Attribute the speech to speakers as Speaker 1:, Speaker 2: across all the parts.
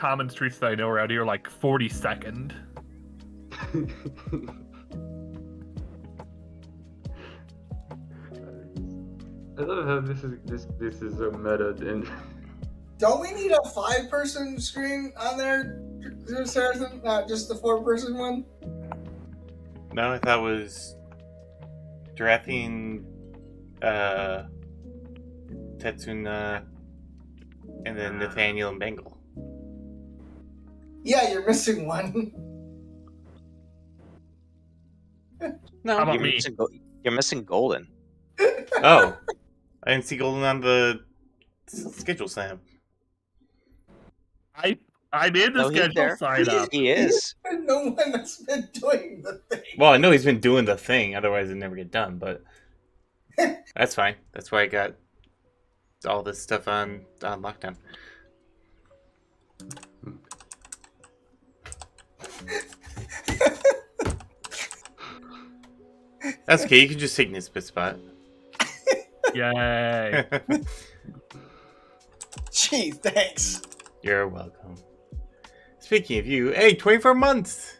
Speaker 1: common streets that I know around here, like 42nd.
Speaker 2: I love how this is so meta. And
Speaker 3: Don't we need a 5-person screen on there, Saracen? Not just the 4-person one?
Speaker 4: No, I thought it was Drathian, Tetsuna, and then Nathaniel and Bengal.
Speaker 3: Yeah, you're missing one.
Speaker 4: No,
Speaker 1: How about me?
Speaker 5: You're missing Golden.
Speaker 4: Oh, I didn't see Golden on the schedule sign up.
Speaker 1: I made the
Speaker 5: No, he's
Speaker 1: schedule
Speaker 5: there.
Speaker 1: sign up.
Speaker 5: He is.
Speaker 3: No one that's been doing the thing.
Speaker 4: Well, I know he's been doing the thing, otherwise it'd never get done, but that's fine. That's why I got all this stuff on lockdown. That's okay, you can just take Nisbet's spot.
Speaker 1: Yay.
Speaker 3: Gee, thanks.
Speaker 4: You're welcome. Speaking of you, hey, 24 months!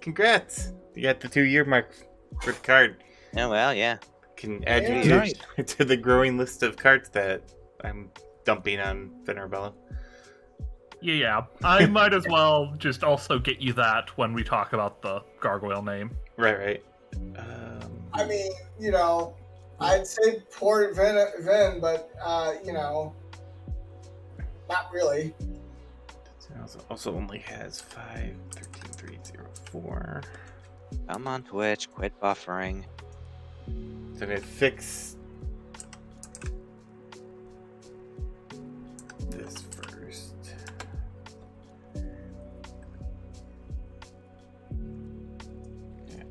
Speaker 4: Congrats! You got the 2-year mark for the card.
Speaker 5: Oh, well, yeah.
Speaker 4: Can add
Speaker 3: Yeah.
Speaker 4: you
Speaker 6: Nice.
Speaker 4: to the growing list of cards that I'm dumping on Venerabella.
Speaker 1: Yeah. I might as well just also get you that when we talk about the gargoyle name.
Speaker 4: Right.
Speaker 3: I mean, you know, I'd say poor Vin, but, you know, not really.
Speaker 4: Also only has 5, 13, 3, 0, 4.
Speaker 5: Come on, Twitch. Quit buffering.
Speaker 4: So I'm gonna fix this first.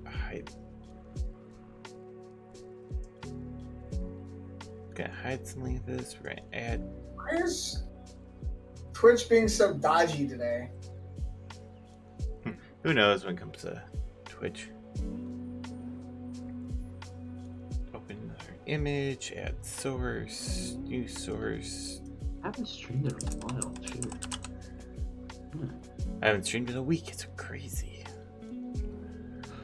Speaker 4: Hide. Gonna hide something of this. We're gonna add.
Speaker 3: Where's Twitch being so dodgy today?
Speaker 4: Who knows when it comes to Twitch? Open another image, add source, new source.
Speaker 2: I haven't streamed in a while, too.
Speaker 4: I haven't streamed in a week, it's crazy.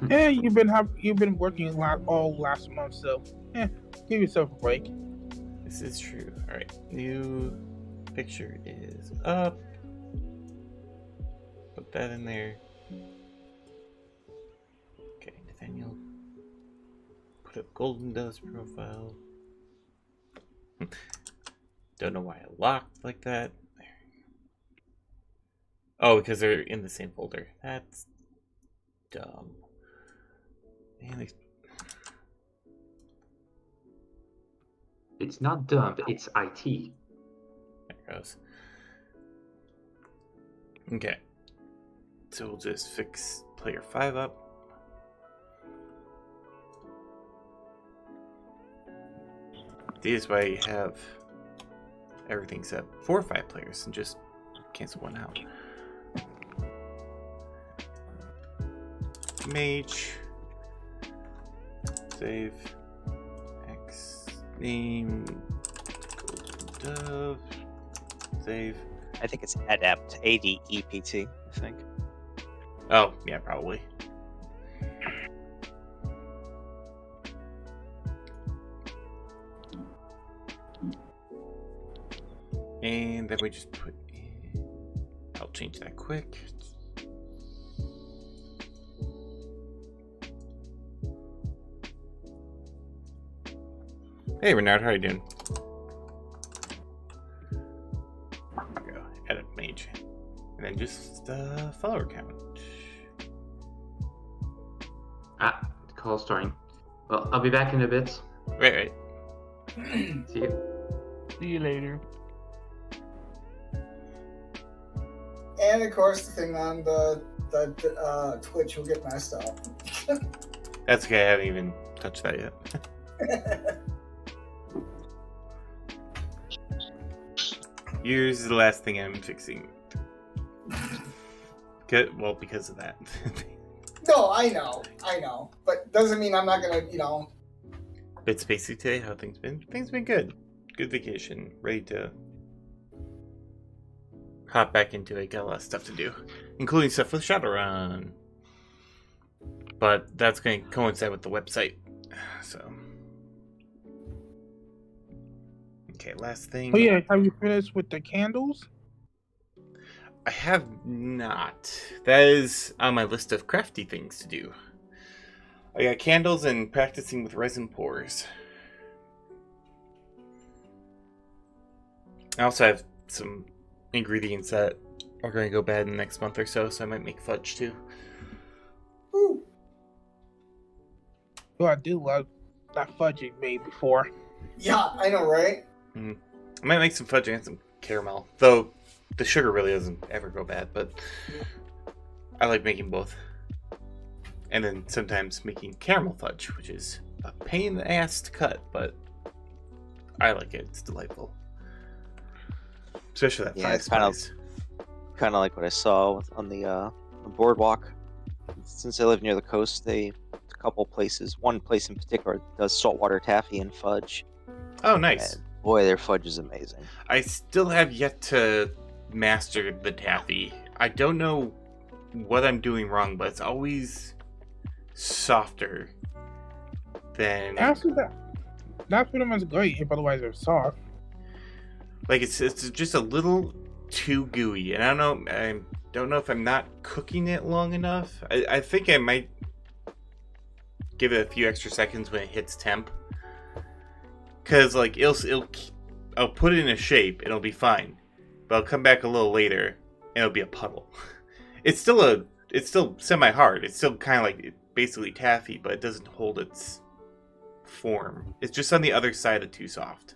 Speaker 6: Yeah, you've been working a lot all last month, so give yourself a break.
Speaker 4: This is true. Alright, new picture is up. Put that in there. Okay, Nathaniel. Put up Golden Dust profile. Don't know why I locked like that. There. Oh, because they're in the same folder. That's dumb. Man,
Speaker 2: It's not dumb, it's IT.
Speaker 4: there it goes. Okay. So we'll just fix player 5 up. This is why you have everything set up for 5 players and just cancel one out. Mage. Save. X name. Golden Dove. Save.
Speaker 5: I think it's Adept. ADEPT, I think.
Speaker 4: Oh, yeah, probably. And then we just put in... I'll change that quick. Hey, Renard, how you doing? There we go. Edit mage. And then just follower count.
Speaker 2: Call starting. Well, I'll be back in a bit.
Speaker 4: Right.
Speaker 2: See you.
Speaker 1: See you later.
Speaker 3: And of course, the thing on the Twitch will get messed up.
Speaker 4: That's okay, I haven't even touched that yet. Yours is the last thing I'm fixing. Good, well, because of that.
Speaker 3: No, I know, but doesn't mean I'm not gonna,
Speaker 4: Bit spacey today, how things been? Things been good. Good vacation. Ready to hop back into it. Got a lot of stuff to do, including stuff with Shadowrun. But that's going to coincide with the website. So, okay, last thing.
Speaker 6: Oh yeah, have you finished with the candles?
Speaker 4: I have not. That is on my list of crafty things to do. I got candles and practicing with resin pours. I also have some ingredients that are going to go bad in the next month or so I might make fudge too.
Speaker 3: Woo.
Speaker 6: Oh, I do love that fudge you made before.
Speaker 3: Yeah, I know, right?
Speaker 4: I might make some fudge and some caramel. Though the sugar really doesn't ever go bad, but I like making both. And then sometimes making caramel fudge, which is a pain in the ass to cut, but I like it. It's delightful. Especially that
Speaker 5: Yeah,
Speaker 4: five
Speaker 5: it's kind of-
Speaker 4: spice.
Speaker 5: Kind of like what I saw on the boardwalk. Since I live near the coast, a couple places. One place in particular does saltwater taffy and fudge.
Speaker 4: Oh, nice.
Speaker 5: And boy, their fudge is amazing.
Speaker 4: I still have yet to master the taffy. I don't know what I'm doing wrong, but it's always softer than
Speaker 6: Actually, that's pretty much great. If otherwise they're soft.
Speaker 4: like it's just a little too gooey, and I don't know if I'm not cooking it long enough. I think I might give it a few extra seconds when it hits temp, because like I'll put it in a shape, it'll be fine, but I'll come back a little later and it'll be a puddle. It's still semi-hard. It's still kind of like basically taffy, but it doesn't hold its form. It's just on the other side of too soft.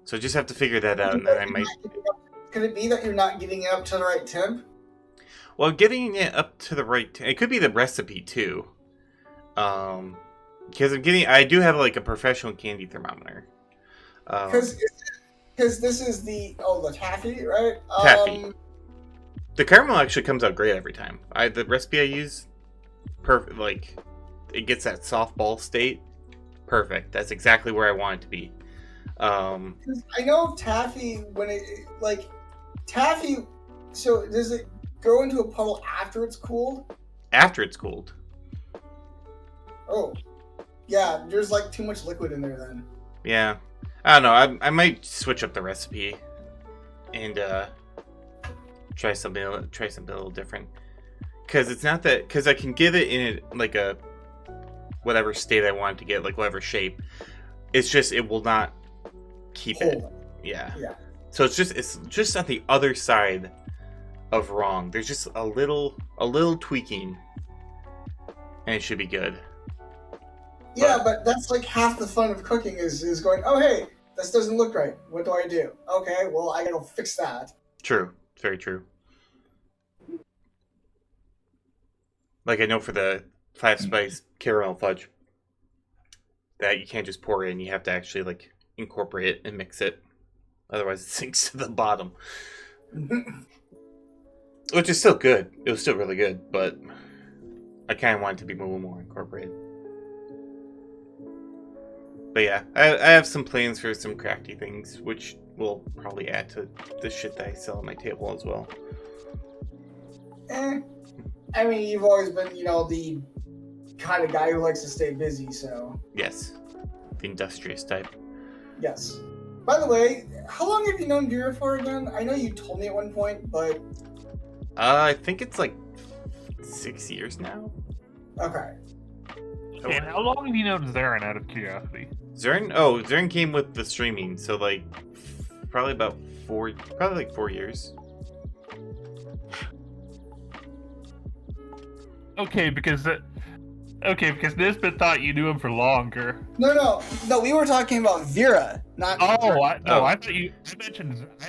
Speaker 4: So I just have to figure that out, and then I might.
Speaker 3: Could it be that you're not getting it up to the right temp?
Speaker 4: Well, getting it up to the right. It could be the recipe too. Because I do have like a professional candy thermometer.
Speaker 3: Because this is the taffy, right?
Speaker 4: Taffy. The caramel actually comes out great every time. The recipe I use, perfect. Like, it gets that soft ball state. Perfect. That's exactly where I want it to be.
Speaker 3: 'Cause I know taffy when taffy. So does it go into a puddle after it's cooled?
Speaker 4: After it's cooled.
Speaker 3: Oh, yeah. There's like too much liquid in there then.
Speaker 4: Yeah. I don't know. I might switch up the recipe and try something a little different. Because it's not that. Because I can give it in like a whatever state I want it to get, like whatever shape. It's just it will not keep it. Yeah. So it's just on the other side of wrong. There's just a little tweaking, and it should be good.
Speaker 3: Yeah, but that's like half the fun of cooking is going, oh hey, this doesn't look right. What do I do? Okay, well I gotta fix that.
Speaker 4: True. Very true. Like I know for the 5 spice caramel fudge that you can't just pour it in, you have to actually like incorporate it and mix it. Otherwise it sinks to the bottom. Which is still good. It was still really good, but I kind of want it to be a little more incorporated. But yeah, I have some plans for some crafty things, which will probably add to the shit that I sell on my table as well.
Speaker 3: I mean, you've always been, the kind of guy who likes to stay busy, so.
Speaker 4: Yes. The industrious type.
Speaker 3: Yes. By the way, how long have you known Vera for again? I know you told me at one point, but...
Speaker 4: I think it's like 6 years now.
Speaker 3: Okay.
Speaker 1: And how long have you known Zarin, out of curiosity?
Speaker 4: Zern came with the streaming, so like probably like 4 years.
Speaker 1: Okay, because Nisbet thought you knew him for longer.
Speaker 3: No, we were talking about Vera, not...
Speaker 1: I thought I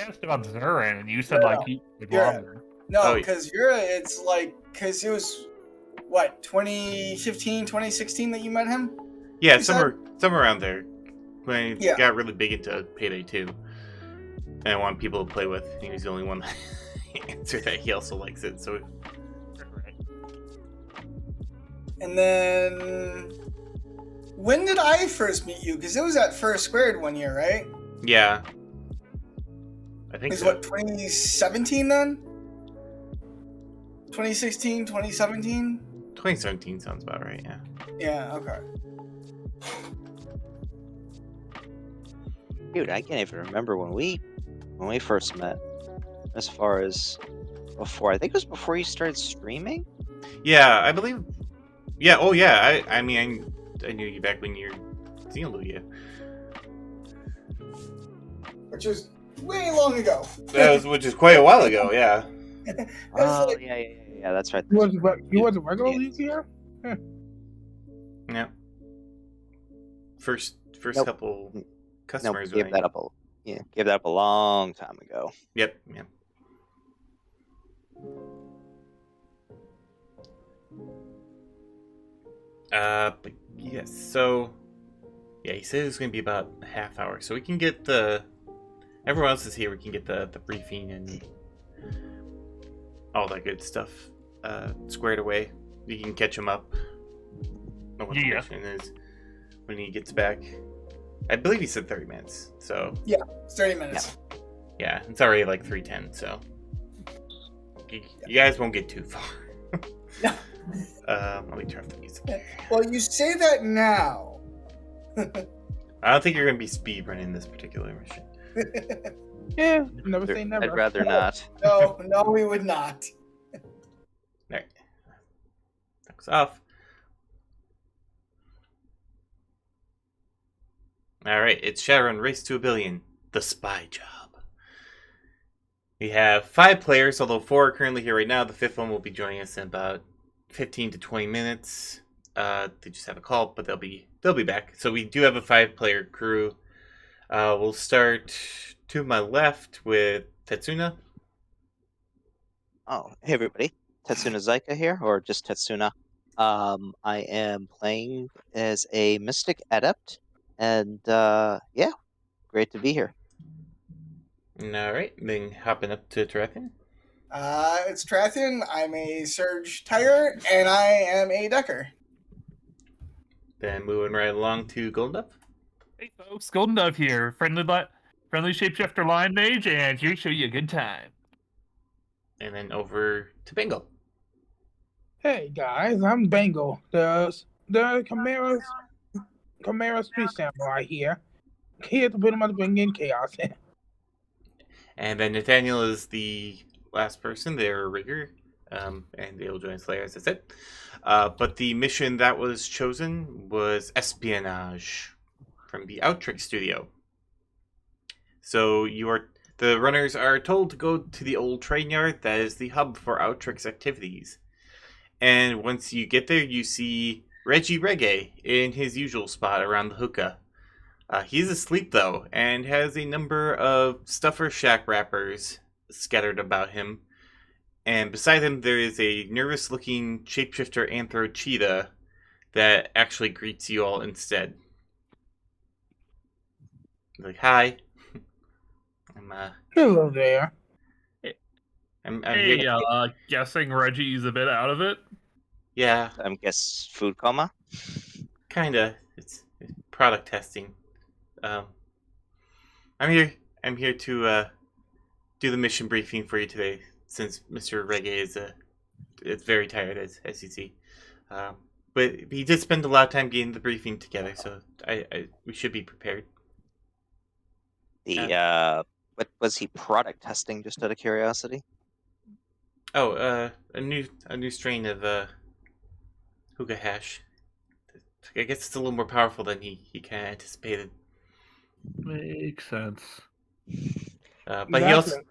Speaker 1: asked about Zarin, and you said longer.
Speaker 3: No, because Vera, it's like, because it was, what, 2015, 2016 that you met him?
Speaker 4: Yeah, somewhere around there. When he got really big into Payday 2. And I want people to play with. He was the only one that answered that. He also likes it, so...
Speaker 3: And then... When did I first meet you? Because it was at First Squared one year, right?
Speaker 4: Yeah. I
Speaker 1: think
Speaker 3: Is
Speaker 1: so.
Speaker 3: what, 2017 then? 2016, 2017?
Speaker 4: 2017 sounds about right. Yeah.
Speaker 3: Yeah, okay.
Speaker 5: Dude, I can't even remember when we first met. As far as before, I think it was before you started streaming.
Speaker 4: Yeah, I believe. Yeah. Oh, yeah. I mean, I knew you back when you were Xenoblade.
Speaker 3: Which was way long ago.
Speaker 4: Which is quite a while ago. Yeah.
Speaker 3: That's
Speaker 5: Oh
Speaker 3: like,
Speaker 5: yeah. That's right.
Speaker 6: You wasn't you wasn't regular
Speaker 5: Yeah.
Speaker 6: Yu-Gi-Oh?
Speaker 4: Yeah. First
Speaker 5: Nope.
Speaker 4: couple
Speaker 5: Nope,
Speaker 4: customers.
Speaker 5: gave that up a long time ago.
Speaker 4: Yep. Yeah. But yes. So, yeah, he said it was going to be about a half hour, so we can get the. Everyone else is here. We can get the briefing and all that good stuff squared away. You can catch him up. Know what the
Speaker 1: Yeah.
Speaker 4: mission is when he gets back. I believe he said 30 minutes. So
Speaker 3: it's 30 minutes.
Speaker 4: yeah, it's already like 3:10. So you guys won't get too far.
Speaker 3: No.
Speaker 4: Let me turn off the music.
Speaker 3: Well, you say that now.
Speaker 4: I don't think you're gonna be speed running this particular mission.
Speaker 6: Yeah, never say never.
Speaker 5: I'd rather not.
Speaker 3: No, we would not.
Speaker 4: Alright. That goes off. Alright, it's Shadowrun Race to a Billion, the spy job. We have 5 players, although 4 are currently here right now. The 5th one will be joining us in about 15 to 20 minutes. They just have a call, but they'll be back. So we do have a 5-player crew. We'll start to my left with Tetsuna.
Speaker 5: Oh, hey everybody. Tetsuna Zaika here, or just Tetsuna. I am playing as a Mystic Adept, and yeah, great to be here.
Speaker 4: Alright, then hopping up to Tarathan.
Speaker 3: It's Trathian. I'm a Surge Tiger, and I am a Decker.
Speaker 4: Then moving right along to Golden Up.
Speaker 1: Hey folks, Golden Dove here, friendly shapeshifter lion mage, and here to show you a good time.
Speaker 4: And then over to Bengal.
Speaker 6: Hey guys, I'm Bengal, the Chimera Street Samurai here to pretty much bring in chaos.
Speaker 4: And then Nathaniel is the last person. They're a rigger. And they'll join us later, as I said. But the mission that was chosen was espionage from the Outrick studio. So the runners are told to go to the old train yard that is the hub for Outrick's activities. And once you get there, you see Reggie Reggae in his usual spot around the hookah. He's asleep, though, and has a number of Stuffer Shack wrappers scattered about him. And beside him, there is a nervous-looking shapeshifter anthro cheetah that actually greets you all instead. He's like, hi.
Speaker 6: Hello there.
Speaker 4: I'm
Speaker 1: Hey,
Speaker 4: here.
Speaker 1: guessing Reggie's a bit out of it.
Speaker 4: Yeah,
Speaker 5: I guess food coma.
Speaker 4: kinda. It's product testing. I'm here to do the mission briefing for you today, since Mr. Reggae is very tired, as you see. But he did spend a lot of time getting the briefing together, so we should be prepared.
Speaker 5: What was he product testing? Just out of curiosity.
Speaker 4: Oh, a new strain of hookah hash. I guess it's a little more powerful than he kind of anticipated.
Speaker 1: Makes sense.
Speaker 4: But he also.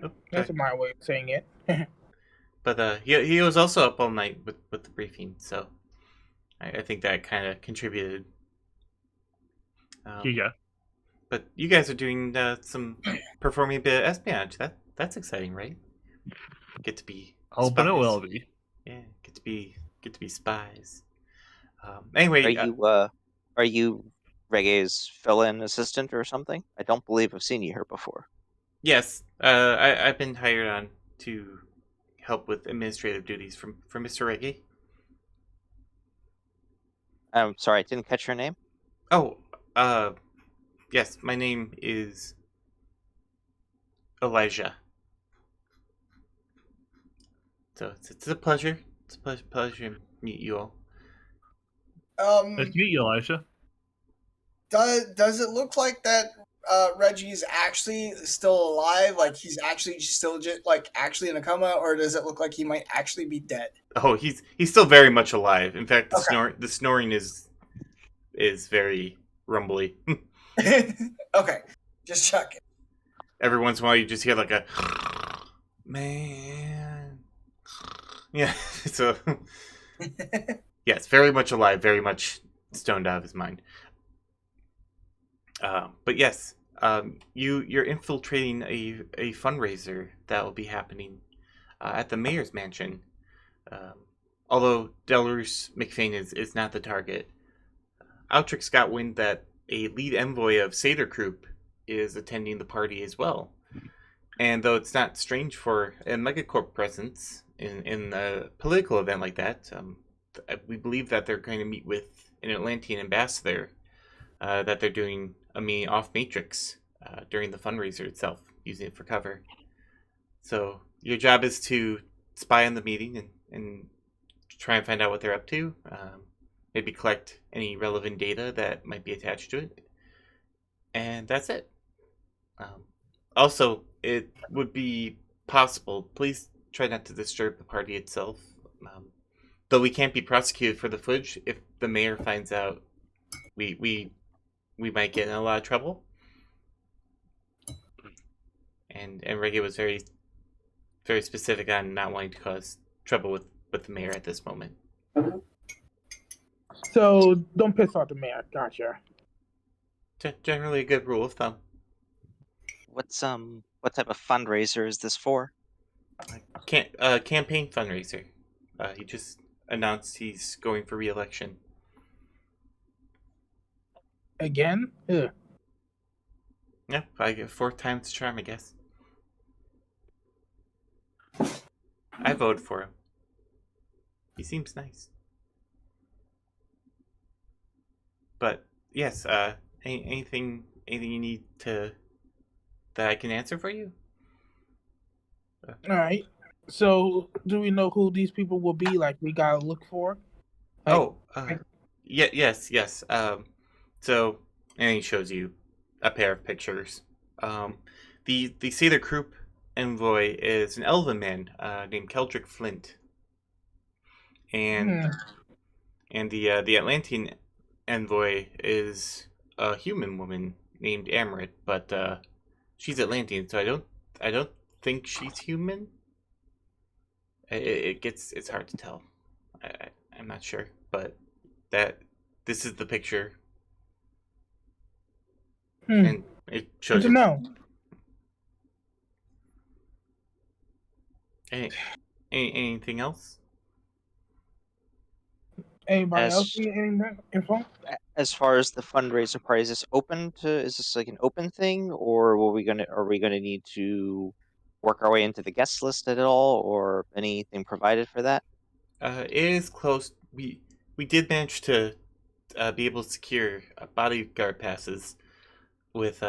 Speaker 4: Oh,
Speaker 6: That's
Speaker 4: sorry.
Speaker 6: my way of saying it.
Speaker 4: But he was also up all night with the briefing, so I think that kind of contributed.
Speaker 1: Yeah.
Speaker 4: But you guys are doing performing a bit of espionage. That's exciting, right? Get to be
Speaker 1: Hoping it
Speaker 4: spies.
Speaker 1: will be.
Speaker 4: Yeah, get to be spies. Anyway,
Speaker 5: Are you Reggae's fill-in assistant or something? I don't believe I've seen you here before.
Speaker 4: yes, I've been hired on to help with administrative duties from Mr. Reggae.
Speaker 5: I'm sorry, I didn't catch your name.
Speaker 4: Oh, yes, my name is Elijah. So it's a pleasure. It's a pleasure to meet you all.
Speaker 1: Nice to meet you, Elijah.
Speaker 3: Does it look like that Reggie's actually still alive? Like he's actually still just like actually in a coma, or does it look like he might actually be dead?
Speaker 4: Oh, he's still very much alive. In fact,
Speaker 3: Okay.
Speaker 4: the snoring is very rumbly.
Speaker 3: Okay, just checking.
Speaker 4: Every once in a while, you just hear like a man. Yeah. So yes, very much alive, very much stoned out of his mind. But yes, you're infiltrating a fundraiser that will be happening at the mayor's mansion. Um, although Delrus McFain is not the target, Outrix got wind that a lead envoy of Seder Group is attending the party as well. And though it's not strange for a megacorp presence in a political event like that, we believe that they're going to meet with an Atlantean ambassador that they're doing a meeting off Matrix during the fundraiser itself, using it for cover. So your job is to spy on the meeting and try and find out what they're up to. Maybe collect any relevant data that might be attached to it. And that's it. Also, it would be possible, please try not to disturb the party itself. Though we can't be prosecuted for the footage, if the mayor finds out, we might get in a lot of trouble. And Reggie was very, very specific on not wanting to cause trouble with the mayor at this moment.
Speaker 6: So don't piss off the mayor. Gotcha.
Speaker 4: Generally a good rule of thumb.
Speaker 5: What type of fundraiser is this for?
Speaker 4: Campaign fundraiser. He just announced he's going for re-election.
Speaker 6: Again? Ugh.
Speaker 4: Yeah, I get 4 times the charm, I guess. I voted for him. He seems nice. But yes, anything you need that I can answer for you?
Speaker 6: All right. So do we know who these people will be? Like we gotta look for? Like,
Speaker 4: Yes. So, and he shows you a pair of pictures. The Cedar Group envoy is an elven man named Keldrick Flint, and the Atlantean envoy is a human woman named Amaret, but she's Atlantean, so I don't think she's human. It's hard to tell. I'm not sure, but this is the picture, and it shows
Speaker 6: Good to know.
Speaker 4: Anything else?
Speaker 6: Anybody else need any info?
Speaker 5: As far as the fundraiser party, is this like an open thing, or are we gonna need to work our way into the guest list at all, or anything provided for that?
Speaker 4: It is close. We did manage to be able to secure bodyguard passes with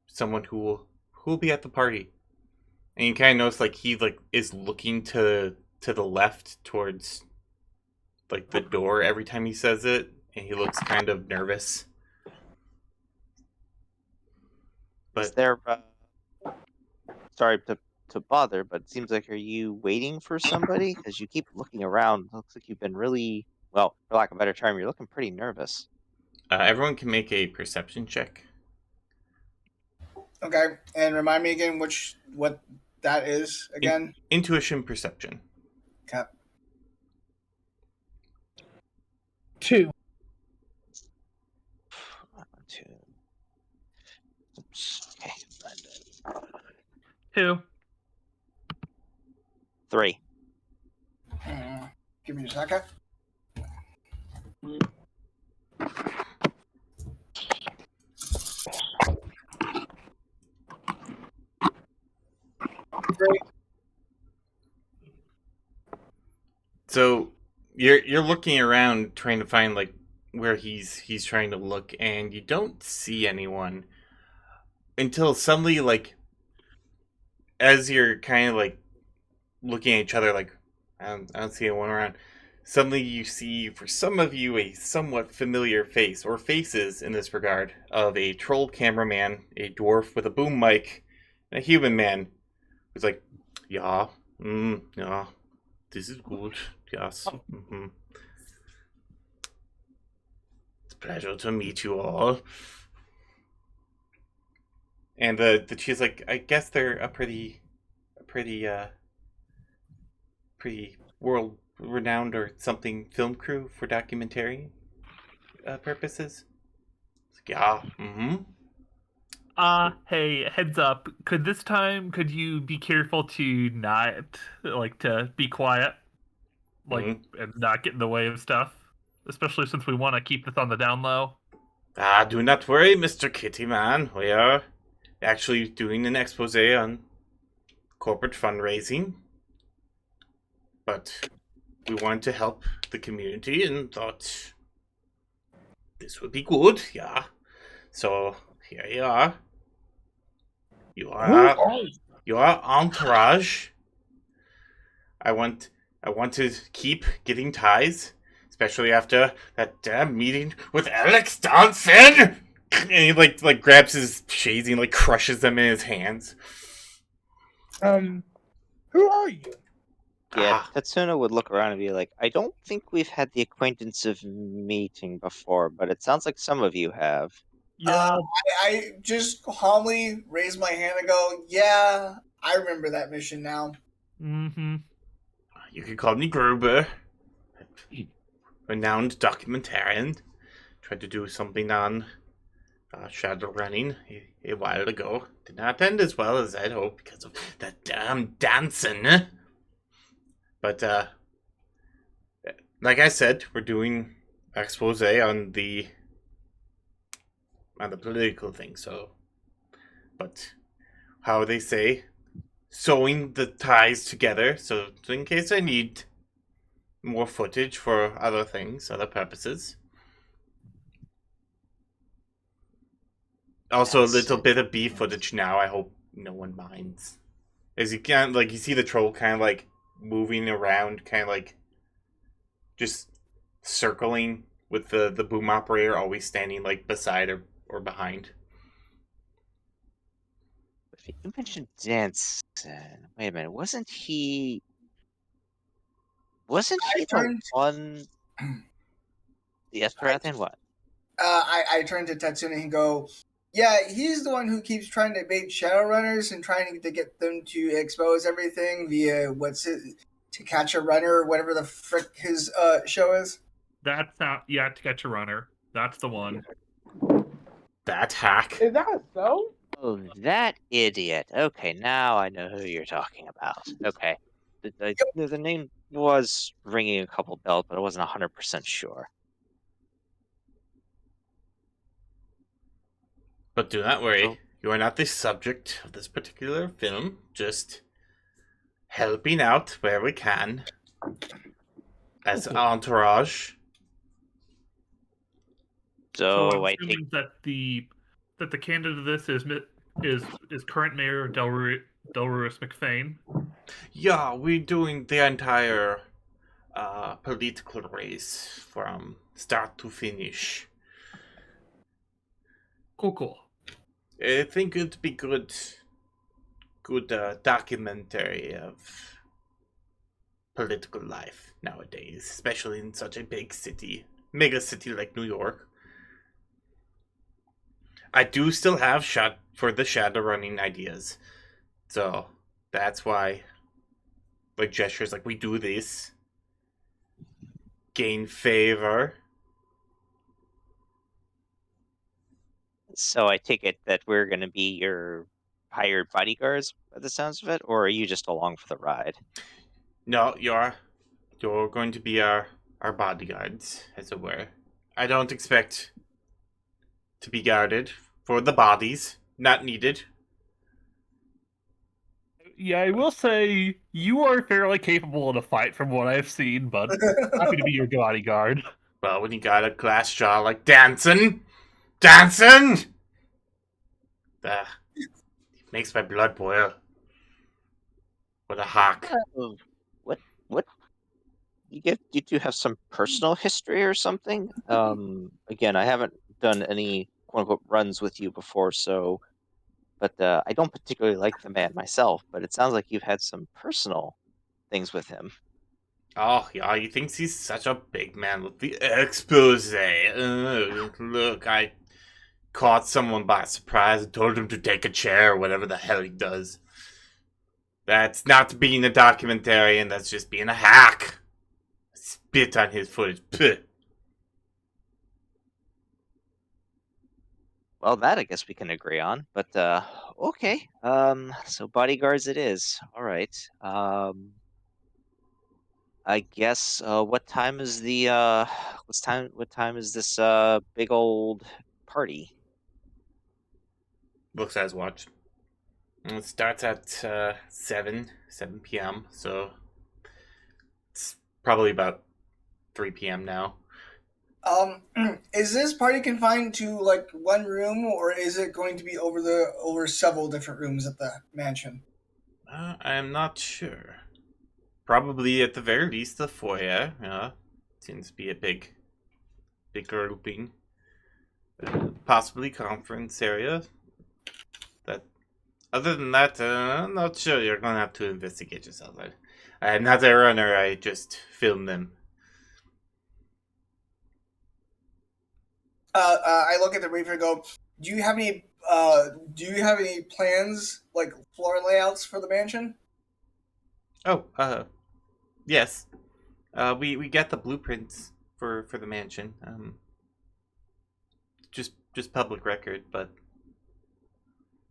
Speaker 4: someone who will be at the party, and you kind of notice like he is looking to the left towards like the door every time he says it, and he looks kind of nervous. But
Speaker 5: Is there? Sorry to bother, but it seems like, are you waiting for somebody? Because you keep looking around. It looks like you've been really, well, for lack of a better term, you're looking pretty nervous.
Speaker 4: everyone can make a perception check.
Speaker 3: Okay, and remind me again what that is again.
Speaker 4: Intuition perception.
Speaker 3: Okay.
Speaker 6: 2.
Speaker 5: 1, 2. Oops. Okay.
Speaker 1: 2.
Speaker 5: 3.
Speaker 3: Give me a second. Great.
Speaker 4: So you're looking around trying to find like where he's trying to look, and you don't see anyone until suddenly like as you're kind of like looking at each other, like I don't see anyone around. Suddenly, you see, for some of you, a somewhat familiar face, or faces in this regard, of a troll cameraman, a dwarf with a boom mic, and a human man who's like, yeah, yeah, this is good, yes. It's a pleasure to meet you all. And the she's like, I guess they're a pretty world renowned or something film crew for documentary purposes. It's like, yeah,
Speaker 1: Hey, heads up. Could you be careful to not, like, to be quiet? Like, and not get in the way of stuff? Especially since we want to keep this on the down low.
Speaker 4: Do not worry, Mr. Kitty Man. We are actually doing an expose on corporate fundraising. But we wanted to help the community and thought this would be good, yeah. So here you are. You are entourage. I want to keep getting ties, especially after that damn meeting with Alex Johnson. And he like grabs his shades and like crushes them in his hands.
Speaker 6: Who are you?
Speaker 5: Yeah, Tatsuna would look around and be like, I don't think we've had the acquaintance of meeting before, but it sounds like some of you have.
Speaker 1: Yeah.
Speaker 3: I just calmly raise my hand and go, yeah, I remember that mission now.
Speaker 1: Mm-hmm.
Speaker 4: You can call me Gruber. Renowned documentarian. Tried to do something on Shadowrunning a while ago. Did not end as well as I'd hoped because of that damn dancing. But, like I said, we're doing expose on the political thing, so. But, how they say, sewing the ties together, so in case I need more footage for other things, other purposes. Also, a little bit of B footage now, I hope no one minds. As you can, like, you see the troll kind of, like, moving around, kind of, like, just circling with the boom operator always standing, like, beside or behind.
Speaker 5: You mentioned Danson. Wait a minute, wasn't he the one... Yes, Parathan, what?
Speaker 3: I turn to Tatsuna and go, yeah, he's the one who keeps trying to bait Shadowrunners and trying to get them to expose everything via To Catch a Runner, or whatever the frick his show is.
Speaker 1: That's not, yeah, To Catch a Runner. That's the one.
Speaker 4: That hack.
Speaker 6: Is that so?
Speaker 5: Oh, that idiot. Okay, now I know who you're talking about. Okay. The name was ringing a couple bells, but I wasn't 100% sure.
Speaker 4: But do not worry,
Speaker 5: So-
Speaker 4: you are not the subject of this particular film, just helping out where we can as entourage.
Speaker 5: So
Speaker 1: I'm
Speaker 5: I take...
Speaker 1: assuming that the candidate of this is current mayor Delruis McFain.
Speaker 4: Yeah, we're doing the entire political race from start to finish.
Speaker 1: Cool.
Speaker 4: I think it'd be good documentary of political life nowadays, especially in such a big city, mega city like New York. I do still have shot for the Shadowrunning ideas, so that's why, like, gestures like we do this, gain favor.
Speaker 5: So I take it that we're going to be your hired bodyguards by the sounds of it, or are you just along for the ride?
Speaker 4: No, you're going to be our bodyguards, as it were. I don't expect to be guarded for the bodies. Not needed.
Speaker 1: Yeah, I will say you are fairly capable in a fight from what I've seen, but happy to be your bodyguard.
Speaker 4: Well, when you got a glass jaw like Danson, makes my blood boil. What a hawk.
Speaker 5: What? You do have some personal history or something? Again, I haven't done any quote unquote runs with you before, but I don't particularly like the man myself, but it sounds like you've had some personal things with him.
Speaker 4: Oh, yeah, he thinks he's such a big man with the expose. Look, I caught someone by surprise and told him to take a chair or whatever the hell he does. That's not being a documentarian, that's just being a hack. Spit on his footage. Puh.
Speaker 5: Well, that I guess we can agree on, but okay. So bodyguards it is. All right. I guess what time is the what time is this big old party?
Speaker 4: Looks at his watch. It starts at 7 p.m., so it's probably about 3 p.m. now.
Speaker 3: Is this party confined to like one room, or is it going to be over several different rooms at the mansion?
Speaker 4: I am not sure. Probably at the very least the foyer. Seems to be a big grouping. Possibly conference area. That. Other than that, I'm not sure. You're gonna have to investigate yourself. I'm not a runner. I just film them.
Speaker 3: I look at the briefer and go, Do you have any plans, like floor layouts for the mansion?
Speaker 4: Oh, yes. We got the blueprints for the mansion. Just public record, but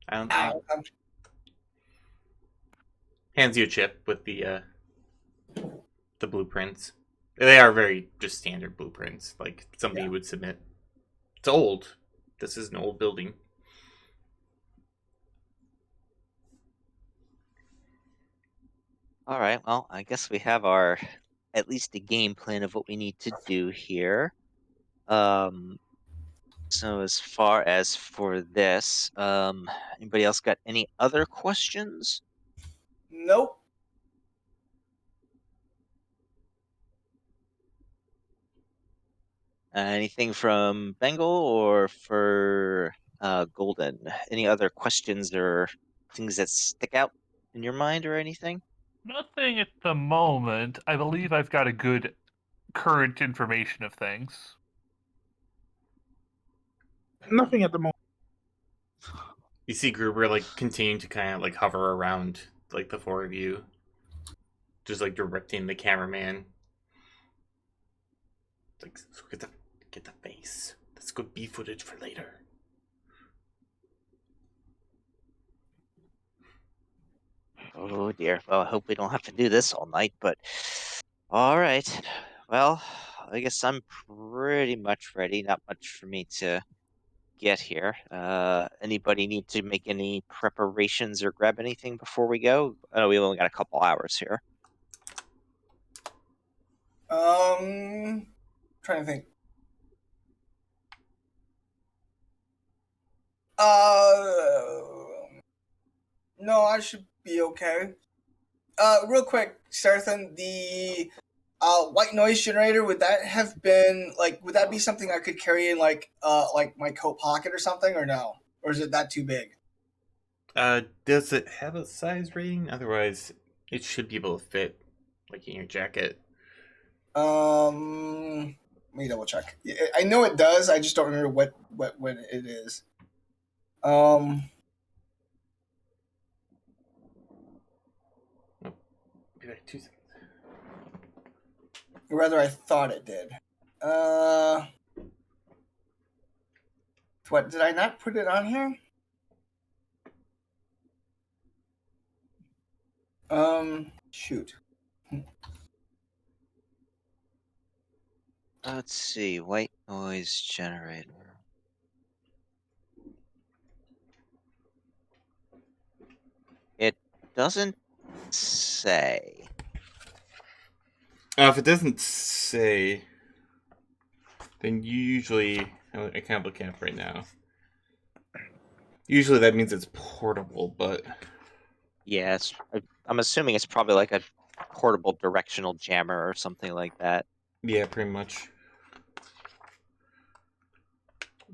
Speaker 4: I don't think. Hands you a chip with the blueprints. They are very just standard blueprints, like somebody would submit. It's old. This is an old building.
Speaker 5: All right. Well, I guess we have our at least a game plan of what we need to do here. So as far as for this, anybody else got any other questions?
Speaker 3: Nope.
Speaker 5: Anything from Bengal or for Golden? Any other questions or things that stick out in your mind or anything?
Speaker 1: Nothing at the moment. I believe I've got a good current information of things.
Speaker 6: Nothing at the moment.
Speaker 4: You see Gruber like continuing to kind of like hover around like the four of you, just like directing the cameraman. Like, so get the face. That's good B footage for later.
Speaker 5: Oh dear. Well, I hope we don't have to do this all night, but all right. Well, I guess I'm pretty much ready. Not much for me to get here. Anybody need to make any preparations or grab anything before we go? I know we only got a couple hours here.
Speaker 3: Trying to think. No, I should be okay. Real quick, Sarthan, the white noise generator, would that be something I could carry in like my coat pocket or something, or no? Or is it that too big?
Speaker 4: Does it have a size rating? Otherwise, it should be able to fit like in your jacket.
Speaker 3: Let me double check. I know it does. I just don't remember what it is.
Speaker 4: Be like 2 seconds.
Speaker 3: Or rather, I thought it did. What did I not put it on here? Shoot.
Speaker 5: Let's see. White noise generator. It doesn't say.
Speaker 4: If it doesn't say, then usually I can't look at it right now. Usually that means it's portable, but
Speaker 5: Yes, I'm assuming it's probably like a portable directional jammer or something like that.
Speaker 4: Yeah, pretty much.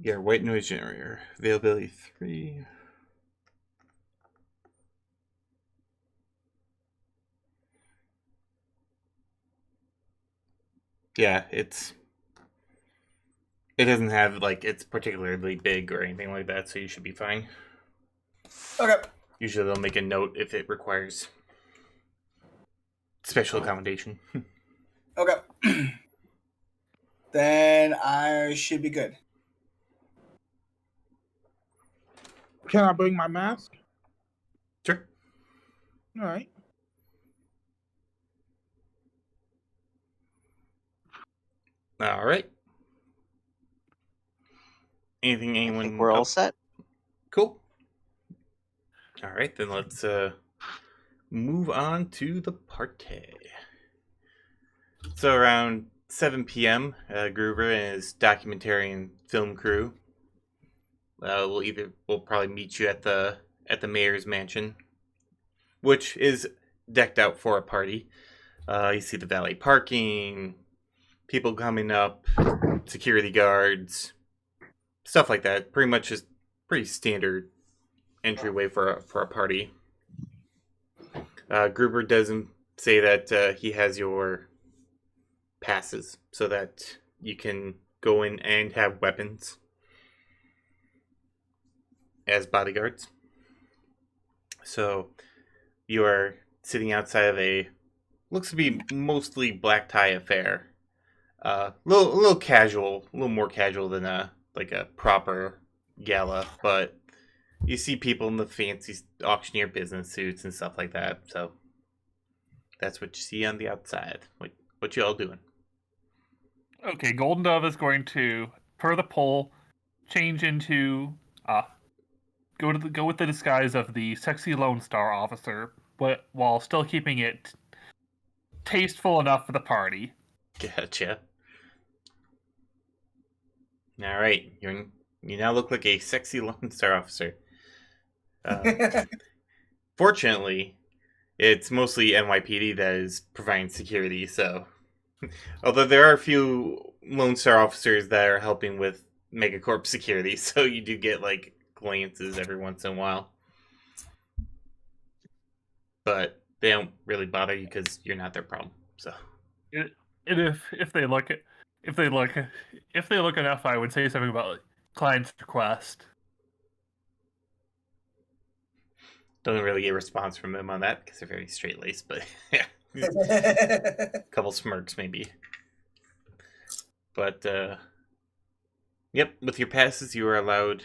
Speaker 4: Yeah, white noise generator. Availability 3. Yeah, it doesn't have like it's particularly big or anything like that, so you should be fine.
Speaker 3: Okay.
Speaker 4: Usually they'll make a note if it requires special accommodation.
Speaker 3: Okay. Then I should be good.
Speaker 6: Can I bring my mask?
Speaker 4: Sure.
Speaker 6: All right.
Speaker 4: All right. Anything
Speaker 5: I
Speaker 4: anyone?
Speaker 5: think we're all set.
Speaker 4: Cool. All right, then let's move on to the party. So around 7 p.m., Gruber and his documentary and film crew we'll probably meet you at the mayor's mansion, which is decked out for a party. You see the valet parking, people coming up, security guards, stuff like that. Pretty much just pretty standard entryway for a party. Gruber doesn't say that he has your passes so that you can go in and have weapons as bodyguards. So you are sitting outside of a looks to be mostly black tie affair. A little casual, a little more casual than a proper gala, but you see people in the fancy auctioneer business suits and stuff like that. So that's what you see on the outside. What you all doing?
Speaker 1: Okay, Golden Dove is going to, per the poll, change into go with the disguise of the sexy Lone Star officer, but while still keeping it tasteful enough for the party.
Speaker 4: Gotcha. All right, you now look like a sexy Lone Star officer. Fortunately, it's mostly NYPD that is providing security. So, although there are a few Lone Star officers that are helping with Megacorp security, so you do get like glances every once in a while, but they don't really bother you because you're not their problem. So,
Speaker 1: And if they look enough, I would say something about like, client's request.
Speaker 4: don't really get a response from them on that because they're very straight laced. But yeah, a couple smirks maybe. But yep, with your passes, you are allowed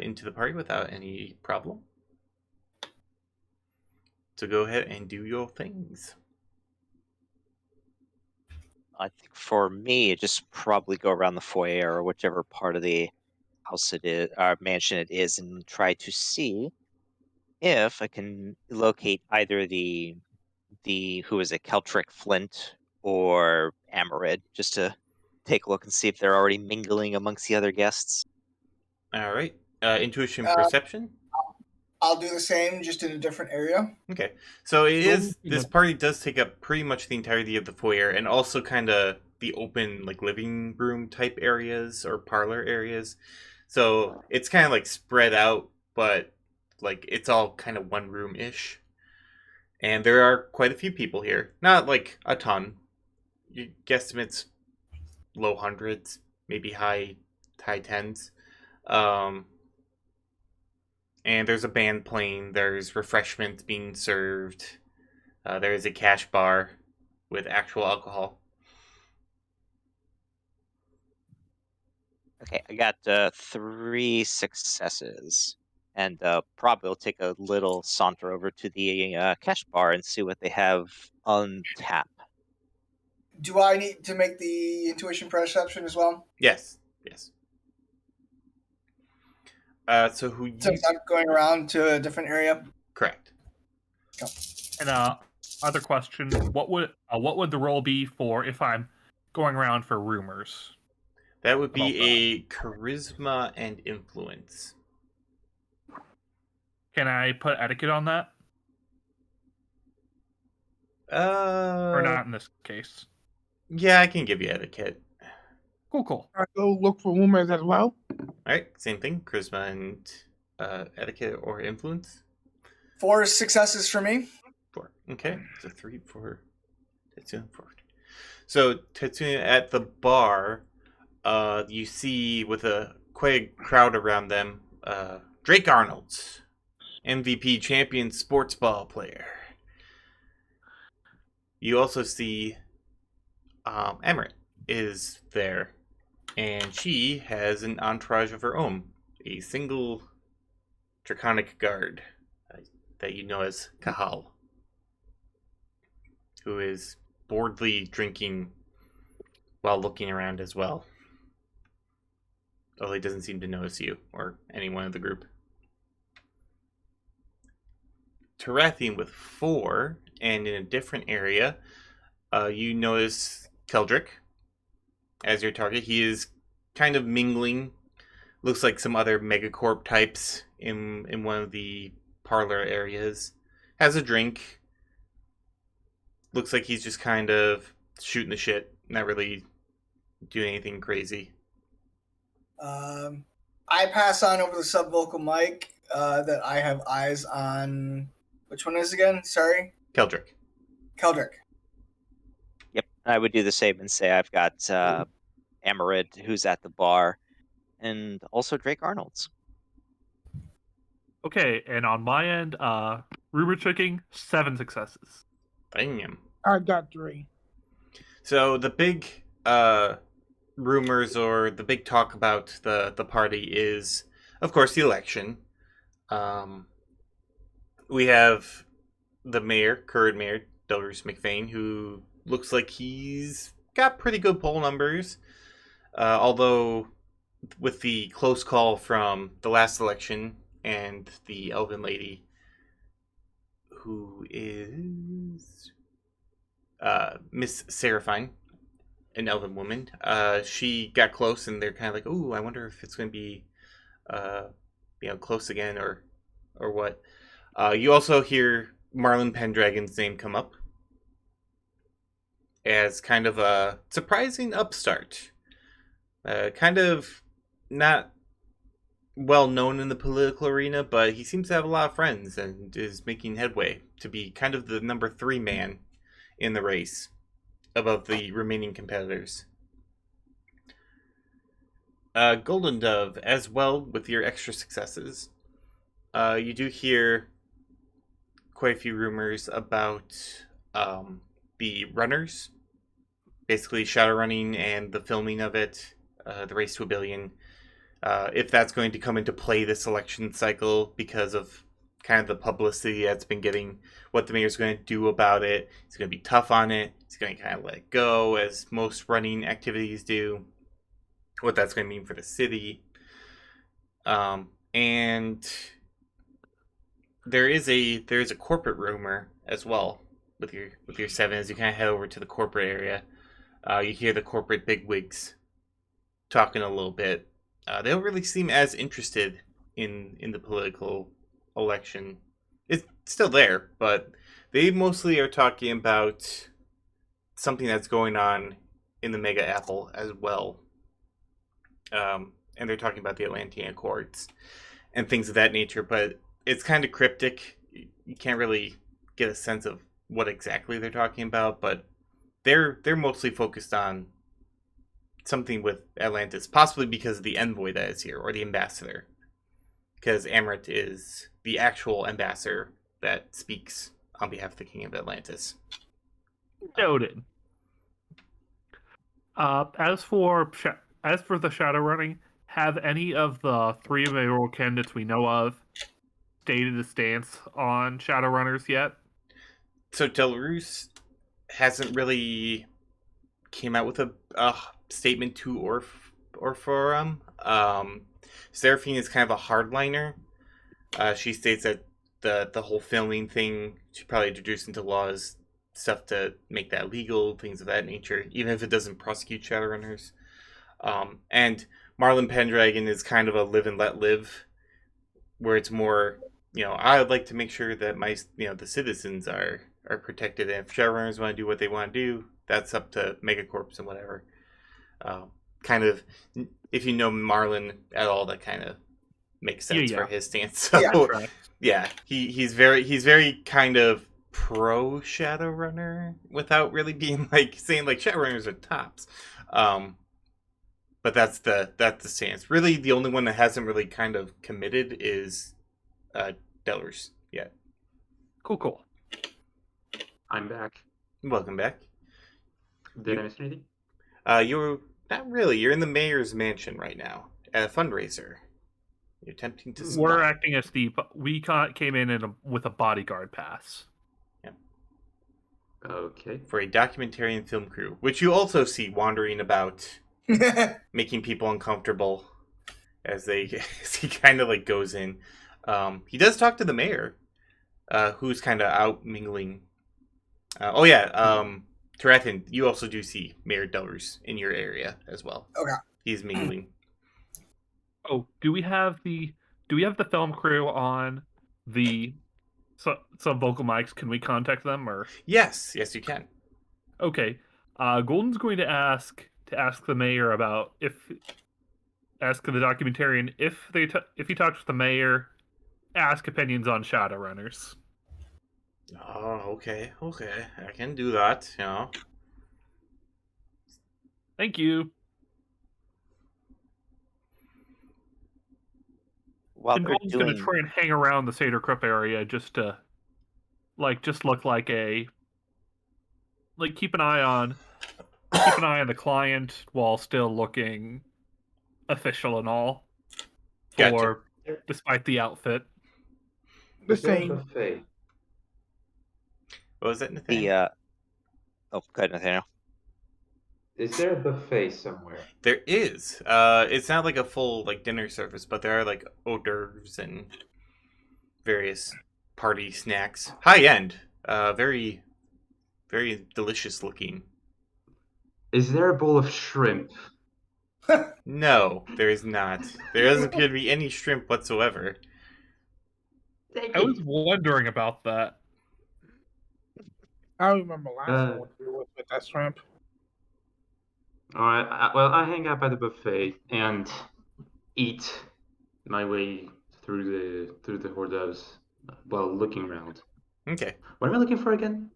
Speaker 4: into the party without any problem. So go ahead and do your things.
Speaker 5: I think for me, just probably go around the foyer or whichever part of the house it is, or mansion it is, and try to see if I can locate either the who is it, Keltrick Flint or Amarid, just to take a look and see if they're already mingling amongst the other guests.
Speaker 4: All right. Intuition perception.
Speaker 3: I'll do the same, just in a different area.
Speaker 4: Okay. So this party does take up pretty much the entirety of the foyer and also kind of the open like living room type areas or parlor areas. So it's kind of like spread out, but like it's all kind of one room ish. And there are quite a few people here. Not like a ton. You guesstimates low hundreds, maybe high tens. And there's a band playing. There's refreshments being served. There is a cash bar with actual alcohol.
Speaker 5: Okay, I got 3 successes, and probably will take a little saunter over to the cash bar and see what they have on tap.
Speaker 3: Do I need to make the intuition perception as well?
Speaker 4: Yes. So who you...
Speaker 3: Since I'm going around to a different area?
Speaker 4: Correct.
Speaker 1: And other question: what would the role be for if I'm going around for rumors?
Speaker 4: That would be a charisma and influence.
Speaker 1: Can I put etiquette on that? Or not in this case.
Speaker 4: Yeah, I can give you etiquette.
Speaker 1: Cool.
Speaker 6: I go look for rumors as well.
Speaker 4: Alright, same thing. Charisma and etiquette or influence.
Speaker 3: 4 successes for me.
Speaker 4: 4. Okay, so 3 for Tetsuya. 4. So Tetsuya at the bar, you see with quite a crowd around them, Drake Arnold's MVP champion sports ball player. You also see Emmerich is there, and she has an entourage of her own, a single draconic guard that you know as Kahal, who is boredly drinking while looking around as well. Although he doesn't seem to notice you or anyone of the group. Tarathian with 4, and in a different area, you notice Keldrick as your target. He is kind of mingling. Looks like some other megacorp types in one of the parlor areas. Has a drink. Looks like he's just kind of shooting the shit. Not really doing anything crazy.
Speaker 3: I pass on over the subvocal mic that I have eyes on. Which one is it again? Sorry?
Speaker 4: Keldrick.
Speaker 5: Yep, I would do the same and say I've got Amarid, who's at the bar, and also Drake Arnold's.
Speaker 1: Okay, and on my end, rumor checking, 7 successes.
Speaker 4: Damn.
Speaker 6: I got 3.
Speaker 4: So the big rumors or the big talk about the party is, of course, the election. We have the mayor, current mayor, Delrus McVeigh, who looks like he's got pretty good poll numbers. Although with the close call from the last election and the elven lady, who is Miss Seraphine, an elven woman, she got close, and they're kind of like, "Ooh, I wonder if it's going to be, close again, or what." You also hear Marlon Pendragon's name come up as kind of a surprising upstart. Kind of not well known in the political arena, but he seems to have a lot of friends and is making headway to be kind of the number 3 man in the race above the remaining competitors. Golden Dove, as well, with your extra successes. You do hear quite a few rumors about the runners, basically Shadowrunning and the filming of it, the Race to a Billion. If that's going to come into play this election cycle because of kind of the publicity that's been getting, what the mayor's going to do about it. He's going to be tough on it. He's going to kind of let it go, as most running activities do. What that's going to mean for the city. And there is a corporate rumor as well with your 7 as you kind of head over to the corporate area. You hear the corporate bigwigs talking a little bit. They don't really seem as interested in the political election. It's still there, but they mostly are talking about something that's going on in the Mega Apple as well. And they're talking about the Atlantean Accords and things of that nature, but it's kind of cryptic. You can't really get a sense of what exactly they're talking about, but they're mostly focused on something with Atlantis, possibly because of the envoy that is here, or the ambassador. Because Amrit is the actual ambassador that speaks on behalf of the King of Atlantis.
Speaker 1: Noted. As for the Shadowrunning, have any of the 3 mayoral candidates we know of stated a stance on Shadowrunners yet? So
Speaker 4: Delrus hasn't really came out with a statement to or for Seraphine is kind of a hardliner. She states that the whole filming thing should probably introduce into laws stuff to make that legal, things of that nature, even if it doesn't prosecute Shadowrunners. And Marlon Pendragon is kind of a live and let live, where it's more, I would like to make sure that my, the citizens are are protected, and if Shadowrunners want to do what they want to do, that's up to Megacorps and whatever. Kind of, if you know Marlin at all, that kind of makes sense for his stance. So yeah, he's very kind of pro Shadowrunner without really being like saying like Shadowrunners are tops. But that's the stance. Really, the only one that hasn't really kind of committed is Dellers yet.
Speaker 1: Cool.
Speaker 2: I'm back.
Speaker 4: Welcome back.
Speaker 2: Did I miss anything?
Speaker 4: You're not really. You're in the mayor's mansion right now at a fundraiser. You're attempting to.
Speaker 1: We're acting as we came in with a bodyguard pass.
Speaker 4: Yeah.
Speaker 2: Okay.
Speaker 4: For a documentarian film crew, which you also see wandering about, making people uncomfortable as he kind of like goes in. He does talk to the mayor, who's kind of out mingling. Tarathan, you also do see Mayor Dellers in your area as well.
Speaker 3: Okay.
Speaker 4: He's mingling.
Speaker 1: Oh, do we have the film crew on the some vocal mics? Can we contact them or?
Speaker 4: Yes, you can.
Speaker 1: Okay. Golden's going to ask the mayor about ask the documentarian if he talks with the mayor, ask opinions on Shadowrunners.
Speaker 4: Oh, okay. I can do that, you know.
Speaker 1: Thank you.
Speaker 5: While
Speaker 1: And
Speaker 5: they're
Speaker 1: Golden's going to try and hang around the Seder Crypt area just to, look like keep an eye on the client while still looking official and all.
Speaker 4: Gotcha.
Speaker 1: Despite the outfit.
Speaker 6: The same.
Speaker 2: Buffet.
Speaker 4: What was that, Nathaniel?
Speaker 5: go ahead, Nathaniel.
Speaker 2: Is there a buffet somewhere?
Speaker 4: There is. It's not like a full dinner service, but there are hors d'oeuvres and various party snacks. High end. Very, very delicious looking.
Speaker 2: Is there a bowl of shrimp?
Speaker 4: No, there is not. There doesn't appear to be any shrimp whatsoever.
Speaker 1: I was wondering about that.
Speaker 6: I remember last time what we were with that shrimp.
Speaker 2: All right. I hang out by the buffet and eat my way through the hors d'oeuvres while looking around.
Speaker 4: Okay.
Speaker 2: What am I looking for again?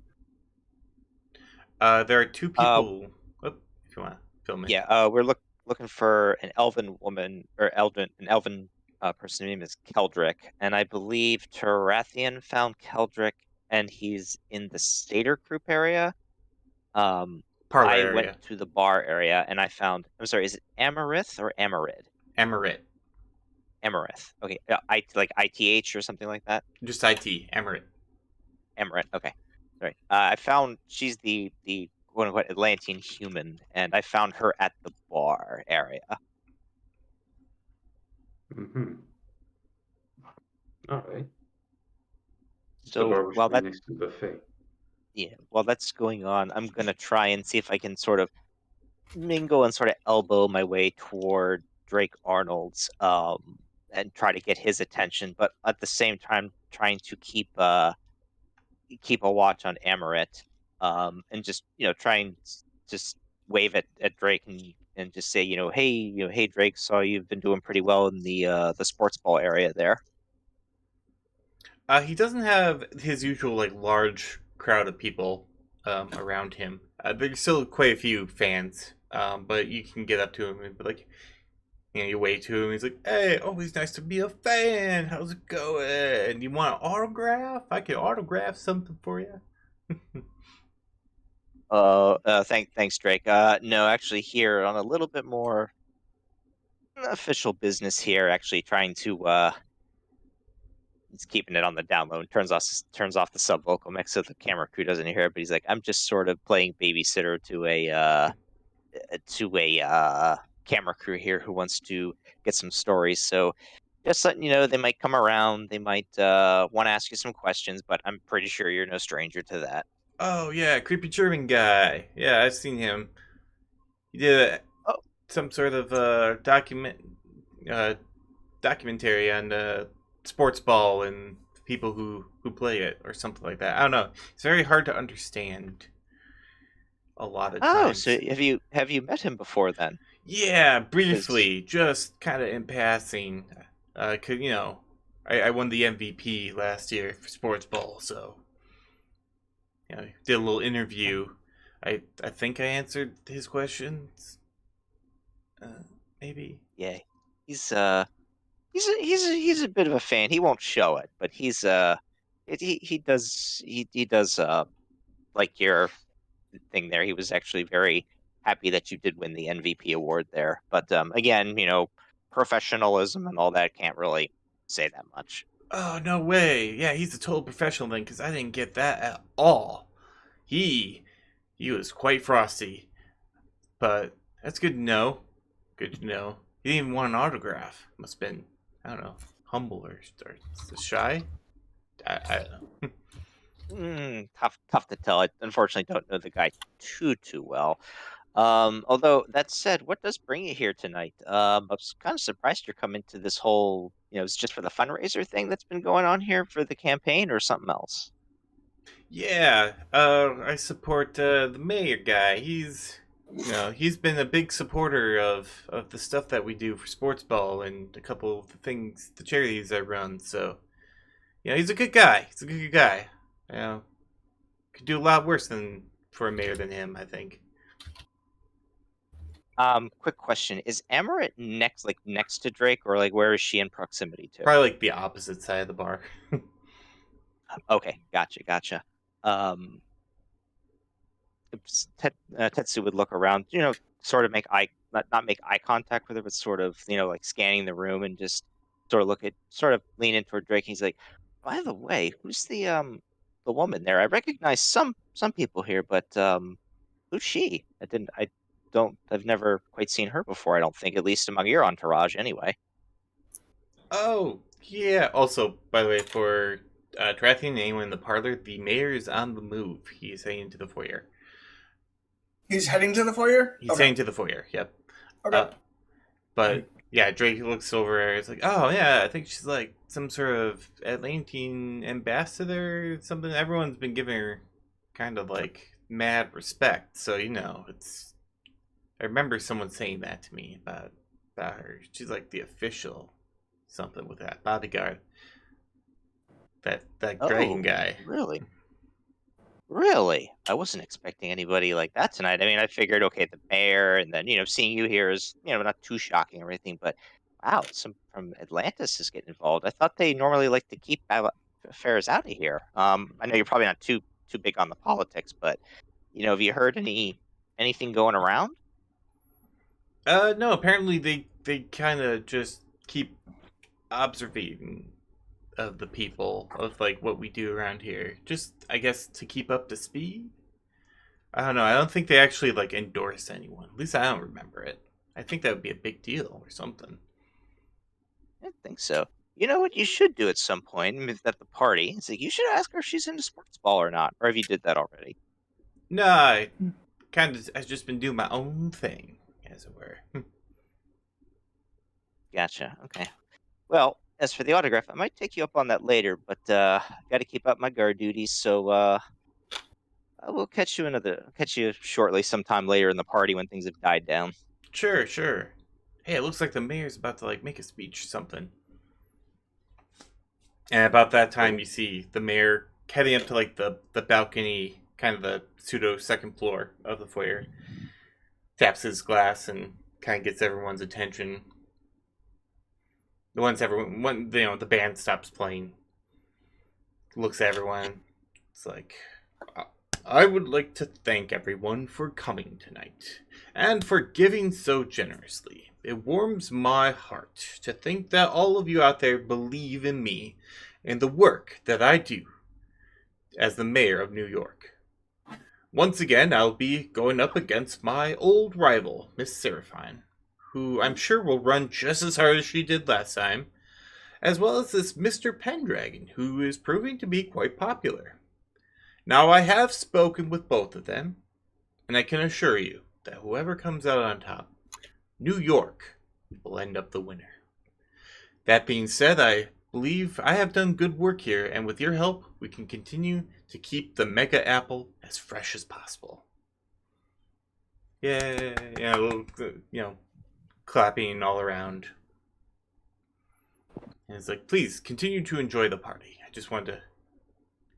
Speaker 4: There are two people. If you want to film it.
Speaker 5: Yeah. We're looking for an elven woman or an elven person named is Keldrick, and I believe Tarathian found Keldrick, and he's in the Stater Group area.
Speaker 4: Parlor
Speaker 5: I
Speaker 4: area.
Speaker 5: went to the bar area and I found. I'm sorry, is it Amarith or Amarid?
Speaker 4: Amarit.
Speaker 5: Amarith. Okay, ITH or something like that.
Speaker 4: Just IT. Amarit.
Speaker 5: Amarit. Okay, sorry. I found she's the quote unquote Atlantean human, and I found her at the bar area.
Speaker 2: Mm-hmm. All right.
Speaker 5: So while that
Speaker 2: next to the buffet.
Speaker 5: Yeah, while that's going on, I'm gonna try and see if I can sort of mingle and sort of elbow my way toward Drake Arnold's, and try to get his attention, but at the same time trying to keep a watch on Amaret, and just try and just wave at Drake and just say hey Drake, saw you've been doing pretty well in the sports ball area there.
Speaker 4: He doesn't have his usual large crowd of people around him. There's still quite a few fans, but you can get up to him and be you wave to him. He's like, "Hey, always nice to be a fan. How's it going? You want an autograph? I can autograph something for you."
Speaker 5: Thanks, Drake. No, actually, here on a little bit more official business here. Actually, trying to he's keeping it on the down low and turns off the sub vocal mix so the camera crew doesn't hear it. But he's like, I'm just sort of playing babysitter to a camera crew here who wants to get some stories. So just letting you know, they might come around, they might want to ask you some questions, but I'm pretty sure you're no stranger to that.
Speaker 4: Oh yeah, creepy German guy. Yeah, I've seen him. He did some sort of documentary on sports ball and people who play it or something like that. I don't know. It's very hard to understand a lot of
Speaker 5: Oh,
Speaker 4: times.
Speaker 5: so have you met him before then?
Speaker 4: Yeah,
Speaker 5: 'Cause-
Speaker 4: briefly, just kind of in passing. 'Cause, you know, I won the MVP last year for Sports Ball, so you know, did a little interview. I think I answered his questions. Maybe.
Speaker 5: Yeah, he's he's a bit of a fan. He won't show it, but he does like your thing there. He was actually very happy that you did win the MVP award there. But again, professionalism and all that can't really say that much.
Speaker 4: Oh, no way. Yeah, he's a total professional then, because I didn't get that at all. He was quite frosty. But that's good to know. Good to know. He didn't even want an autograph. Must have been, I don't know, humble or shy? I don't know.
Speaker 5: Tough to tell. I unfortunately don't know the guy too well. Although that said, what does bring you here tonight? I was kind of surprised you're coming to this whole, it's just for the fundraiser thing that's been going on here for the campaign or something else.
Speaker 4: Yeah, I support the mayor guy. He's been a big supporter of the stuff that we do for Sports Ball and a couple of the things, the charities I run. So, he's a good guy. He's a good guy. Could do a lot worse than for a mayor than him, I think.
Speaker 5: Quick question: is Amaret next to Drake, or like where is she in proximity to?
Speaker 4: Probably like the opposite side of the bar.
Speaker 5: Okay, gotcha. Um, Tetsu would look around, sort of make not make eye contact with her, but sort of, like scanning the room and just sort of lean in toward Drake. He's like, by the way, who's the woman there? I recognize some people here, but who's she? I've never quite seen her before. I don't think, at least among your entourage, anyway.
Speaker 4: Oh, yeah. Also, by the way, for tracking anyone in the parlor, the mayor is on the move. He's heading to the foyer.
Speaker 3: He's heading to the foyer?
Speaker 4: He's heading to the foyer, yep.
Speaker 3: Okay.
Speaker 4: But, yeah, Drake looks over. He's like, oh, yeah, I think she's like some sort of Atlantean ambassador, something. Everyone's been giving her kind of like mad respect. So, it's. I remember someone saying that to me about her. She's like the official something with that bodyguard. That dragon guy.
Speaker 5: Really? Really? I wasn't expecting anybody like that tonight. I mean, I figured, okay, the mayor, and then, seeing you here is, not too shocking or anything, but wow, some from Atlantis is getting involved. I thought they normally like to keep affairs out of here. I know you're probably not too big on the politics, but, have you heard anything going around?
Speaker 4: No, apparently they kind of just keep observing of the people, of like what we do around here. Just, I guess, to keep up to speed. I don't know. I don't think they actually like endorse anyone. At least I don't remember it. I think that would be a big deal or something.
Speaker 5: I think so. You know what you should do at some point at the party? It's like you should ask her if she's into sports ball or not, or have you did that already?
Speaker 4: No, I've just been doing my own thing, as it were.
Speaker 5: Gotcha. Okay. Well, as for the autograph, I might take you up on that later, but got to keep up my guard duties. So I will catch you shortly, sometime later in the party when things have died down.
Speaker 4: Sure. Hey, it looks like the mayor's about to like make a speech or something. And about that time, you see the mayor heading up to like the balcony, kind of the pseudo second floor of the foyer. Taps his glass and kind of gets everyone's attention. When the band stops playing, looks at everyone. It's like, I would like to thank everyone for coming tonight and for giving so generously. It warms my heart to think that all of you out there believe in me and the work that I do as the mayor of New York. Once again, I'll be going up against my old rival, Miss Seraphine, who I'm sure will run just as hard as she did last time, as well as this Mr. Pendragon, who is proving to be quite popular. Now, I have spoken with both of them, and I can assure you that whoever comes out on top, New York will end up the winner. That being said, I believe I have done good work here, and with your help, we can continue to keep the Mega Apple as fresh as possible. Yay! Clapping all around. And it's like, please continue to enjoy the party. I just wanted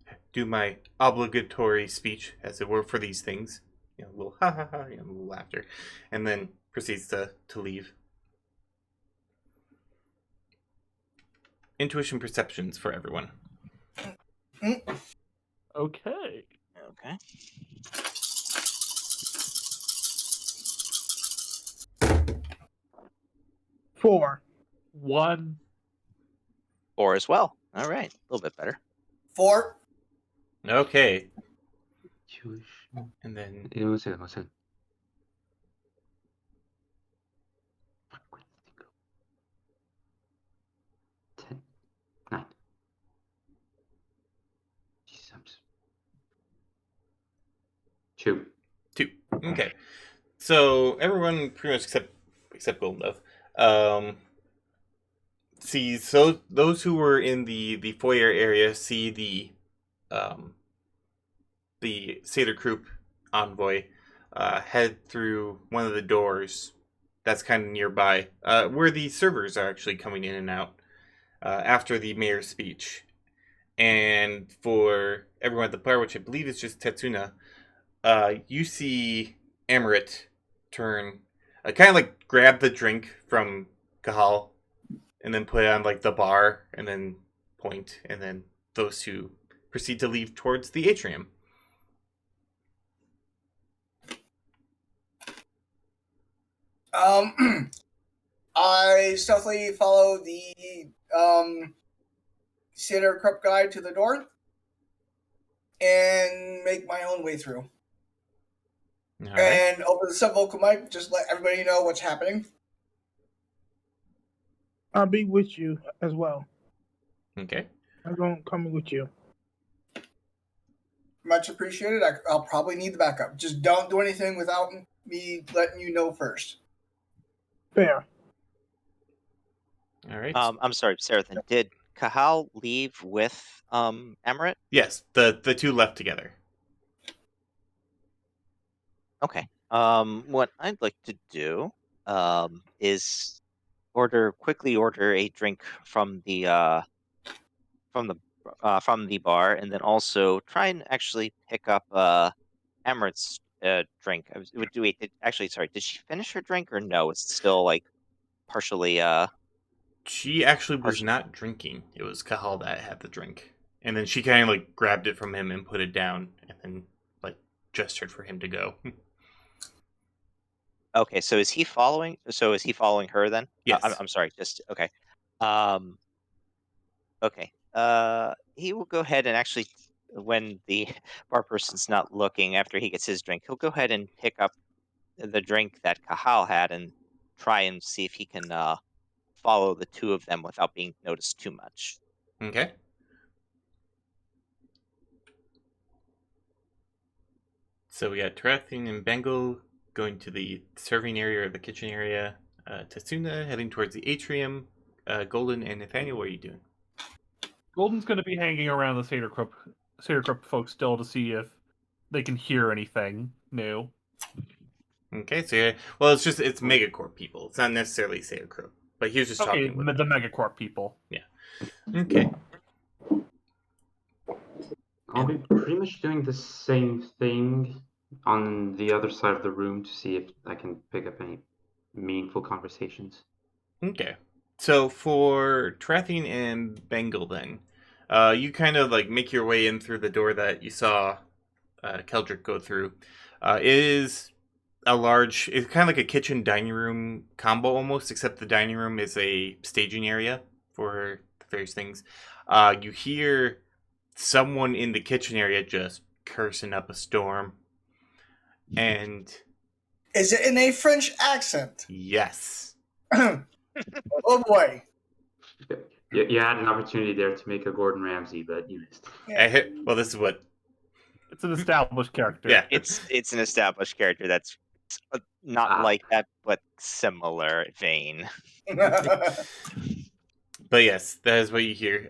Speaker 4: to do my obligatory speech, as it were, for these things. A little ha ha ha, a little laughter, and then proceeds to leave. Intuition perceptions for everyone.
Speaker 1: Okay.
Speaker 5: Okay.
Speaker 6: Four.
Speaker 1: 1.
Speaker 5: 4 as well. All right, a little bit better.
Speaker 3: 4.
Speaker 4: Okay. And then
Speaker 2: 10, 9. 2.
Speaker 4: 2. Okay. So everyone, pretty much except Golden Dove, sees, so those who were in the foyer area see the Seder Kroop envoy head through one of the doors that's kind of nearby, where the servers are actually coming in and out after the mayor's speech. And for everyone at the bar, which I believe is just Tetsuna, you see Amaret turn, kind of like grab the drink from Kahal, and then put it on like the bar, and then point, and then those two proceed to leave towards the atrium.
Speaker 3: I stealthily follow the Seder Krupp guy to the door and make my own way through.
Speaker 4: All right.
Speaker 3: And over the subvocal mic, just let everybody know what's happening.
Speaker 6: I'll be with you as well.
Speaker 4: Okay.
Speaker 6: I'm going coming with you.
Speaker 3: Much appreciated. I'll probably need the backup. Just don't do anything without me letting you know first.
Speaker 6: Fair.
Speaker 4: All right.
Speaker 5: I'm sorry, Sarathan. Did Kahal leave with Amaret?
Speaker 4: Yes, the two left together.
Speaker 5: Okay. What I'd like to do is quickly order a drink from the bar, and then also try and actually pick up Amaret's drink. Did she finish her drink or no? It's still like partially
Speaker 4: She actually was
Speaker 5: Partially.
Speaker 4: not drinking. It was Kahal that had the drink. And then she kind of like grabbed it from him and put it down, and then like gestured for him to go.
Speaker 5: Okay, so is he following her then?
Speaker 4: Yes.
Speaker 5: I'm sorry, just okay. Okay. He will go ahead and actually, when the bar person's not looking after he gets his drink, he'll go ahead and pick up the drink that Kahal had and try and see if he can follow the two of them without being noticed too much.
Speaker 4: Okay. So we got Tarathian and Bengal going to the serving area or the kitchen area. Tatsuna heading towards the atrium. Golden and Nathaniel, what are you doing?
Speaker 1: Golden's going to be hanging around the Seder Krupp folks still to see if they can hear anything new.
Speaker 4: Okay, so yeah, well, it's Megacorp people. It's not necessarily Seder Kroop, but he was just talking with
Speaker 1: the Megacorp people.
Speaker 4: Yeah. Okay.
Speaker 2: I'll be pretty much doing the same thing on the other side of the room to see if I can pick up any meaningful conversations.
Speaker 4: Okay. So for Tarathian and Bengal, then, you kind of like make your way in through the door that you saw Keldrick go through. It is it's kind of like a kitchen dining room combo almost, except the dining room is a staging area for the various things. You hear someone in the kitchen area just cursing up a storm. And
Speaker 3: is it in a French accent?
Speaker 4: Yes.
Speaker 3: Oh boy.
Speaker 2: You had an opportunity there to make a Gordon Ramsay, but you missed.
Speaker 3: Yeah.
Speaker 4: Well, this is what...
Speaker 1: It's an established character.
Speaker 4: Yeah.
Speaker 5: It's an established character that's not like that, but similar vein.
Speaker 4: But yes, that is what you hear.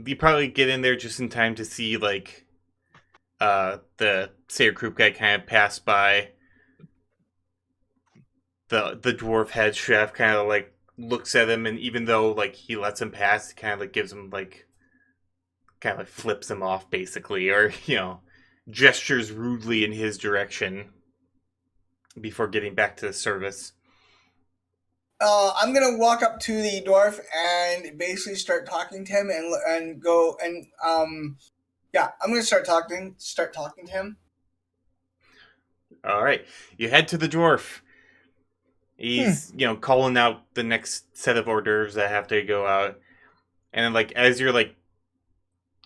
Speaker 4: You probably get in there just in time to see like the Sayer Group guy kind of pass by. The dwarf head chef kind of like looks at him, and even though like he lets him pass, kind of like gives him like kind of like flips him off basically, or gestures rudely in his direction before getting back to the service.
Speaker 3: I'm gonna walk up to the dwarf and basically start talking to him and go and yeah, I'm gonna start talking to him.
Speaker 4: All right, you head to the dwarf. He's calling out the next set of hors d'oeuvres that have to go out, and then like as you're like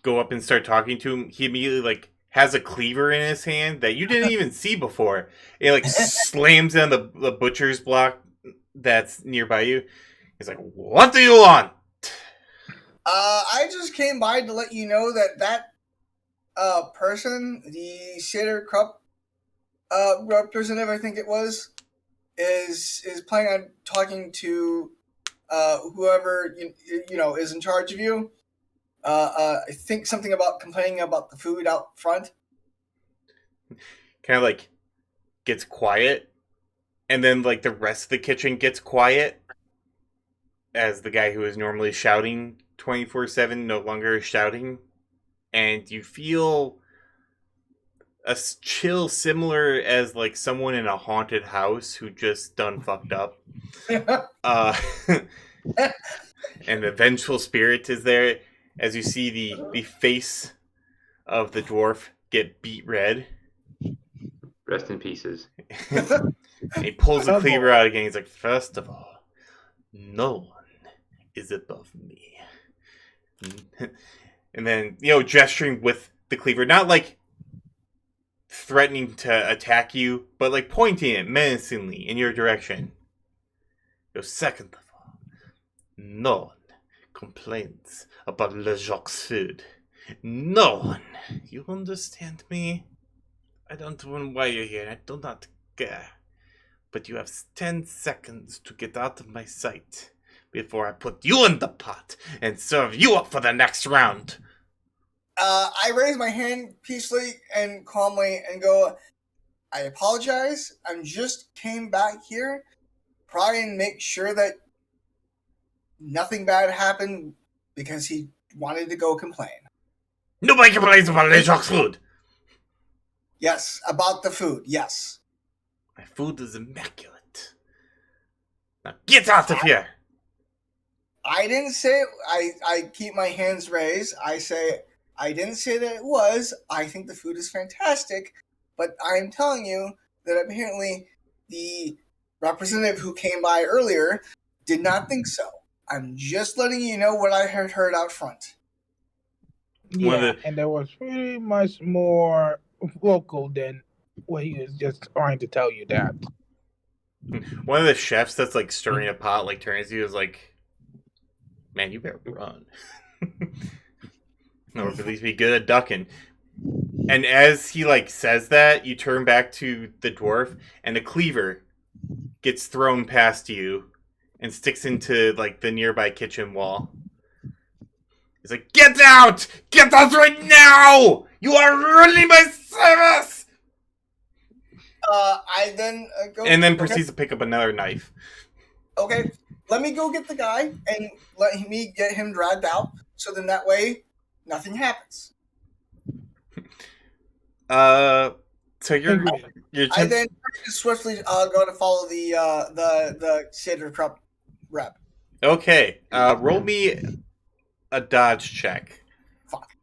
Speaker 4: go up and start talking to him, he immediately like has a cleaver in his hand that you didn't even see before. It like slams on the butcher's block that's nearby you. He's like, "What do you want?"
Speaker 3: I just came by to let you know that person, the Shader Krupp representative, I think it was, is planning on talking to whoever is in charge of you. I think something about complaining about the food out front.
Speaker 4: Kind of like gets quiet, and then like the rest of the kitchen gets quiet as the guy who is normally shouting 24/7 no longer is shouting, and you feel a chill similar as like someone in a haunted house who just done fucked up. And the vengeful spirit is there as you see the face of the dwarf get beat red.
Speaker 2: Rest in pieces.
Speaker 4: He pulls the cleaver out again. He's like, "First of all, no one is above me." And then, gesturing with the cleaver, not like threatening to attack you, but like pointing it menacingly in your direction. Second of all, no one complains about Le Jacques' food. No one. You understand me? I don't know why you're here, and I do not care. But you have 10 seconds to get out of my sight before I put you in the pot and serve you up for the next round.
Speaker 3: I raise my hand peacefully and calmly and go, "I apologize. I just came back here, try and make sure that nothing bad happened because he wanted to go complain."
Speaker 4: Nobody complains about Le Jacques' food.
Speaker 3: Yes, about the food. Yes.
Speaker 4: My food is immaculate. Now get out of here.
Speaker 3: I didn't say. I keep my hands raised. I say, I didn't say that it was. I think the food is fantastic, but I'm telling you that apparently the representative who came by earlier did not think so. I'm just letting you know what I had heard out front.
Speaker 6: Yeah, and there was pretty much more vocal than what he was just trying to tell you that.
Speaker 4: One of the chefs that's like stirring a pot like turns to you is like, "Man, you better run." Or at least be good at ducking. And as he like says that, you turn back to the dwarf, and a cleaver gets thrown past you and sticks into like the nearby kitchen wall. He's like, "Get out! Get out right now! You are ruining my service!"
Speaker 3: I then go
Speaker 4: and then proceeds to pick up another knife.
Speaker 3: Okay, let me go get the guy and let me get him dragged out. So then that way, nothing happens.
Speaker 4: So you're
Speaker 3: I then swiftly go to follow the Shader Krupp rep.
Speaker 4: Okay, roll me a dodge check.
Speaker 3: Fuck.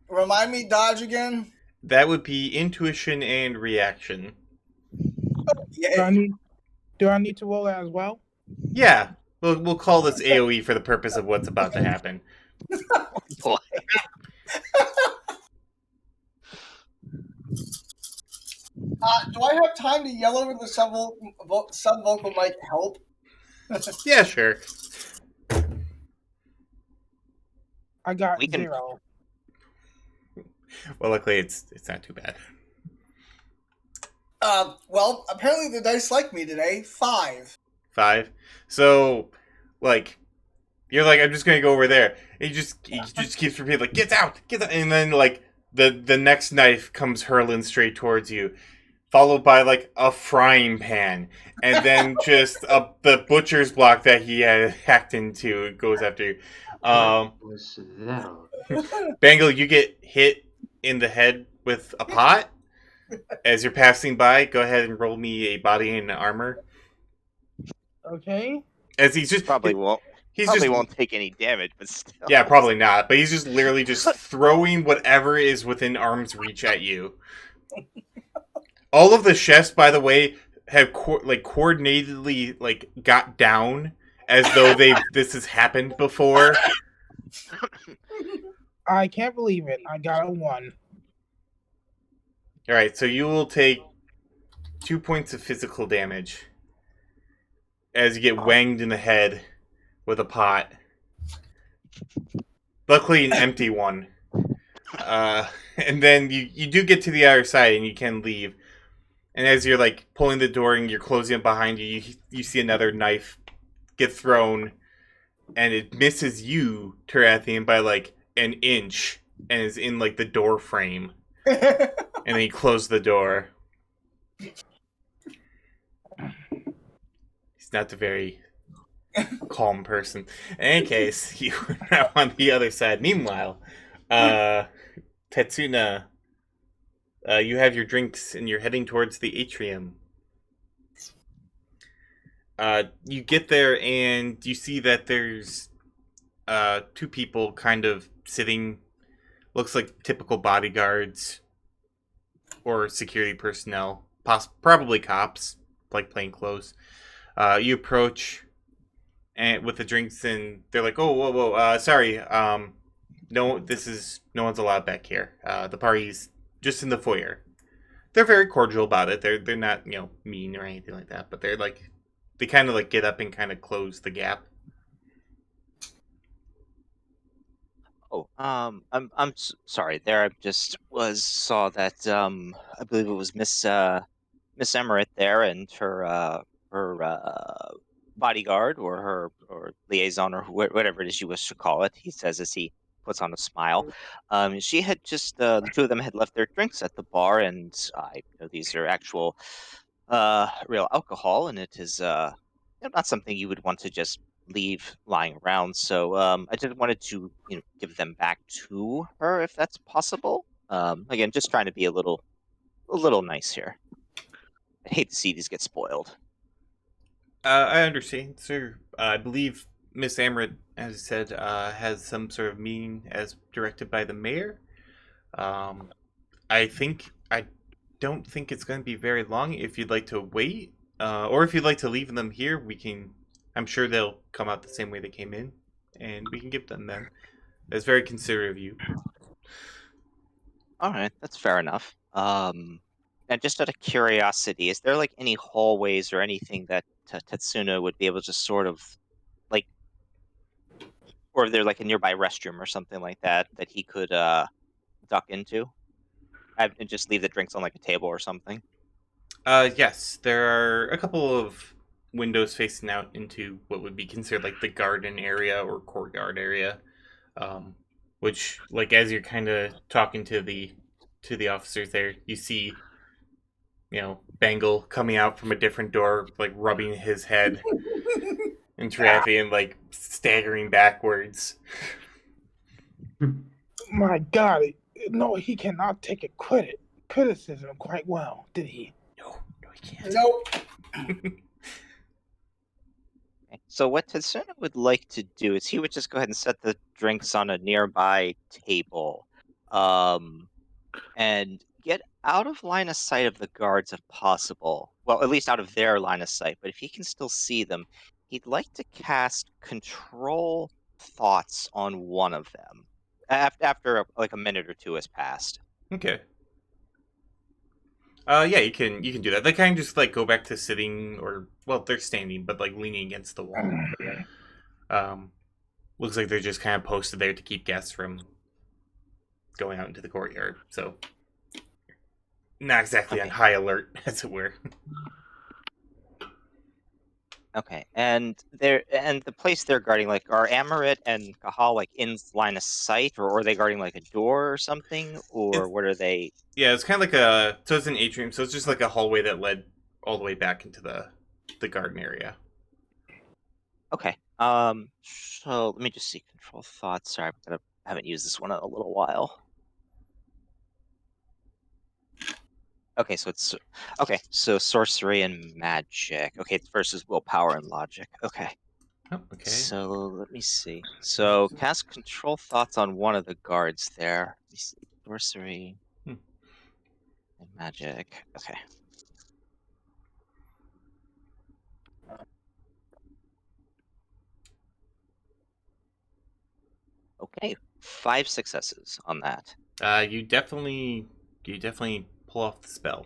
Speaker 3: Remind me dodge again.
Speaker 4: That would be intuition and reaction.
Speaker 3: Oh, yeah.
Speaker 6: Do I need to roll that as well?
Speaker 4: Yeah, we'll call this AOE for the purpose of what's about to happen.
Speaker 5: Boy.
Speaker 3: Do I have time to yell over the sub-vocal mic help?
Speaker 4: Yeah, sure.
Speaker 6: I got 0.
Speaker 4: Well, luckily it's not too bad.
Speaker 3: Well, apparently the dice like me today. 5.
Speaker 4: 5. So, like, You're like, I'm just gonna go over there. And he just keeps repeating like, get out, and then like the next knife comes hurling straight towards you, followed by like a frying pan, and then just the butcher's block that he had hacked into goes after you.
Speaker 2: What was that?
Speaker 4: Bangle, you get hit in the head with a pot as you're passing by. Go ahead and roll me a body and armor.
Speaker 6: Okay.
Speaker 4: As he's just
Speaker 5: Probably won't.
Speaker 4: he's
Speaker 5: Probably
Speaker 4: just
Speaker 5: won't take any damage, but still.
Speaker 4: yeah, probably not. But he's just literally just throwing whatever is within arm's reach at you. All of the chefs, by the way, have coordinatedly like got down as though this has happened before.
Speaker 6: I can't believe it. I got a 1.
Speaker 4: All right, so you will take 2 points of physical damage as you get wanged in the head with a pot. Luckily, an empty one. And then you do get to the other side and you can leave. And as you're like pulling the door and you're closing it behind you, you see another knife get thrown, and it misses you, Tarathian, by like an inch, and is in like the door frame. And then you close the door. He's not a very calm person. In any case, you are now on the other side. Meanwhile, Tetsuna, you have your drinks and you're heading towards the atrium. You get there and you see that there's 2 people kind of sitting, looks like typical bodyguards or security personnel, probably cops, like plainclothes. You approach and with the drinks and they're like, "Oh, whoa, sorry, no one's allowed back here. The party's just in the foyer." They're very cordial about it. They're not, mean or anything like that, but they're like, they kind of like get up and kind of close the gap.
Speaker 5: Oh, sorry. There, I just saw that. I believe it was Miss Emmerich there, and her bodyguard or liaison or whatever it is you wish to call it. He says as he puts on a smile. She had just the 2 of them had left their drinks at the bar, and I know these are actual real alcohol, and it is not something you would want to just leave lying around. So I just wanted to give them back to her if that's possible. Again, just trying to be a little nice here. I hate to see these get spoiled.
Speaker 4: I understand, sir. I believe Miss Amrit, as I said, has some sort of meeting as directed by the mayor. I don't think it's going to be very long. If you'd like to wait, or if you'd like to leave them here, we can. I'm sure they'll come out the same way they came in, and we can give them them. That's very considerate of you.
Speaker 5: All right, that's fair enough. And just out of curiosity, is there like any hallways or anything that Tetsuna would be able to sort of like, or if there's like a nearby restroom or something like that that he could duck into, and just leave the drinks on like a table or something?
Speaker 4: Yes, there are a couple of windows facing out into what would be considered like the garden area or courtyard area, which, like, as you're kind of talking to the officers there, you see, Bangle coming out from a different door, like rubbing his head, and Tarathian like staggering backwards.
Speaker 6: My God, no, he cannot take criticism quite well, did he?
Speaker 4: No, he can't.
Speaker 3: Nope.
Speaker 5: So what Tetsuna would like to do is he would just go ahead and set the drinks on a nearby table, and get out of line of sight of the guards if possible. Well, at least out of their line of sight. But if he can still see them, he'd like to cast control thoughts on one of them after like a minute or 2 has passed.
Speaker 4: Okay. Yeah, you can do that. They kind of just like go back to sitting, or well, they're standing, but like leaning against the wall. Looks like they're just kind of posted there to keep guests from going out into the courtyard. So not exactly on high alert, as it were.
Speaker 5: Okay, and the place they're guarding, like, are Amaret and Kahal like in line of sight, or are they guarding like a door or something, or
Speaker 4: It's,
Speaker 5: what are they?
Speaker 4: yeah, it's kind of like so it's an atrium, so it's just like a hallway that led all the way back into the garden area.
Speaker 5: Okay, so let me just see. Control thoughts. Sorry, I haven't used this one in a little while. Okay, so sorcery and magic. Okay, it's versus willpower and logic. Okay.
Speaker 4: Oh, okay.
Speaker 5: So let me see. So cast control thoughts on one of the guards there. Let me see. Sorcery
Speaker 4: Hmm.
Speaker 5: and magic. Okay. Okay. 5 successes on that.
Speaker 4: You definitely pull off the spell.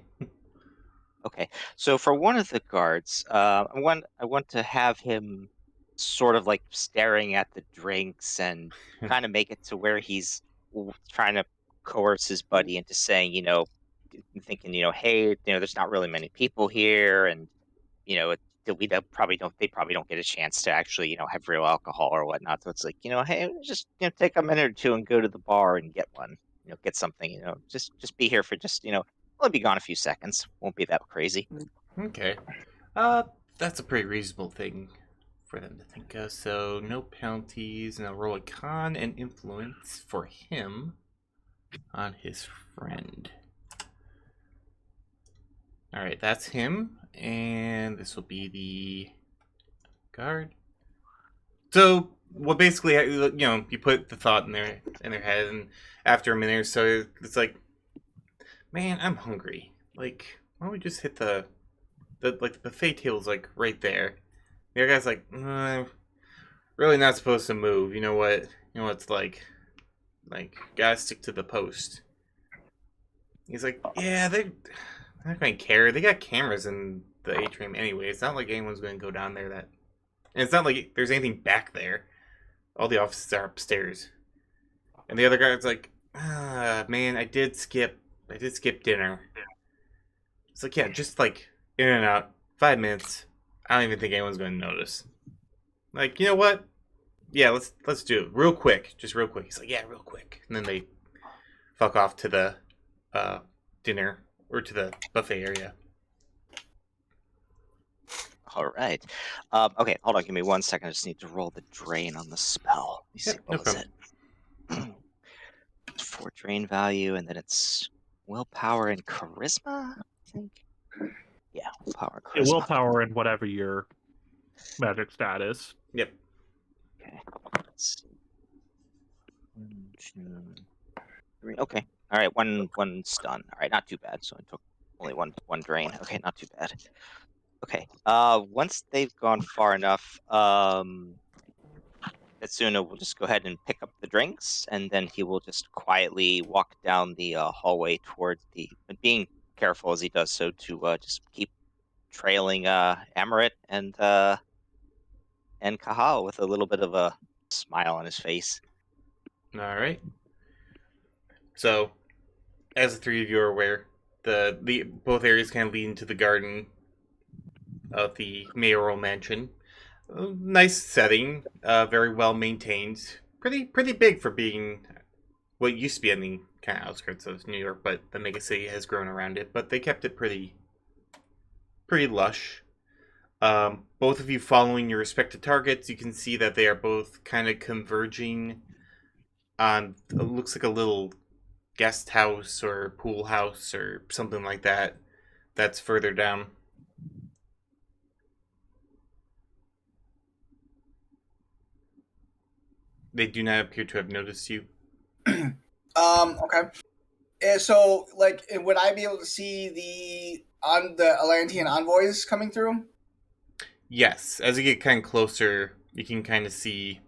Speaker 5: Okay. So for one of the guards, I want to have him sort of like staring at the drinks and kind of make it to where he's trying to coerce his buddy into saying, thinking, hey, there's not really many people here, and they probably don't get a chance to actually, have real alcohol or whatnot. So it's like, hey, just take a minute or two and go to the bar and get one, get something, just be here for just, only be gone a few seconds. Won't be that crazy.
Speaker 4: Okay. That's a pretty reasonable thing for them to think of. So no penalties, and I'll roll a con and influence for him on his friend. All right, that's him, and this will be the guard. So, well, basically, you put the thought in their head, and after a minute or so, it's like, man, I'm hungry. Like, why don't we just hit the buffet table's like right there. The other guy's like, really not supposed to move. You know what? You know what's like gotta stick to the post. He's like, yeah, they're not gonna care. They got cameras in the atrium anyway. It's not like anyone's gonna go down there. And it's not like there's anything back there. All the offices are upstairs. And the other guy's like, man, I did skip dinner. It's like, yeah, just like in and out, 5 minutes. I don't even think anyone's gonna notice. Like, you know what? Yeah, let's do it real quick, just real quick. He's like, yeah, real quick, and then they fuck off to the dinner or to the buffet area.
Speaker 5: All right. Okay, hold on. Give me 1 second. I just need to roll the drain on the spell. Let me see.
Speaker 4: Yep,
Speaker 5: What
Speaker 4: no
Speaker 5: was
Speaker 4: problem.
Speaker 5: it? It's 4 drain value, and then it's willpower and charisma, I think. Yeah, willpower and
Speaker 1: Yeah,
Speaker 5: charisma.
Speaker 1: willpower and whatever your magic stat is.
Speaker 4: Yep.
Speaker 5: Okay. Let's see. 1, 2, 3. Okay. All right. One's done. All right. Not too bad. So I took only one drain. Okay. Not too bad. Okay. Once they've gone far enough, Etsuna will just go ahead and pick up the drinks, and then he will just quietly walk down the hallway towards being careful as he does so to just keep trailing Amaret and Kahal with a little bit of a smile on his face.
Speaker 4: All right. So, as the three of you are aware, the both areas kind of lead into the garden of the mayoral mansion. Nice setting, very well maintained. Pretty big for being what used to be on the kind of outskirts of New York, but the mega city has grown around it. But they kept it pretty lush. Both of you following your respective targets, you can see that they are both kind of converging on. It looks like a little guest house or pool house or something like that. That's further down. They do not appear to have noticed you.
Speaker 3: Okay. So, like, would I be able to see the Atlantean envoys coming through?
Speaker 4: Yes, as you get kind of closer, you can kind of see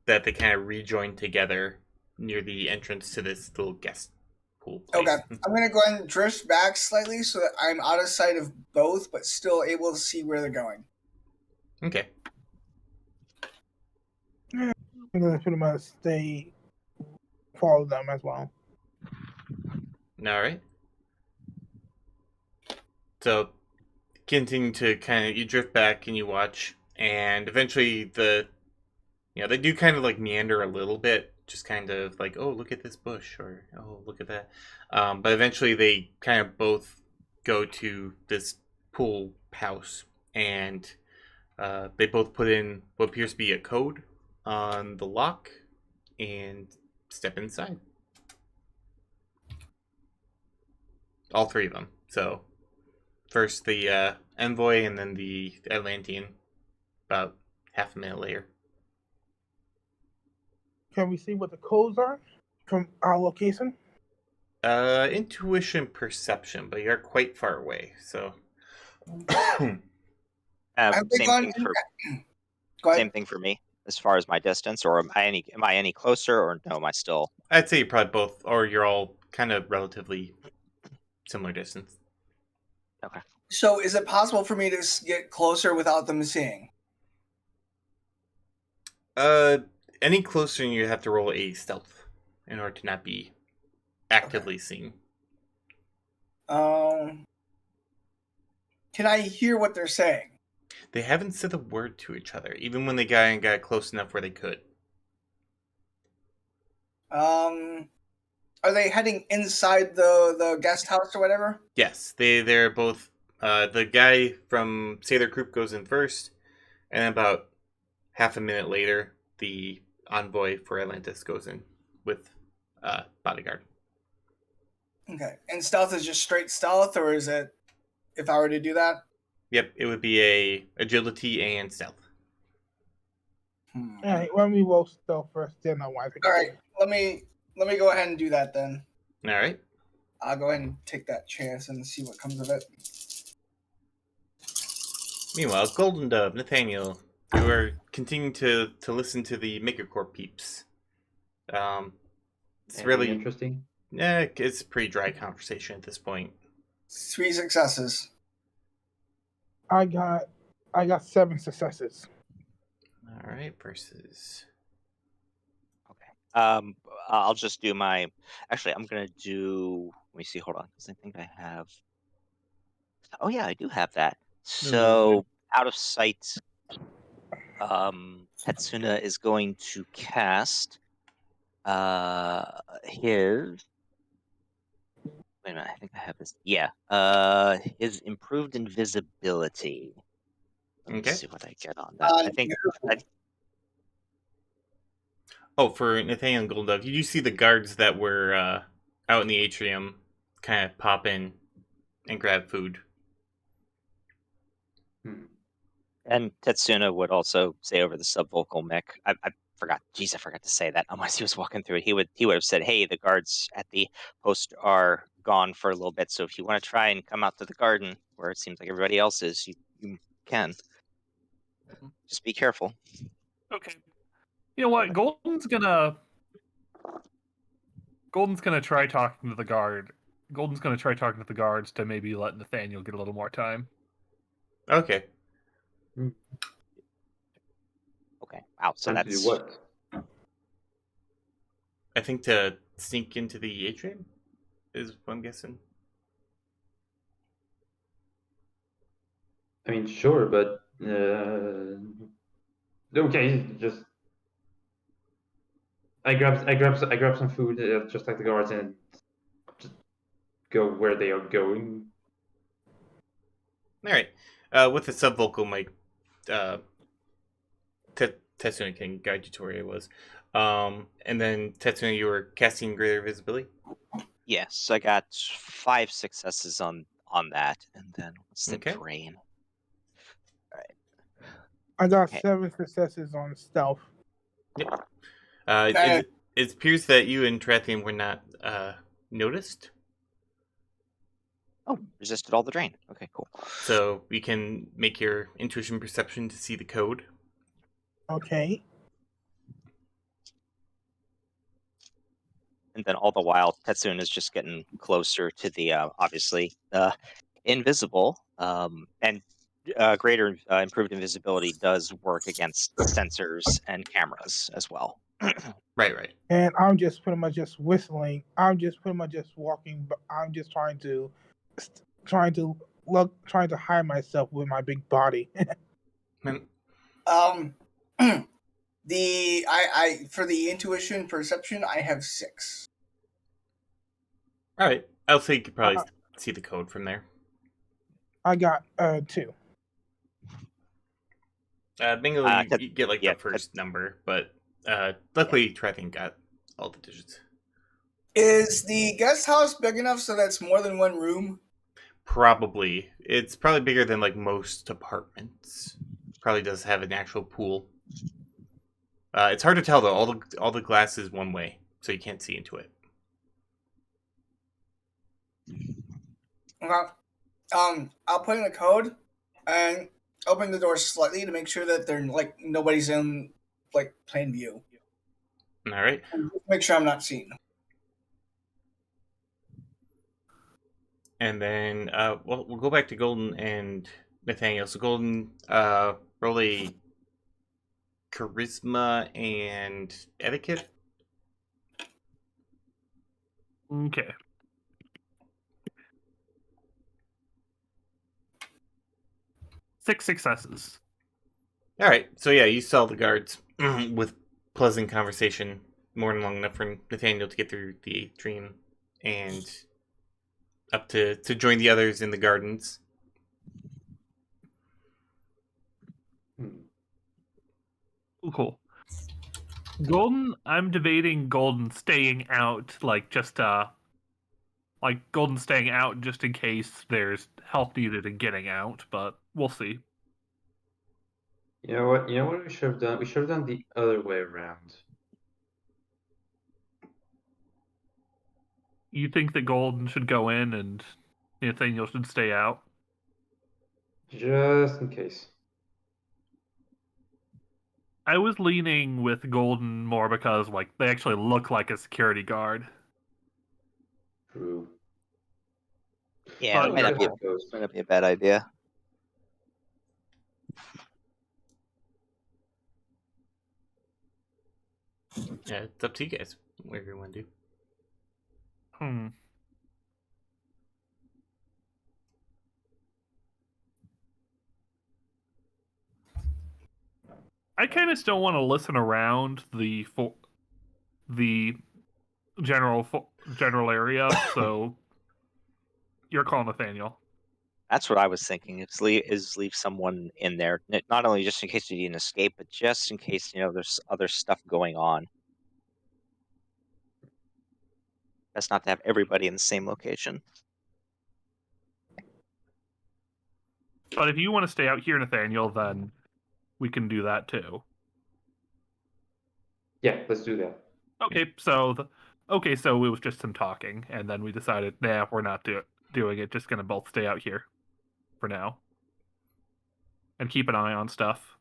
Speaker 4: that they kind of rejoin together near the entrance to this little guest pool place.
Speaker 3: Okay. I'm going to go ahead and drift back slightly so that I'm out of sight of both, but still able to see where they're going.
Speaker 4: Okay.
Speaker 6: I'm gonna pretty much follow them as well.
Speaker 4: All right. So, continue to you drift back and you watch, and eventually they do kind of like meander a little bit, just kind of like, oh, look at this bush, or oh, look at that. But eventually they kind of both go to this pool house, and they both put in what appears to be a code on the lock and step inside. All three of them. So first the envoy and then the Atlantean about half a minute later.
Speaker 6: Can we see what the codes are from our location?
Speaker 4: Intuition perception, but you're quite far away, so
Speaker 3: Have they
Speaker 5: Same
Speaker 3: gone
Speaker 5: thing
Speaker 3: in?
Speaker 5: for
Speaker 3: Go ahead.
Speaker 5: same thing for me as far as my distance, or am I any closer, or no? Am I still?
Speaker 4: I'd say you're probably both, or you're all kind of relatively similar distance.
Speaker 5: Okay.
Speaker 3: So, is it possible for me to get closer without them seeing?
Speaker 4: Any closer, you have to roll a stealth in order to not be actively seen.
Speaker 3: Can I hear what they're saying?
Speaker 4: They haven't said a word to each other, even when they got close enough where they could.
Speaker 3: Are they heading inside the guest house or whatever?
Speaker 4: Yes, they're both. The guy from Sailor Group goes in first, and then about half a minute later, the envoy for Atlantis goes in with bodyguard.
Speaker 3: Okay. And stealth is just straight stealth, or is it if I were to do that?
Speaker 4: Yep, it would be a agility and stealth.
Speaker 6: All right, let me roll stealth first, then I want to.
Speaker 3: All right. Let me go ahead and do that then.
Speaker 4: All right.
Speaker 3: I'll go ahead and take that chance and see what comes of it.
Speaker 4: Meanwhile, Golden Dove, Nathaniel, you are continuing to listen to the MakerCorp peeps. It's
Speaker 2: Anything
Speaker 4: really
Speaker 2: interesting.
Speaker 4: Yeah, it's a pretty dry conversation at this point.
Speaker 3: 3 successes.
Speaker 6: I got 7 successes.
Speaker 4: All right, versus.
Speaker 5: I'll just do my. Actually, I'm gonna do. Let me see. Hold on, because I think I have. Oh yeah, I do have that. So out of sight, Hatsuna is going to cast his. Wait a minute, I think I have this. Yeah, his improved invisibility. Let me
Speaker 4: Okay.
Speaker 5: see what I get on that. I think.
Speaker 4: Oh, for Nathaniel and Golden Dove, you do see the guards that were out in the atrium kind of pop in and grab food.
Speaker 5: And Tetsuna would also say over the subvocal mic. I forgot. Jeez, I forgot to say that. Unless he was walking through it, he would have said, "Hey, the guards at the post are gone for a little bit. So if you want to try and come out to the garden where it seems like everybody else is, you can. Just be careful."
Speaker 1: Okay. You know what? Golden's gonna try talking to the guard. Golden's gonna try talking to the guards to maybe let Nathaniel get a little more time.
Speaker 4: Okay.
Speaker 5: Okay. Wow. So
Speaker 2: Time to
Speaker 5: that's
Speaker 2: do what?
Speaker 4: I think to sneak into the atrium is what I'm guessing.
Speaker 2: I mean, sure, but okay, just I grab some food, just like the guards, and just go where they are going.
Speaker 4: All right. With the subvocal mic, Tetsuna can guide you to where it was. And then Tetsuna, you were casting greater visibility.
Speaker 5: yes. I got 5 successes on that, and then what's the
Speaker 4: Okay.
Speaker 5: drain? All right.
Speaker 6: I got
Speaker 5: Okay.
Speaker 6: 7 successes on stealth.
Speaker 4: Yep.
Speaker 3: Okay.
Speaker 4: It appears that you and Trathian were not noticed.
Speaker 5: Oh, resisted all the drain. Okay, cool.
Speaker 4: So you can make your intuition perception to see the code.
Speaker 6: Okay.
Speaker 5: And then all the while, Tetsun is just getting closer to the obviously invisible. And greater improved invisibility does work against sensors and cameras as well.
Speaker 4: Right.
Speaker 6: And I'm just pretty much just whistling. I'm just pretty much just walking. But I'm just trying to trying to hide myself with my big body.
Speaker 3: Um, I for the intuition perception, I have 6.
Speaker 4: All right, I'll say you could probably see the code from there.
Speaker 6: I got 2.
Speaker 4: Bingo, you get like the first number, but luckily Trithian got all the digits.
Speaker 3: Is the guest house big enough so that's more than one room?
Speaker 4: Probably. It's probably bigger than like most apartments. Probably does have an actual pool. It's hard to tell though. All the glass is one way, so you can't see into it.
Speaker 3: Okay. I'll put in a code and open the door slightly to make sure that they're like nobody's in like plain view.
Speaker 4: All right.
Speaker 3: Make sure I'm not seen.
Speaker 4: And then, we'll go back to Golden and Nathaniel. So Golden, roll a charisma and etiquette.
Speaker 1: Okay. Six successes.
Speaker 4: All right. So yeah, you saw the guards with pleasant conversation, more than long enough for Nathaniel to get through the atrium and up to join the others in the gardens.
Speaker 1: Cool. Golden, I'm debating Golden staying out, like Golden staying out just in case there's help needed in getting out, but we'll see.
Speaker 2: You know what? You know what we should have done? We should have done the other way around.
Speaker 1: You think that Golden should go in and Nathaniel should stay out?
Speaker 2: Just in case.
Speaker 1: I was leaning with Golden more because like they actually look like a security guard.
Speaker 2: True.
Speaker 5: Yeah,
Speaker 1: But
Speaker 5: it might not be a bad idea.
Speaker 4: Yeah, it's up to you guys. Whatever you want to do.
Speaker 1: I kind of still want to listen around the general area. So you're calling Nathaniel.
Speaker 5: That's what I was thinking. Is leave someone in there, not only just in case you need an escape, but just in case there's other stuff going on. Best not to have everybody in the same location.
Speaker 1: But if you want to stay out here, Nathaniel, then we can do that too.
Speaker 2: Yeah, let's do that.
Speaker 1: Okay, so so it was just some talking, and then we decided, nah, we're not doing it. Just gonna both stay out here for now, and keep an eye on stuff.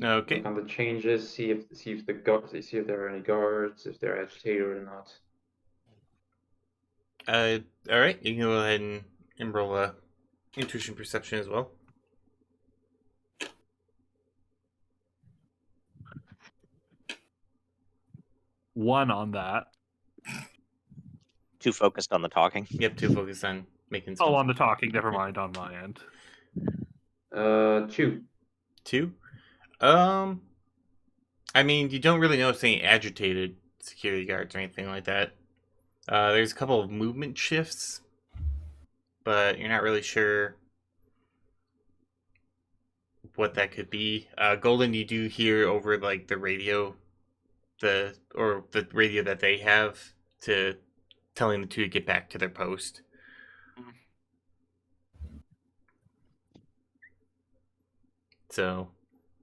Speaker 4: Okay.
Speaker 2: Look on the changes. See if there are any guards, if they're agitated or not.
Speaker 4: All right. You can go ahead and roll a intuition perception as well.
Speaker 1: 1 on that.
Speaker 5: Too focused on the talking.
Speaker 4: Yep, too focused on making.
Speaker 1: Oh, on the talking. Never mind on my end.
Speaker 2: 2.
Speaker 4: 2. I mean, you don't really notice any agitated security guards or anything like that. There's a couple of movement shifts, but you're not really sure what that could be. Golden, you do hear over like the radio, the radio that they have to telling the two to get back to their post. So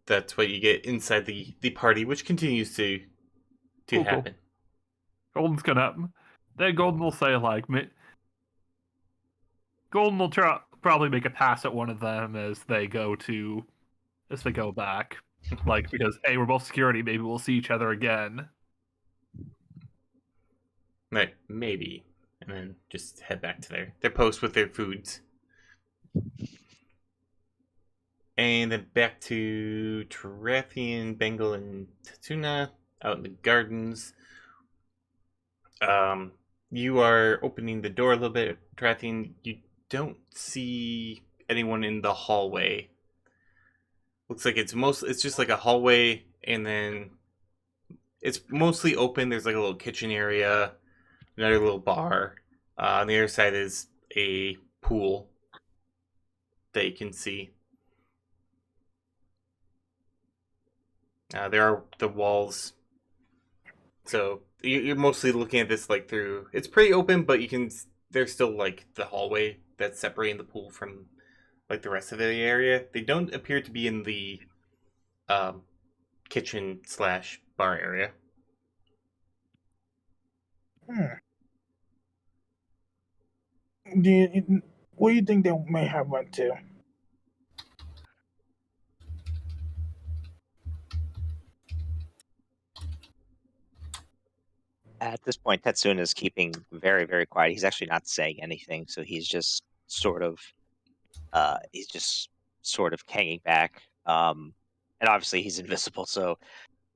Speaker 4: that's what you get inside the party, which continues to happen.
Speaker 1: Golden's gonna. Then Golden will say like, Golden will probably make a pass at one of them as they go back, like because hey, we're both security. Maybe we'll see each other again.
Speaker 4: Right, maybe, and then just head back to their post with their foods. And then back to Tarathian, Bengal, and Tatuna out in the gardens. You are opening the door a little bit. Tarathian, you don't see anyone in the hallway. Looks like it's just like a hallway, and then it's mostly open. There's like a little kitchen area, another little bar. On the other side is a pool that you can see. There are the walls. So you're mostly looking at this like through. It's pretty open, but you can. There's still like the hallway that's separating the pool from like the rest of the area. They don't appear to be in the kitchen / bar area.
Speaker 6: Where do you think they may have went to?
Speaker 5: At this point, Tetsuna is keeping very, very quiet. He's actually not saying anything, so he's just sort of hanging back. And obviously he's invisible, so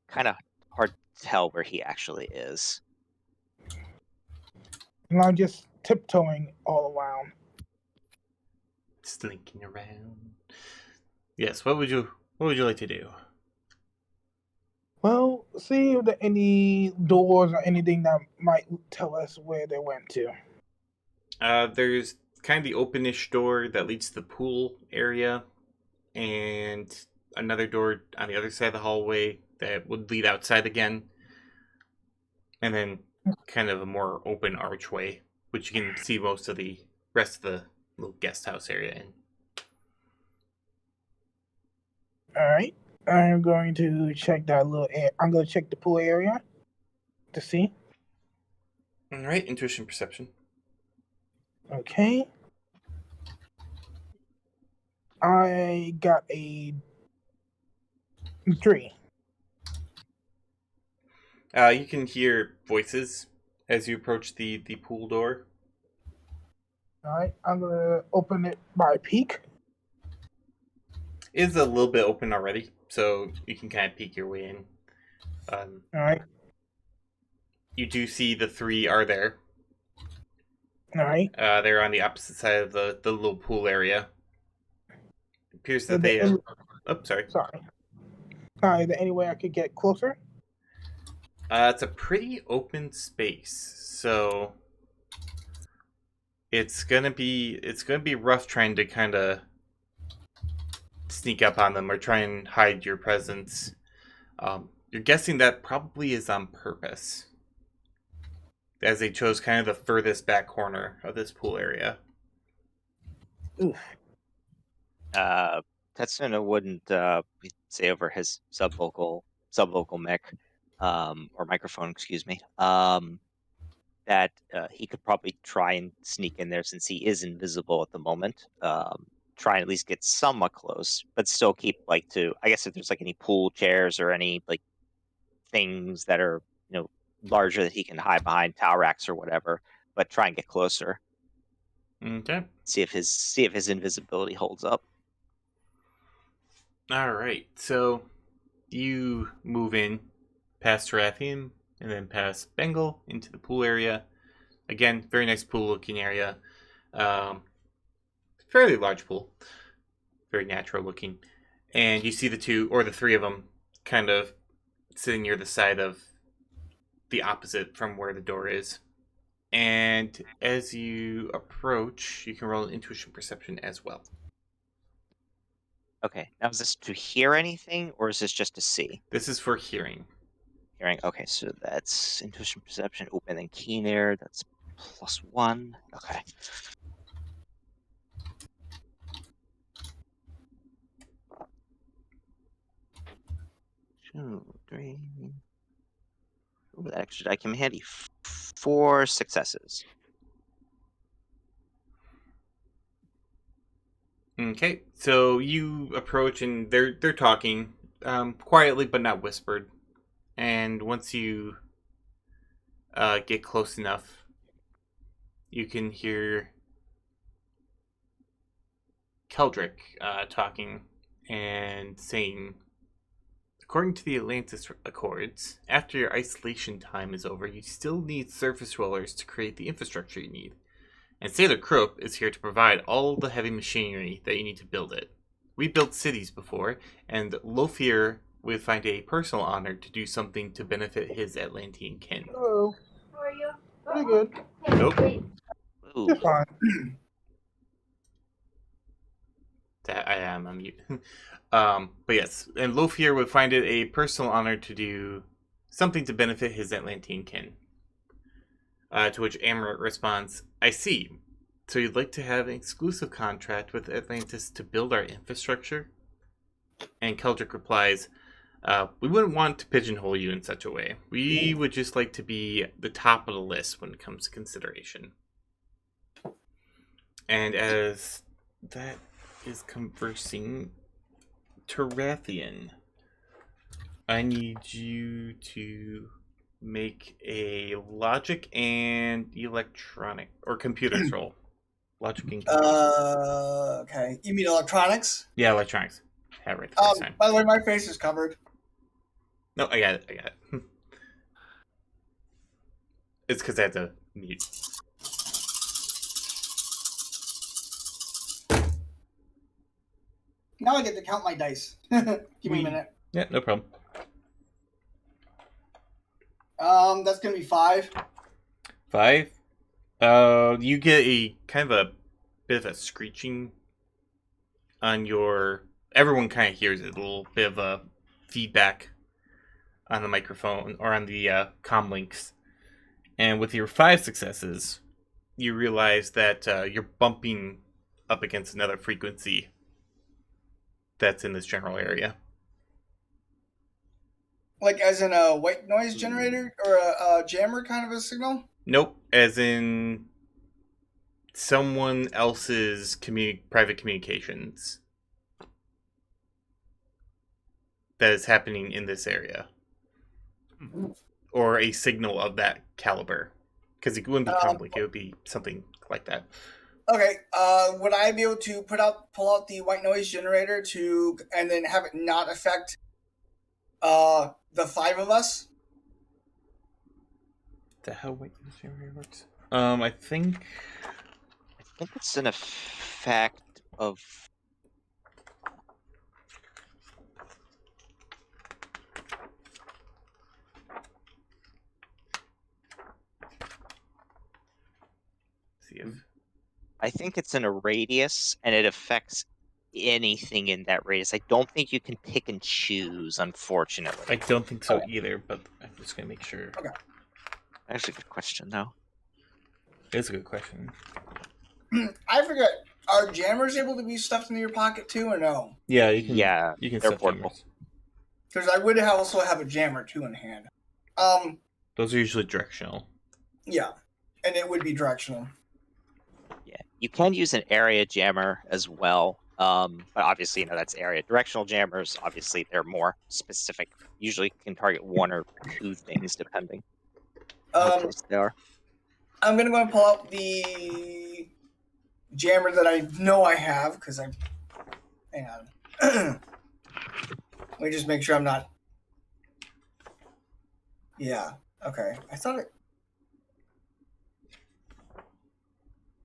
Speaker 5: kind of hard to tell where he actually is.
Speaker 6: And I'm just tiptoeing all around.
Speaker 4: Slinking around. Yes, what would you like to do?
Speaker 6: Well, see if there are any doors or anything that might tell us where they went to.
Speaker 4: There's kind of the openish door that leads to the pool area, and another door on the other side of the hallway that would lead outside again, and then kind of a more open archway, which you can see most of the rest of the little guest house area in.
Speaker 6: All right, I'm going to check that I'm going to check the pool area to see.
Speaker 4: All right, intuition perception.
Speaker 6: Okay. I got a 3.
Speaker 4: You can hear voices as you approach the pool door.
Speaker 6: All right, I'm going to open it by peek.
Speaker 4: It's a little bit open already, so you can kind of peek your way in.
Speaker 6: All right.
Speaker 4: You do see the 3 are there.
Speaker 6: All right.
Speaker 4: They're on the opposite side of the little pool area. It appears that they... Oh, sorry.
Speaker 6: Sorry. Is there any way I could get closer?
Speaker 4: It's a pretty open space, so it's gonna be rough trying to kind of sneak up on them or try and hide your presence. You're guessing that probably is on purpose, as they chose kind of the furthest back corner of this pool area.
Speaker 6: Oof.
Speaker 5: Tetsuna wouldn't say over his subvocal mic, or microphone, excuse me, that he could probably try and sneak in there since he is invisible at the moment. Try and at least get somewhat close, but still keep I guess if there's like any pool chairs or any like things that are larger that he can hide behind, towel racks or whatever, but try and get closer.
Speaker 4: Okay.
Speaker 5: See if his invisibility holds up.
Speaker 4: All right. So you move in past Tarathian and then past Bengal into the pool area. Again, very nice pool looking area. Fairly large pool. Very natural looking. And you see the 3 of them kind of sitting near the side of the opposite from where the door is. And as you approach, you can roll an intuition perception as well.
Speaker 5: Okay. Now, is this to hear anything, or is this just to see?
Speaker 4: This is for hearing.
Speaker 5: Hearing. Okay, so that's intuition perception. Oh, and then keen air. That's +1. Okay. Two, 3. Ooh, that extra die came in handy. 4 successes.
Speaker 4: Okay, so you approach and they're talking quietly but not whispered. And once you get close enough, you can hear Keldrick talking and saying, according to the Atlantis Accords, after your isolation time is over, you still need surface rollers to create the infrastructure you need. and Sailor Croak is here to provide all the heavy machinery that you need to build it. We built cities before, and Lofier would find a personal honor to do something to benefit his Atlantean kin.
Speaker 6: Hello.
Speaker 7: How are you?
Speaker 6: Pretty good.
Speaker 4: Nope.
Speaker 5: Ooh.
Speaker 6: You're fine.
Speaker 4: That I am on mute. But yes, and Lofier would find it a personal honor to do something to benefit his Atlantean kin. To which Amaret responds, I see. So you'd like to have an exclusive contract with Atlantis to build our infrastructure? And Keldrick replies, we wouldn't want to pigeonhole you in such a way. We would just like to be the top of the list when it comes to consideration. And as that is conversing, Tarathian, I need you to make a logic and electronic or computers roll. Logic and computers.
Speaker 3: Okay. You mean electronics?
Speaker 4: Yeah, electronics. Have it right the first time.
Speaker 3: By the way, my face is covered.
Speaker 4: No, I got it. It's because I had to mute.
Speaker 3: Now I get to count my dice. Give me a minute.
Speaker 4: Yeah, no problem.
Speaker 3: That's gonna be 5.
Speaker 4: 5. You get a kind of a bit of a screeching on your. Everyone kind of hears it, a little bit of a feedback on the microphone or on the comm links. And with your 5 successes, you realize that you're bumping up against another frequency that's in this general area.
Speaker 3: Like as in a white noise generator or a jammer kind of a signal?
Speaker 4: Nope, as in someone else's private communications that is happening in this area. Or a signal of that caliber. Because it wouldn't be comlink, it would be something like that.
Speaker 3: Okay, would I be able to pull out the white noise generator and then have it not affect the 5 of us?
Speaker 4: The hell white noise generator works? I think
Speaker 5: it's an effect of.
Speaker 4: See if
Speaker 5: I think it's in a radius, and it affects anything in that radius. I don't think you can pick and choose, unfortunately.
Speaker 4: I don't think so either, but I'm just gonna make sure.
Speaker 3: Okay.
Speaker 5: Actually, good question, though.
Speaker 4: It's a good question.
Speaker 3: I forget. Are jammers able to be stuffed into your pocket too, or no?
Speaker 4: Yeah, you can.
Speaker 5: Yeah,
Speaker 4: you can
Speaker 5: they're
Speaker 4: stuff
Speaker 5: portable.
Speaker 4: jammers.
Speaker 3: Because I would also have a jammer too in hand.
Speaker 4: Those are usually directional.
Speaker 3: Yeah, and it would be directional.
Speaker 5: Yeah, you can use an area jammer as well. But obviously, that's area. Directional jammers, obviously, they're more specific. Usually can target 1 or 2 things, depending on how close they are.
Speaker 3: I'm going to go and pull out the jammer that I know I have, because I... Hang on. Let me just make sure I'm not... Yeah, okay. I thought it...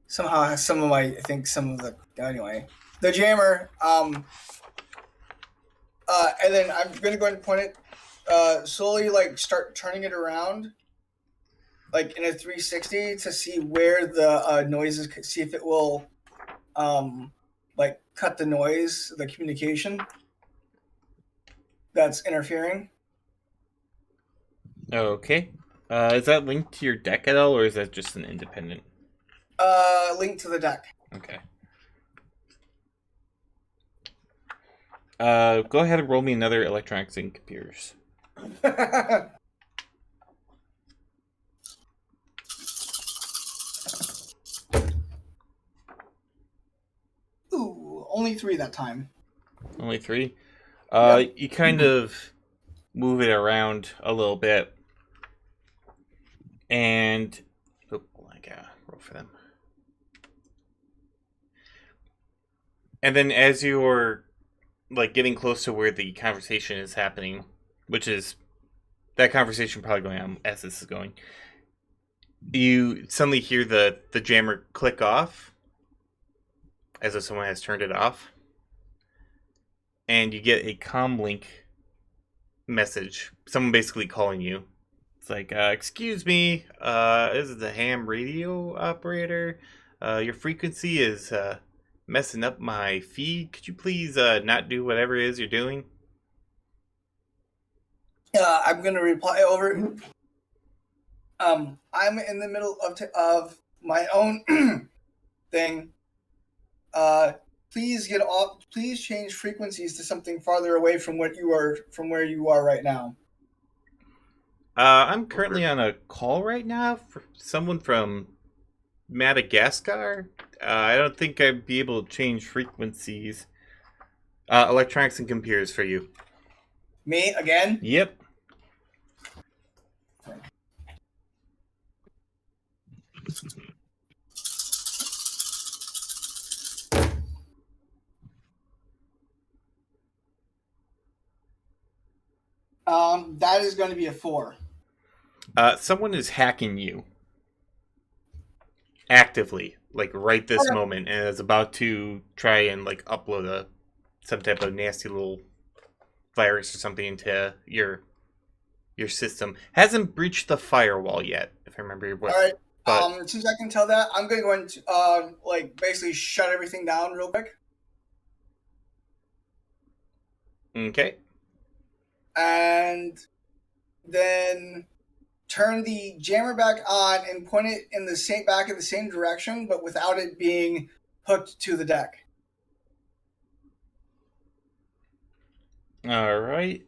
Speaker 3: Somehow has some of my... I think some of the... Anyway. The jammer, and then I'm going to go ahead and point it, slowly, start turning it around, in a 360 to see where the noise is, see if it will, cut the noise, the communication that's interfering.
Speaker 4: Okay. Is that linked to your deck at all, or is that just an independent?
Speaker 3: Link to the deck.
Speaker 4: Okay. Go ahead and roll me another electronics and computers.
Speaker 3: Ooh, only 3 that time.
Speaker 4: Only 3?
Speaker 3: Yep.
Speaker 4: You kind of move it around a little bit. And... Oh, I gotta roll for them. And then as you're getting close to where the conversation is happening, which is that conversation probably going on as this is going, You suddenly hear the jammer click off, as if someone has turned it off, and you get a comlink message. Someone basically calling you. It's like, excuse me, this is the ham radio operator. Your frequency is messing up my feed. Could you please not do whatever it is you're doing?
Speaker 3: I'm gonna reply over. I'm in the middle of my own thing. Please get off. Please change frequencies to something farther away from where you are right now.
Speaker 4: I'm currently on a call right now for someone from Madagascar. I don't think I'd be able to change frequencies. Electronics and computers for you.
Speaker 3: Me again?
Speaker 4: Yep.
Speaker 3: That is going to be a 4.
Speaker 4: Someone is hacking you actively, like right this moment, and is about to try and like upload some type of nasty little virus or something into your system. Hasn't breached the firewall yet, if I remember what.
Speaker 3: All right.
Speaker 4: But
Speaker 3: Since I can tell that, I'm going to go and like basically shut everything down real quick.
Speaker 4: Okay.
Speaker 3: And then turn the jammer back on and point it in the same direction, but without it being hooked to the deck.
Speaker 4: All right.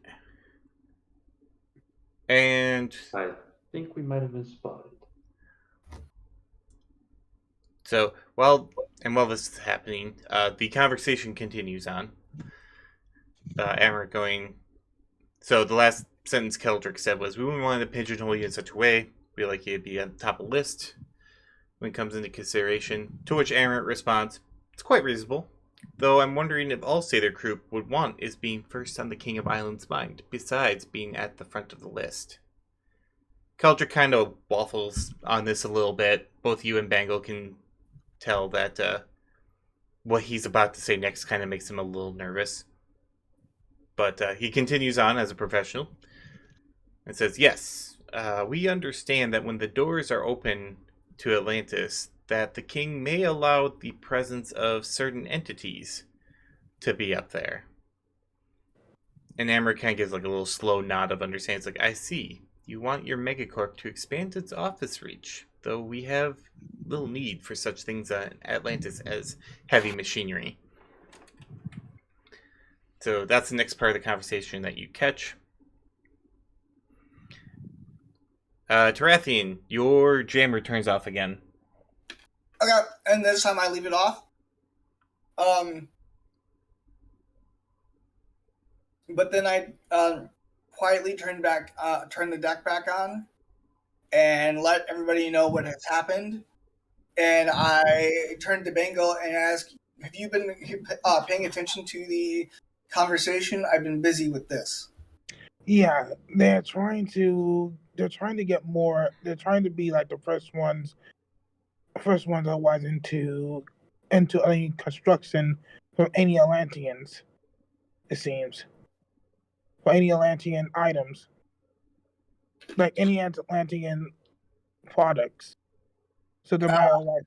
Speaker 4: And
Speaker 2: I think we might have been spotted.
Speaker 4: So while this is happening, the conversation continues on. Amber going. So the last sentence Keldrick said was, "We wouldn't want to pigeonhole you in such a way. We like you to be on the top of the list when it comes into consideration." To which Amber responds, "It's quite reasonable. Though I'm wondering if all Sather Group would want is being first on the King of Islands' mind, besides being at the front of the list." Keldrick kind of waffles on this a little bit. Both you and Bangle can tell that what he's about to say next kind of makes him a little nervous. But he continues on as a professional and says, "Yes, we understand that when the doors are open to Atlantis, that the king may allow the presence of certain entities to be up there." And Amber kind of gives like a little slow nod of understanding. It's like, "I see. You want your megacorp to expand its office reach, though we have little need for such things in Atlantis as heavy machinery." So that's the next part of the conversation that you catch. Tarathian, your jammer turns off again.
Speaker 3: Okay, and this time I leave it off. But then I quietly turn the deck back on, and let everybody know what has happened. And I turn to Bengal and ask, "Have you been paying attention to the conversation? I've been busy with this."
Speaker 6: Yeah, they're trying to get more. They're trying to be like the first ones that was into any construction from any Atlanteans. It seems for any Atlantean items, like any Atlantean products. So no matter what.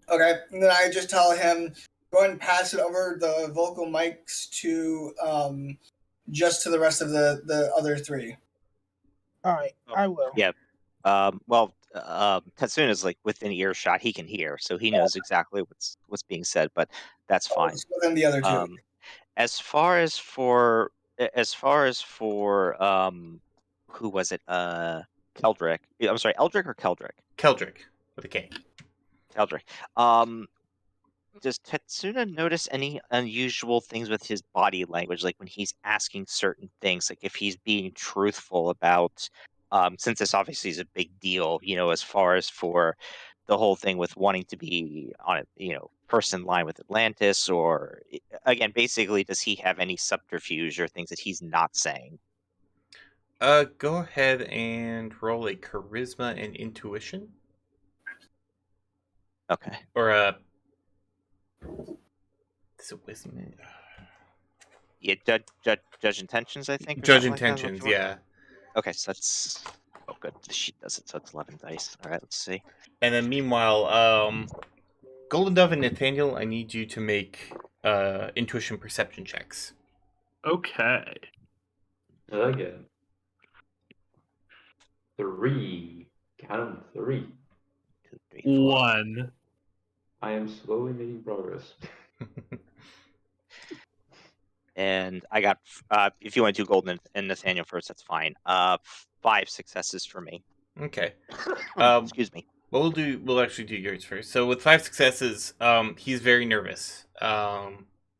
Speaker 3: Okay, and then I just tell him, go ahead and pass it over the vocal mics to just to the rest of the other 3.
Speaker 6: All right, I will.
Speaker 5: Yeah. Tatsuna is like within earshot. He can hear, so he knows exactly what's being said. But that's fine.
Speaker 3: Within the other 2.
Speaker 5: As far as for who was it? Keldrick. I'm sorry, Eldrick or Keldrick?
Speaker 4: Keldrick with a K.
Speaker 5: Keldrick. Does Tetsuna notice any unusual things with his body language, like when he's asking certain things, like if he's being truthful about, since this obviously is a big deal, as far as for the whole thing with wanting to be on a, first in line with Atlantis, or again, basically, does he have any subterfuge or things that he's not saying?
Speaker 4: Go ahead and roll a charisma and intuition,
Speaker 5: Okay.
Speaker 4: or a. Is it wisdom?
Speaker 5: Yeah, judge intentions, I think, or
Speaker 4: Judge
Speaker 5: something like that. Is what
Speaker 4: intentions,
Speaker 5: you want?
Speaker 4: yeah.
Speaker 5: Okay, so that's good. The sheet does it, so it's 11 dice. All right, let's see.
Speaker 4: And then meanwhile, Golden Dove and Nathaniel, I need you to make intuition perception checks.
Speaker 1: Okay.
Speaker 2: Again. 3. Count 3.
Speaker 5: 2, 3, 4.
Speaker 1: 1.
Speaker 2: I am slowly making progress.
Speaker 5: And I got, if you want to do Golden and Nathaniel first, that's fine. 5 successes for me.
Speaker 4: Okay.
Speaker 5: Excuse me.
Speaker 4: What we'll actually do yours first. So with 5 successes, he's very nervous.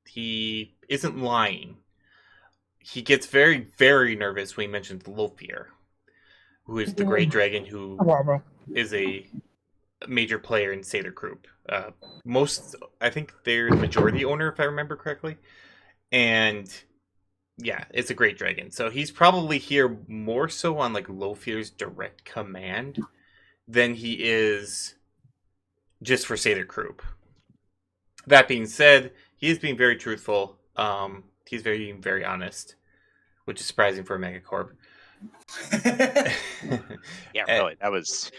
Speaker 4: He isn't lying. He gets very, very nervous when he mentions Lothier, who is the great dragon who
Speaker 6: Bravo.
Speaker 4: is a major player in Satyr Group. I think they're the majority owner, if I remember correctly. And yeah, it's a great dragon. So he's probably here more so on like Lothier's direct command than he is just for Satyr Group. That being said, he is being very truthful. He's being very honest, which is surprising for a megacorp.
Speaker 5: Yeah, really. That was.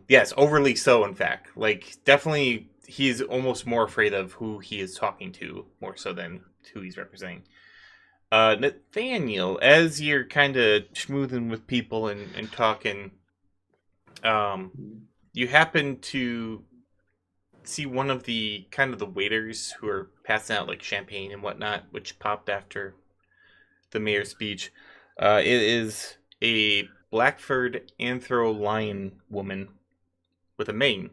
Speaker 4: Yes, overly so, in fact. Like, definitely, he's almost more afraid of who he is talking to, more so than who he's representing. Nathaniel, as you're kind of schmoozing with people and talking, you happen to see one of the kind of the waiters who are passing out like champagne and whatnot, which popped after the mayor's speech. It is a Blackford Anthro lion woman with a mane.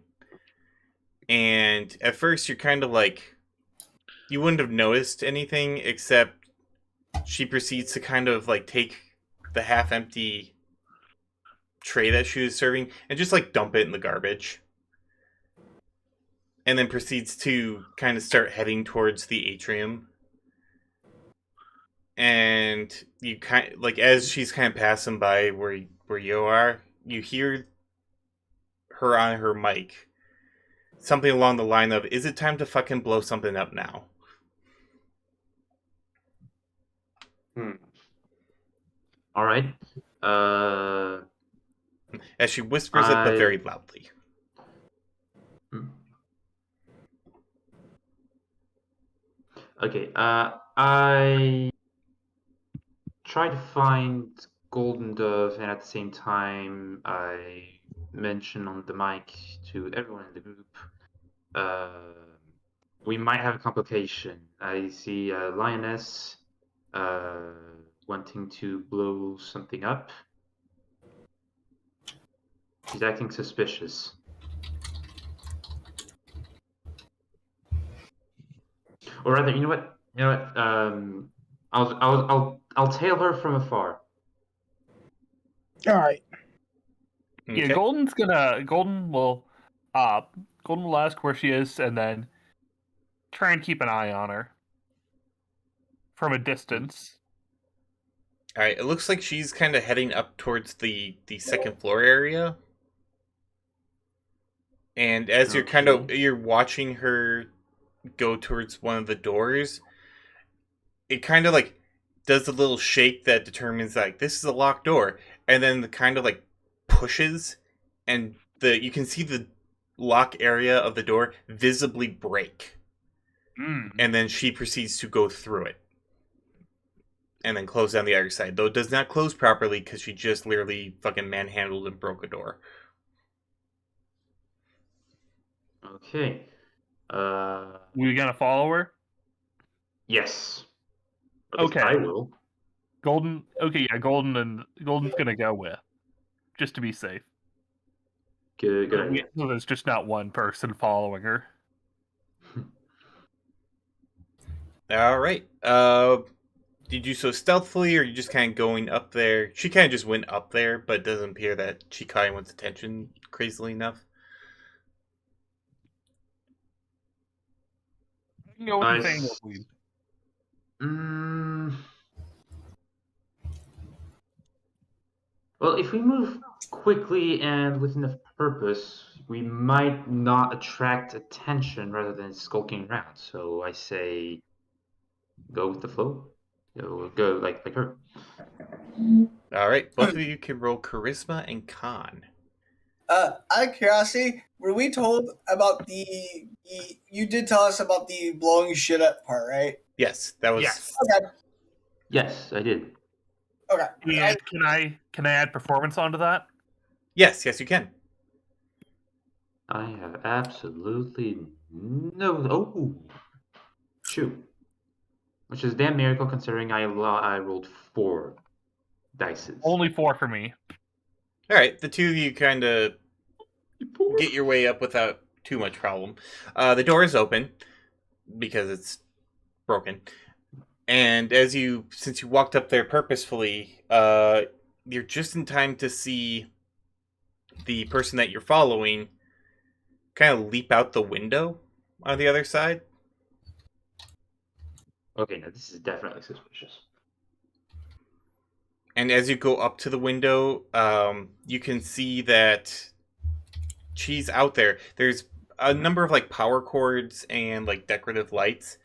Speaker 4: And at first you're kind of like, you wouldn't have noticed anything except she proceeds to kind of like take the half empty tray that she was serving and just like dump it in the garbage. And then proceeds to kind of start heading towards the atrium. And you kind like as she's kind of passing by where you are, you hear her on her mic something along the line of, "Is it time to fucking blow something up now?"
Speaker 2: All right.
Speaker 4: As she whispers it, but very loudly.
Speaker 2: Okay. I try to find Golden Dove, and at the same time, I mention on the mic to everyone in the group, we might have a complication. I see a lioness wanting to blow something up. She's acting suspicious. Or rather, you know what? I'll tail her from afar.
Speaker 6: All right.
Speaker 4: Okay.
Speaker 1: Yeah, Golden will ask where she is and then try and keep an eye on her from a distance.
Speaker 4: All right. It looks like she's kind of heading up towards the second floor area. And as you're watching her go towards one of the doors, it kind of like does a little shake that determines like this is a locked door, and then the kind of like pushes, and you can see the lock area of the door visibly break, and then she proceeds to go through it, and then close down the other side. Though it does not close properly because she just literally fucking manhandled and broke a door.
Speaker 2: Okay.
Speaker 1: We gonna follow her?
Speaker 2: Yes.
Speaker 1: Okay.
Speaker 2: I will.
Speaker 1: Golden. Okay, yeah, Golden's gonna go with, just to be safe.
Speaker 2: Good idea.
Speaker 1: So there's just not one person following her.
Speaker 4: All right. Did you so stealthily, or are you just kind of going up there? She kind of just went up there, but it doesn't appear that she caught anyone's attention crazily enough.
Speaker 1: You know what the thing is.
Speaker 2: Mm, Well, if we move quickly and with enough purpose, we might not attract attention rather than skulking around. So I say, go with the flow. Go like her.
Speaker 4: All right, both of you can roll charisma and con.
Speaker 3: Out of curiosity, were we told about you did tell us about the blowing shit up part, right?
Speaker 4: Yes, that was.
Speaker 1: Yes.
Speaker 3: Okay.
Speaker 2: Yes, I did.
Speaker 3: Okay.
Speaker 1: And can I add performance onto that?
Speaker 4: Yes, you can.
Speaker 2: I have absolutely no. Oh, shoot. Which is a damn miracle considering I rolled 4 dices.
Speaker 1: Only 4 for me.
Speaker 4: All right, the two of you kind of get your way up without too much problem. The door is open because it's broken, and since you walked up there purposefully, you're just in time to see the person that you're following kind of leap out the window on the other side.
Speaker 2: Okay, now this is definitely suspicious.
Speaker 4: And as you go up to the window, you can see that she's out there. There's a number of like power cords and like decorative lights.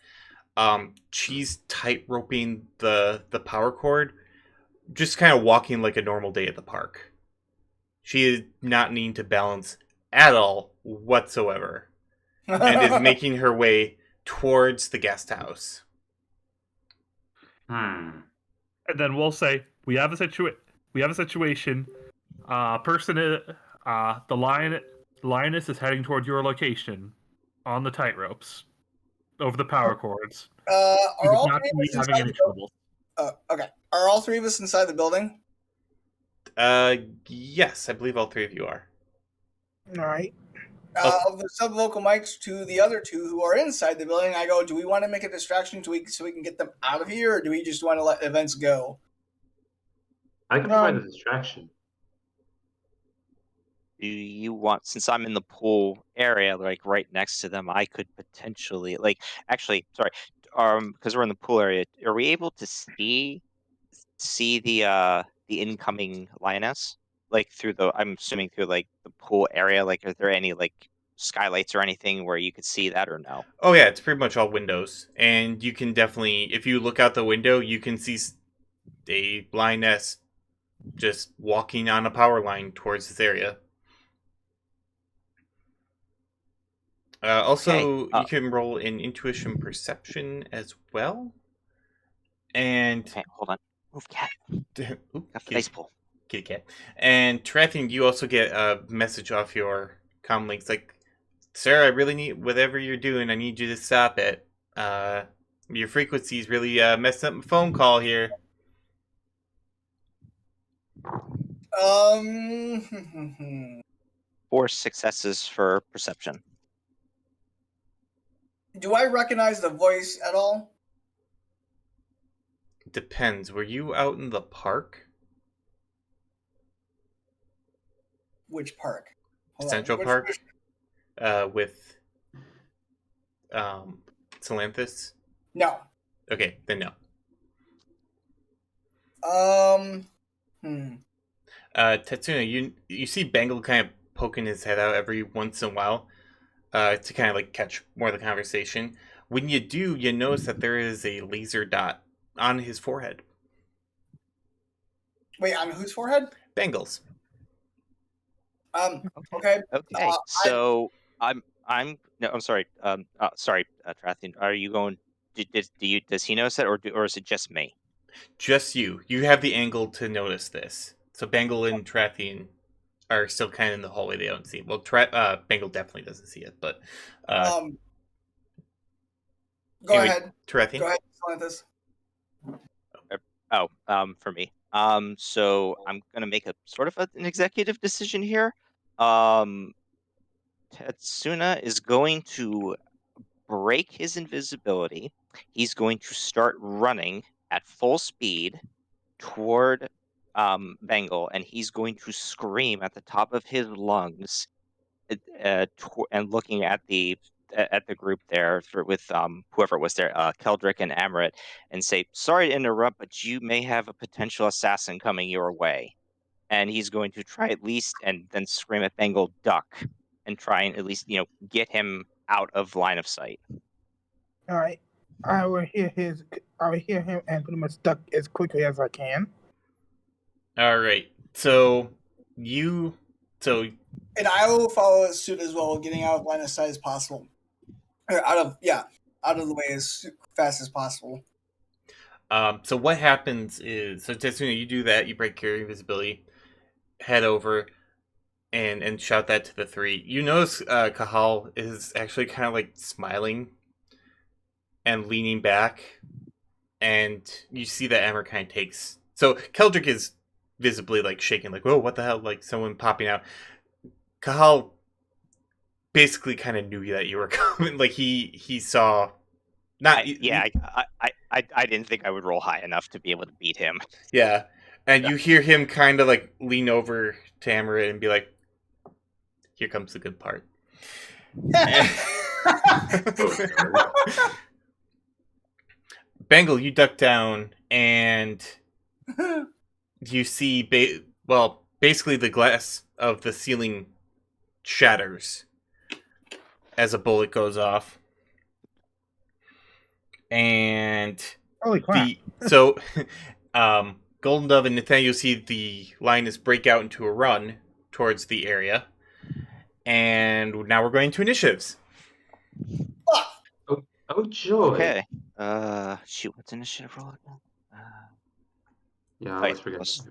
Speaker 4: She's tight roping the power cord, just kind of walking like a normal day at the park. She is not needing to balance at all whatsoever, and is making her way towards the guest house.
Speaker 2: Hmm.
Speaker 1: And then we'll say we have a situation. The lioness is heading toward your location on the tightropes over the power cords. She
Speaker 3: Are
Speaker 1: does
Speaker 3: all
Speaker 1: not
Speaker 3: three of
Speaker 1: be
Speaker 3: us
Speaker 1: having
Speaker 3: inside
Speaker 1: any
Speaker 3: the building?
Speaker 1: trouble.
Speaker 3: Okay. Are all three of us inside the building?
Speaker 4: Yes, I believe all three of you are.
Speaker 6: All right.
Speaker 3: Of the sub-vocal mics to the other two who are inside the building, I go, do we want to make a distraction so we can get them out of here, or do we just want to let events go?
Speaker 2: I can provide a distraction.
Speaker 5: Do you want, since I'm in the pool area, like right next to them, I could potentially, like, actually, sorry, because we're in the pool area, are we able to see the incoming lioness, like through the, I'm assuming through like the pool area, like, are there any like skylights or anything where you could see that or no?
Speaker 4: Oh yeah, it's pretty much all windows, and you can definitely, if you look out the window, you can see a lioness just walking on a power line towards this area. Also,
Speaker 5: Okay,
Speaker 4: you can roll an intuition perception as well. And
Speaker 5: okay, hold on. Move, cat.
Speaker 4: Oop,
Speaker 5: Got the dice pool.
Speaker 4: kitty cat. And Tarathian, you also get a message off your comm links like, "Sir, I really need whatever you're doing. I need you to stop it. Your frequency's really messed up my phone call here."
Speaker 3: Um,
Speaker 5: 4 successes for perception.
Speaker 3: do I recognize the voice at all?
Speaker 4: Depends. Were you out in the park?
Speaker 3: Which park? Hold
Speaker 4: Central
Speaker 3: on.
Speaker 4: Park? With Salanthus?
Speaker 3: No.
Speaker 4: Okay, then no. Tetsuna, you see Bengal kind of poking his head out every once in a while to kind of like catch more of the conversation. When you do, you notice that there is a laser dot on his forehead.
Speaker 3: Wait, on whose forehead?
Speaker 4: Bengal's.
Speaker 3: Okay.
Speaker 5: Okay, so I'm no, I'm sorry. Sorry, Trathian. Are you going? Does he notice that, or is it just me?
Speaker 4: Just you. You have the angle to notice this. So Bengal and Trathian are still kind of in the hallway. They don't see it. Well, Bengal definitely doesn't see it, but
Speaker 3: go
Speaker 4: anyway,
Speaker 3: ahead.
Speaker 4: Tarathian.
Speaker 3: Go ahead, Salanthus.
Speaker 5: For me. So I'm gonna make a sort of an executive decision here. Tetsuna is going to break his invisibility. He's going to start running at full speed toward Bengal, and he's going to scream at the top of his lungs, and looking at the group there with whoever was there, Keldrick and Amaret, and say, "Sorry to interrupt, but you may have a potential assassin coming your way." and he's going to try at least, and then scream at Bengal, duck, and try and at least get him out of line of sight.
Speaker 6: All right. I will hear him and put him stuck as quickly as I can.
Speaker 4: All right. So
Speaker 3: And I will follow suit as well, getting out of line of sight as possible. Or out of the way as fast as possible.
Speaker 4: So what happens is, so Tetsuna, you do that, you break your invisibility, head over, and shout that to the three. You notice Kahal is actually kind of like smiling and leaning back, and you see that Emmer kind of takes. So Keldrick is visibly like shaking, like, "Whoa, what the hell?" Like someone popping out. Kahal basically kind of knew that you were coming. Like he saw. Not
Speaker 5: I didn't think I would roll high enough to be able to beat him.
Speaker 4: Yeah, and you hear him kind of like lean over to Emmer and be like, "Here comes the good part." Bengal, you duck down and you see, basically the glass of the ceiling shatters as a bullet goes off, and
Speaker 6: Holy crap!
Speaker 4: Golden Dove and Nathaniel see the lioness break out into a run towards the area, and now we're going to initiatives.
Speaker 2: Oh joy!
Speaker 5: Okay. Shoot, what's initiative roll again?
Speaker 2: Yeah, I always forget.
Speaker 5: Plus...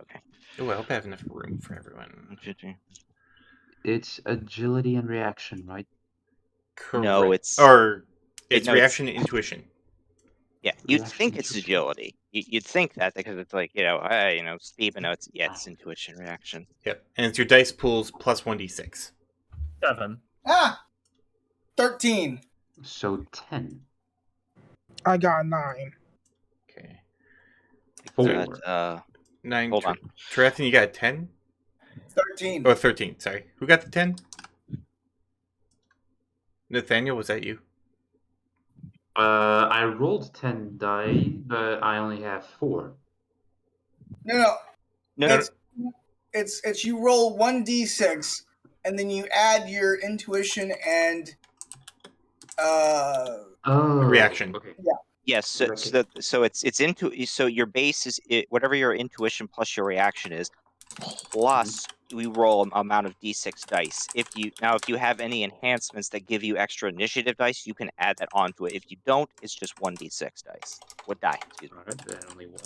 Speaker 5: Okay.
Speaker 4: Oh, I hope I have enough room for everyone.
Speaker 2: It's agility and reaction, right?
Speaker 4: Correct.
Speaker 5: No, it's
Speaker 4: reaction and intuition.
Speaker 5: Yeah, you'd
Speaker 2: Reaction,
Speaker 5: think it's
Speaker 2: intuition.
Speaker 5: agility. You'd think that because it's like Steve, and it's intuition, reaction.
Speaker 4: Yep, and it's your dice pools plus 1d6.
Speaker 1: 7.
Speaker 3: 13.
Speaker 2: So 10.
Speaker 6: I got 9.
Speaker 4: Okay.
Speaker 2: 4.
Speaker 4: 9.
Speaker 5: Hold on.
Speaker 4: Tarathan, you got a 10?
Speaker 3: 13.
Speaker 4: Oh, 13, sorry. Who got the 10? Nathaniel, was that you?
Speaker 2: I rolled 10 die, but I only have 4.
Speaker 3: No.
Speaker 5: No.
Speaker 3: It's you roll 1d6 and then you add your intuition and
Speaker 4: reaction.
Speaker 2: Okay.
Speaker 3: Yeah.
Speaker 5: Yes, so it's into so your base is whatever your intuition plus your reaction is, plus we roll amount of d6 dice. If you have any enhancements that give you extra initiative dice, you can add that onto it. If you don't, it's just 1d6 dice. What die? Excuse me.
Speaker 2: Alright, then only 1.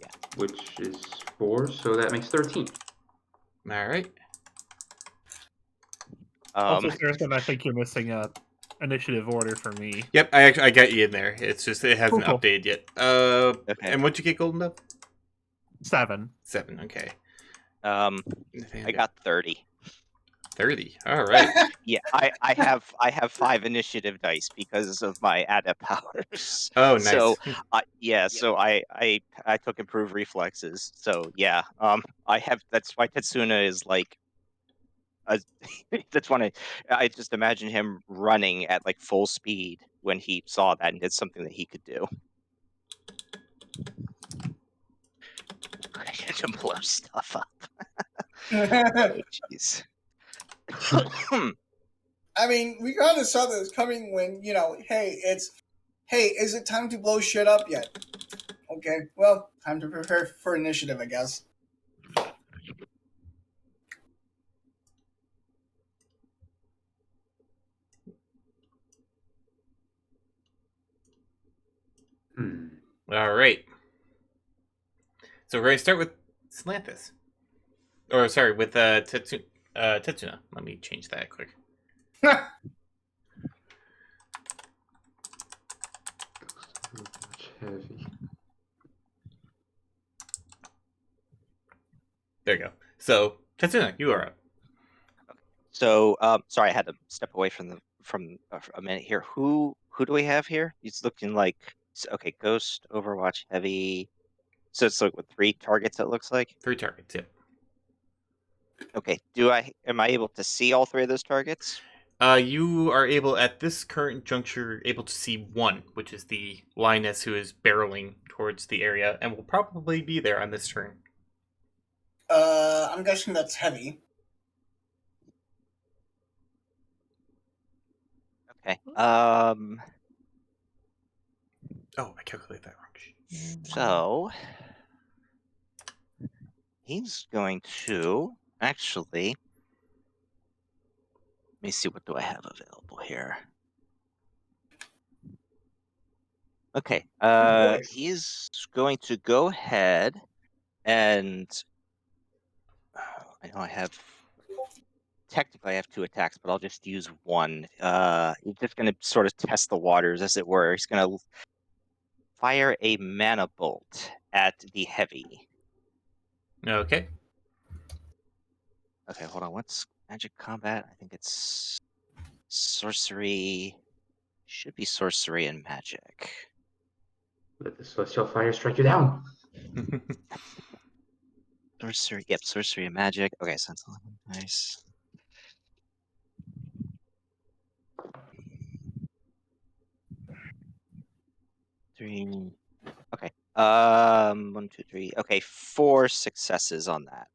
Speaker 5: Yeah.
Speaker 2: Which is 4, so that makes 13.
Speaker 4: Alright.
Speaker 1: Also, Sarah, I think you're missing a initiative order for me.
Speaker 4: Yep, I got you in there. It's just it hasn't
Speaker 1: Cool.
Speaker 4: updated yet.
Speaker 5: Okay.
Speaker 4: And what'd you get, Golden Dove?
Speaker 1: 7.
Speaker 4: 7, okay.
Speaker 5: I got 30.
Speaker 4: 30. All right.
Speaker 5: Yeah, I have 5 initiative dice because of my adept powers.
Speaker 4: Oh, nice.
Speaker 5: So so I took improved reflexes. So yeah, that's why Tetsuna is like. That's when I just imagine him running at like full speed when he saw that and did something that he could do. To blow stuff up. Oh, jeez.
Speaker 3: I mean, we kind of saw this coming when, is it time to blow shit up yet? Okay, well, time to prepare for initiative, I guess.
Speaker 4: All right. So we're going to start with Slanthus. Or, sorry, with Tetsuna. Let me change that quick.
Speaker 2: Heavy.
Speaker 4: There you go. So, Tetsuna, you are up.
Speaker 5: So, sorry, I had to step away from a minute here. Who do we have here? He's looking like okay. Ghost, Overwatch, Heavy. So it's like with 3 targets. It looks like
Speaker 4: 3 targets. Yeah.
Speaker 5: Okay. Am I able to see all 3 of those targets?
Speaker 4: You are able, at this current juncture, able to see one, which is the lioness who is barreling towards the area and will probably be there on this turn.
Speaker 3: I'm guessing that's heavy.
Speaker 5: Okay.
Speaker 4: Oh, I calculated that wrong.
Speaker 5: So he's going to actually. Let me see, what do I have available here? Okay.
Speaker 3: Boy.
Speaker 5: He's going to go ahead and I know I have technically I have 2 attacks, but I'll just use one. He's just going to sort of test the waters, as it were. He's going to fire a mana bolt at the heavy.
Speaker 4: Okay.
Speaker 5: Okay, hold on. What's magic combat? I think it's sorcery. Should be sorcery and magic.
Speaker 2: Let the celestial fire strike you down.
Speaker 5: Sorcery. Yep, sorcery and magic. Okay, so that's 11. Nice. Three. Okay. 1, 2, 3. Okay, 4 successes on that.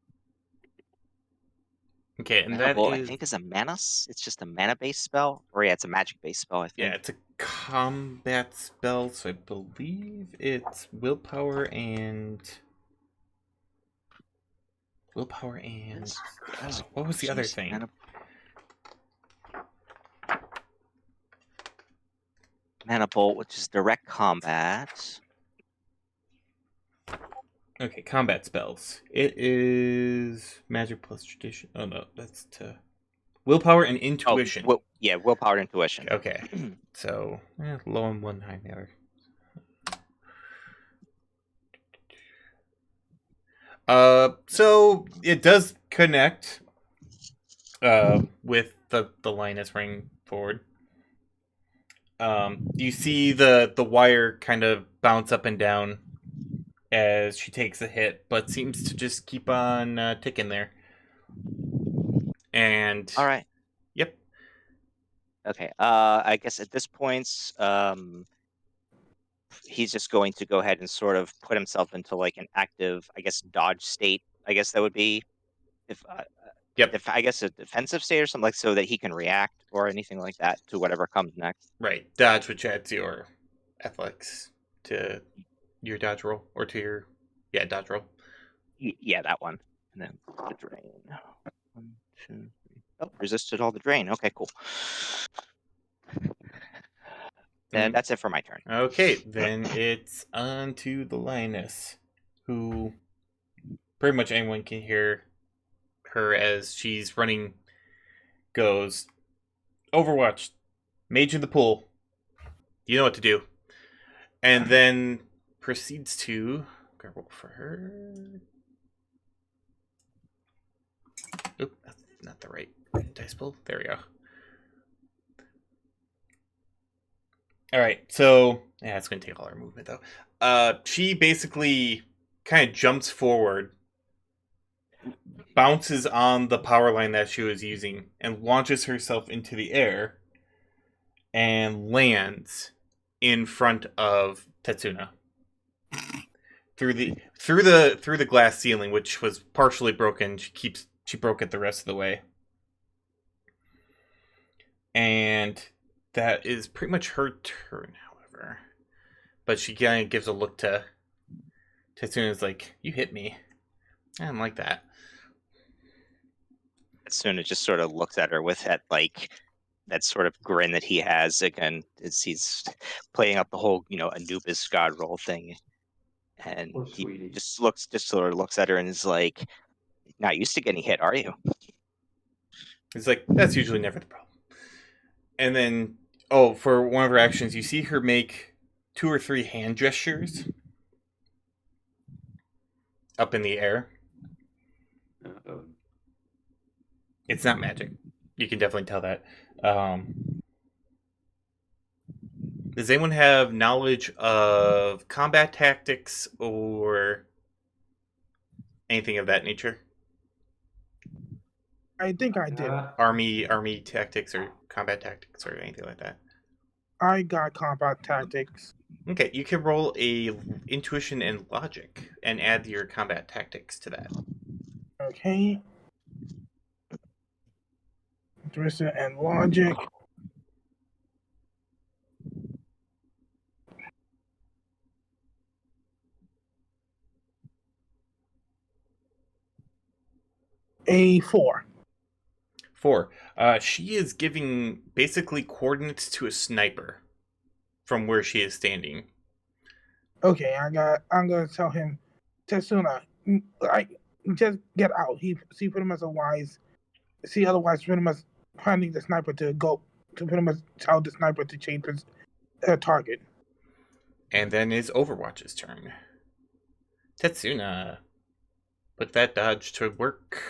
Speaker 4: Okay, and
Speaker 5: Mana
Speaker 4: that
Speaker 5: bolt,
Speaker 4: is...
Speaker 5: I think, is a mana. It's just a mana-based spell, or yeah, it's a magic-based spell. I think.
Speaker 4: Yeah, it's a combat spell, so I believe it's willpower and... what was the other
Speaker 5: Jeez,
Speaker 4: thing?
Speaker 5: Mana bolt, which is direct combat.
Speaker 4: Okay, combat spells. It is magic plus tradition. Oh no, that's to willpower and intuition.
Speaker 5: Oh, willpower and intuition.
Speaker 4: Okay, so low on one, high on the other. So it does connect with the lioness running forward. You see the wire kind of bounce up and down as she takes a hit, but seems to just keep on ticking there. And
Speaker 5: All right.
Speaker 4: Yep.
Speaker 5: Okay. I guess at this point, he's just going to go ahead and sort of put himself into like an active, I guess, dodge state. I guess that would be if.
Speaker 4: Yep.
Speaker 5: I guess a defensive state or something, like, so that he can react or anything like that to whatever comes next.
Speaker 4: Right. Dodge, which adds your athletics to your dodge roll, or to your dodge roll.
Speaker 5: Yeah, that one. And then the drain. 1, 2, 3. Oh, resisted all the drain. Okay, cool. And that's it for my turn.
Speaker 4: Okay, then it's on to the lioness, who pretty much anyone can hear her as she's running. Goes, Overwatch, Mage in the pool. You know what to do. And then proceeds to roll for her. Oop, that's not the right dice pool. There we go. Alright, so it's gonna take all her movement though. She basically kind of jumps forward, bounces on the power line that she was using, and launches herself into the air and lands in front of Tetsuna. Through the glass ceiling, which was partially broken. She broke it the rest of the way. And that is pretty much her turn, however. But she kind of gives a look to Tetsuna's like, you hit me. I don't like that.
Speaker 5: Tetsuna just sort of looks at her with that sort of grin that he has again, as he's playing up the whole, Anubis god roll thing. And he just sort of looks at her and is like, not used to getting hit, are you?
Speaker 4: He's like, that's usually never the problem. And then, for one of her actions, you see her make 2 or 3 hand gestures up in the air. It's not magic. You can definitely tell that. Does anyone have knowledge of combat tactics or anything of that nature?
Speaker 6: I think I did.
Speaker 4: Army tactics or combat tactics or anything like that.
Speaker 6: I got combat tactics.
Speaker 4: Okay, you can roll a intuition and logic and add your combat tactics to that.
Speaker 6: Okay. Intuition and logic. A 4.
Speaker 4: 4. She is giving basically coordinates to a sniper from where she is standing.
Speaker 6: Okay, I'm gonna tell him, Tetsuna, like just get out. He pretty much a wise. See, otherwise pretty much finding the sniper to pretty much tell the sniper to change his target.
Speaker 4: And then is Overwatch's turn. Tetsuna, put that dodge to work.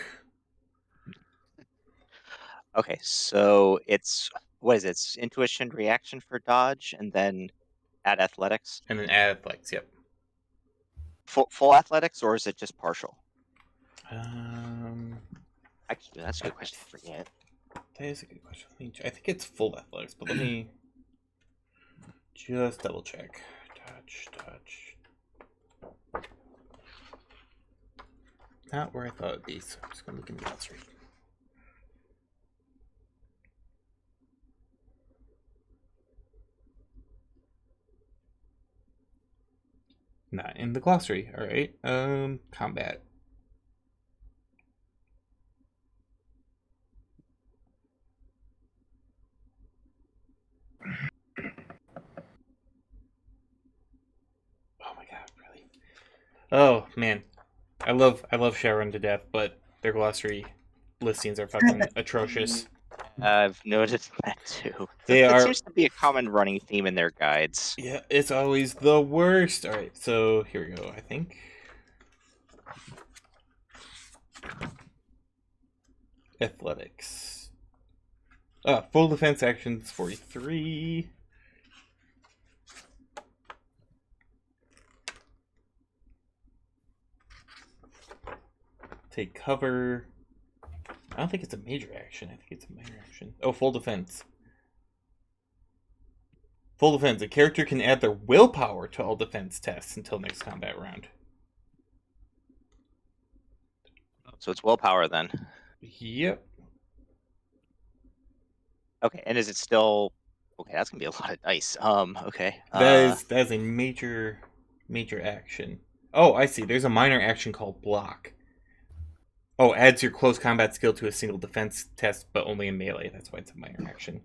Speaker 5: Okay, so it's what is it? It's intuition, reaction for dodge, and then add athletics.
Speaker 4: And then add athletics, yep.
Speaker 5: Full athletics, or is it just partial? Actually, that's a good question. I forget.
Speaker 4: That is a good question. I think it's full athletics, but let me just double check. Dodge. Not where I thought it'd be, so I'm just gonna look in the glossary. Not in the glossary. All right. Combat. Oh my god, really? Oh man, I love Shadowrun to death, but their glossary listings are fucking atrocious.
Speaker 5: I've noticed that too.
Speaker 4: They
Speaker 5: That
Speaker 4: are.
Speaker 5: seems to be a common running theme in their guides.
Speaker 4: Yeah, it's always the worst. All right, so here we go. I think. Athletics. Full defense actions 43. Take cover. I don't think it's a major action. I think it's a minor action. Oh, full defense. Full defense. A character can add their willpower to all defense tests until next combat round.
Speaker 5: So it's willpower then.
Speaker 4: Yep.
Speaker 5: Okay, and is it still okay? That's gonna be a lot of dice. Okay.
Speaker 4: That is a major action. Oh, I see. There's a minor action called block. Oh, adds your close combat skill to a single defense test, but only in melee. That's why it's a minor action.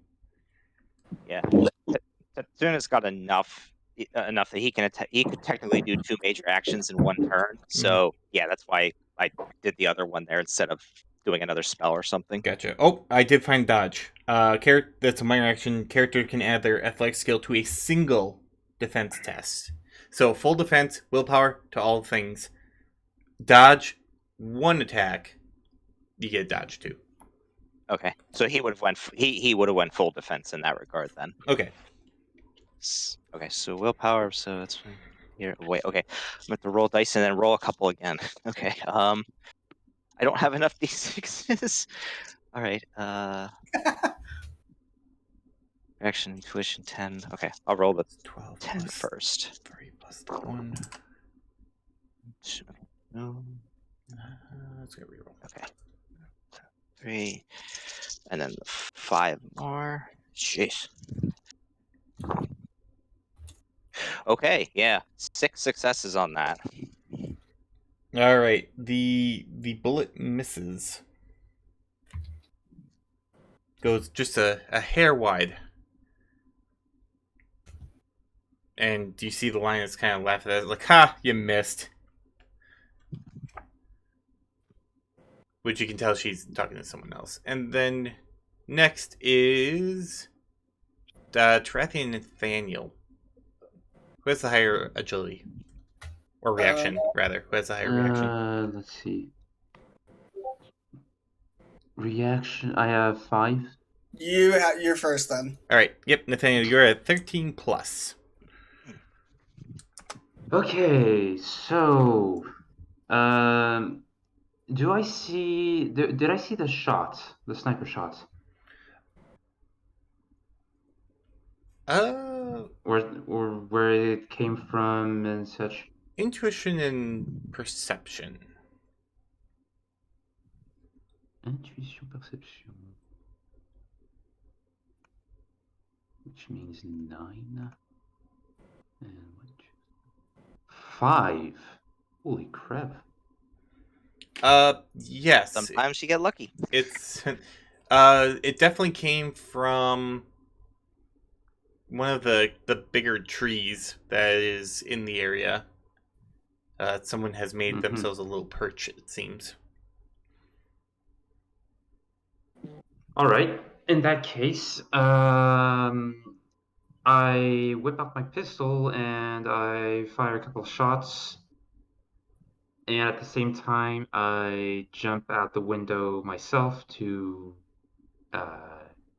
Speaker 5: Yeah. Tetsuna's got enough that he could technically do 2 major actions in 1 turn. So yeah, that's why I did the other one there instead of doing another spell or something.
Speaker 4: Gotcha. Oh, I did find dodge. That's a minor action. Character can add their athletics skill to a single defense test. So full defense, willpower to all things. Dodge, 1 attack. You get dodge 2.
Speaker 5: Okay, so he would have went full defense in that regard then.
Speaker 4: Okay.
Speaker 5: Okay, so willpower. So that's here. Wait. Okay, I'm going to roll dice and then roll a couple again. Okay. I don't have enough d6s. All right. Reaction, intuition, 10. Okay, I'll roll the
Speaker 4: 12
Speaker 5: 10
Speaker 4: plus
Speaker 5: first.
Speaker 4: 3 plus 1.
Speaker 5: No.
Speaker 4: Let's go reroll.
Speaker 5: Okay. 3, and then 5 more. Jeez. Okay, yeah, 6 successes on that.
Speaker 4: All right, the bullet misses. Goes just a hair wide. And you see the lion is kind of laughing at it, like, ha, you missed. Which you can tell she's talking to someone else. And then next is Tarathian Nathaniel. Who has the higher agility? Or reaction, rather. Who has the higher reaction?
Speaker 2: Let's see. Reaction, I have 5.
Speaker 3: You're first then.
Speaker 4: Alright, yep, Nathaniel, you're at 13 plus.
Speaker 2: Okay, so Do I see? Did I see the shot? The sniper shot? Or where it came from and such?
Speaker 4: Intuition and perception.
Speaker 2: Intuition, perception. Which means 9. And 5. Holy crap.
Speaker 4: Yes.
Speaker 5: Sometimes you get lucky.
Speaker 4: It's it definitely came from one of the bigger trees that is in the area. Someone has made themselves a little perch, it seems.
Speaker 2: All right. In that case, I whip out my pistol and I fire a couple of shots. And at the same time, I jump out the window myself to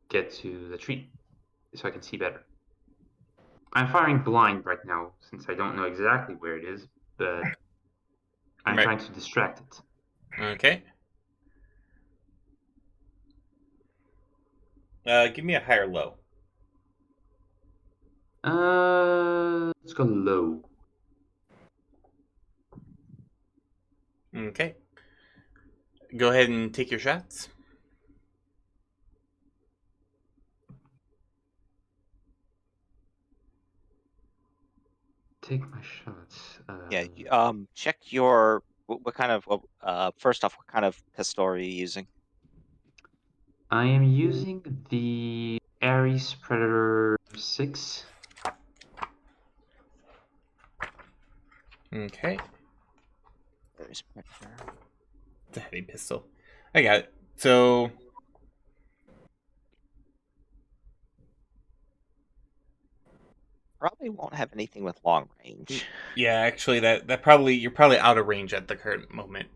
Speaker 2: get to the tree so I can see better. I'm firing blind right now since I don't know exactly where it is, but I'm
Speaker 4: Right.
Speaker 2: trying to distract it.
Speaker 4: Okay. Give me a high or low.
Speaker 2: Let's go low.
Speaker 4: Okay. Go ahead and take your shots.
Speaker 2: Take my shots.
Speaker 5: Check your what kind of first off, what kind of pistol are you using?
Speaker 2: I am using the Ares Predator 6.
Speaker 4: Okay.
Speaker 5: There's Predator.
Speaker 4: It's a heavy pistol. I got it. So
Speaker 5: Probably won't have anything with long range.
Speaker 4: yeah, actually that probably you're probably out of range at the current moment,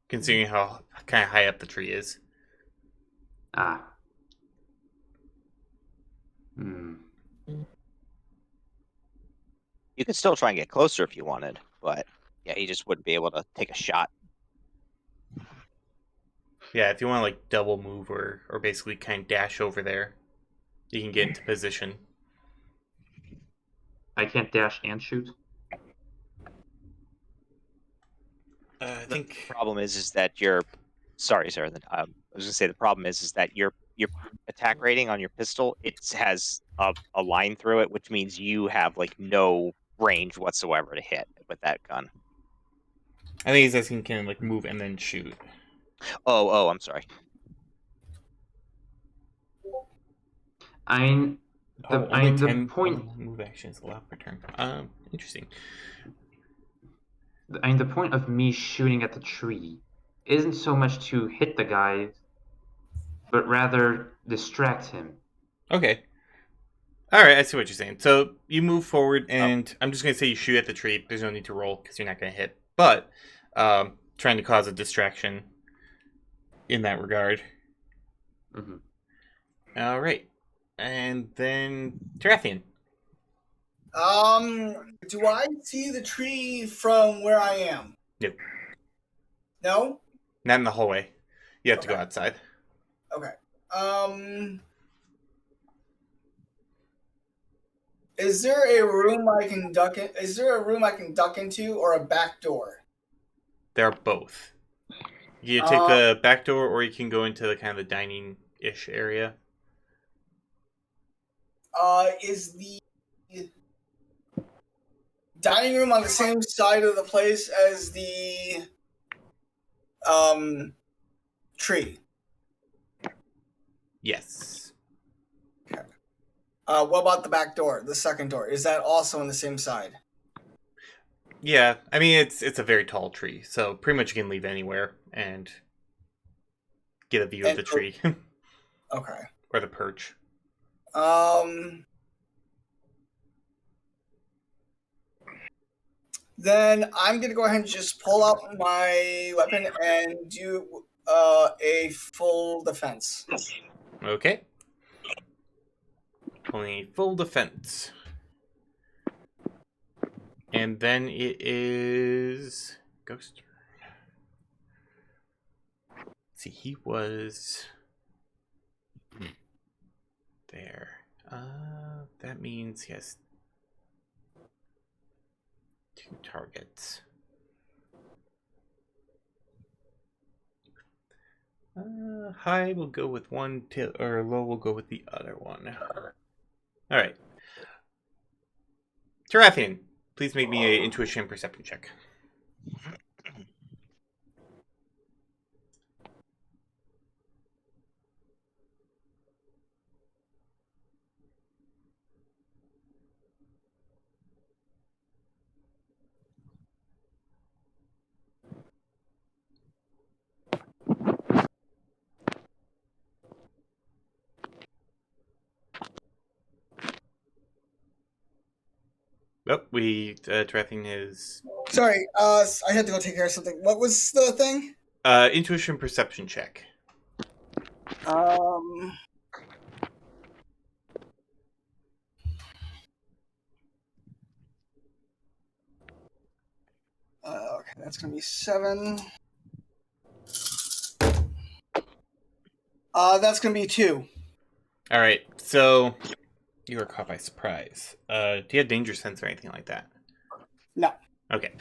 Speaker 4: considering how kind of high up the tree is.
Speaker 2: Ah. Hmm.
Speaker 5: You could still try and get closer if you wanted, but yeah, you just wouldn't be able to take a shot.
Speaker 4: Yeah, if you want to like double move or basically kind of dash over there, you can get into position.
Speaker 2: I can't dash and shoot.
Speaker 4: I
Speaker 5: The
Speaker 4: think
Speaker 5: problem is that your sorry, sir. I was gonna say the problem is that your attack rating on your pistol has a line through it, which means you have like no range whatsoever to hit with that gun.
Speaker 4: he's asking can like move and then shoot.
Speaker 5: Oh, I'm sorry.
Speaker 2: I'm the
Speaker 4: Only
Speaker 2: I'm the
Speaker 4: 10
Speaker 2: point
Speaker 4: move actions allowed per turn. Interesting.
Speaker 2: I'm the point of me shooting at the tree isn't so much to hit the guy, but rather distract him.
Speaker 4: Okay. All right, I see what you're saying. So you move forward,
Speaker 5: Oh,
Speaker 4: and I'm just gonna say you shoot at the tree. There's no need to roll because you're not gonna hit. But trying to cause a distraction in that regard.
Speaker 2: Mhm.
Speaker 4: All right, and then Tarathian.
Speaker 3: Do I see the tree from where I am?
Speaker 4: No,
Speaker 3: No?
Speaker 4: not in the hallway. You have to go
Speaker 3: Okay.
Speaker 4: outside.
Speaker 3: Okay. Is there a room I can duck in? Is there a room I can duck into or a back door?
Speaker 4: They're both. You take the back door, or you can go into the kind of the dining-ish area.
Speaker 3: Is the dining room on the same side of the place as the tree?
Speaker 4: Yes.
Speaker 3: What about the back door, the second door? Is that also on the same side?
Speaker 4: Yeah, I mean it's a very tall tree, so pretty much you can leave anywhere and get a view of the tree
Speaker 3: Okay.
Speaker 4: or the perch.
Speaker 3: Then I'm gonna go ahead and just pull out my weapon and do a full defense.
Speaker 4: Okay. Only full defense. And then it is Ghost. see, he was there. That means he has 2 targets. High will go with one, or low will go with the other one. All right. Tarathian, please make me an intuition perception check. Oh, Tarathian is
Speaker 3: Sorry, I had to go take care of something. What was the thing?
Speaker 4: intuition perception check.
Speaker 3: Okay, that's gonna be 7. That's gonna be 2.
Speaker 4: All right, so you were caught by surprise. Do you have danger sense or anything like that?
Speaker 3: No.
Speaker 4: Okay.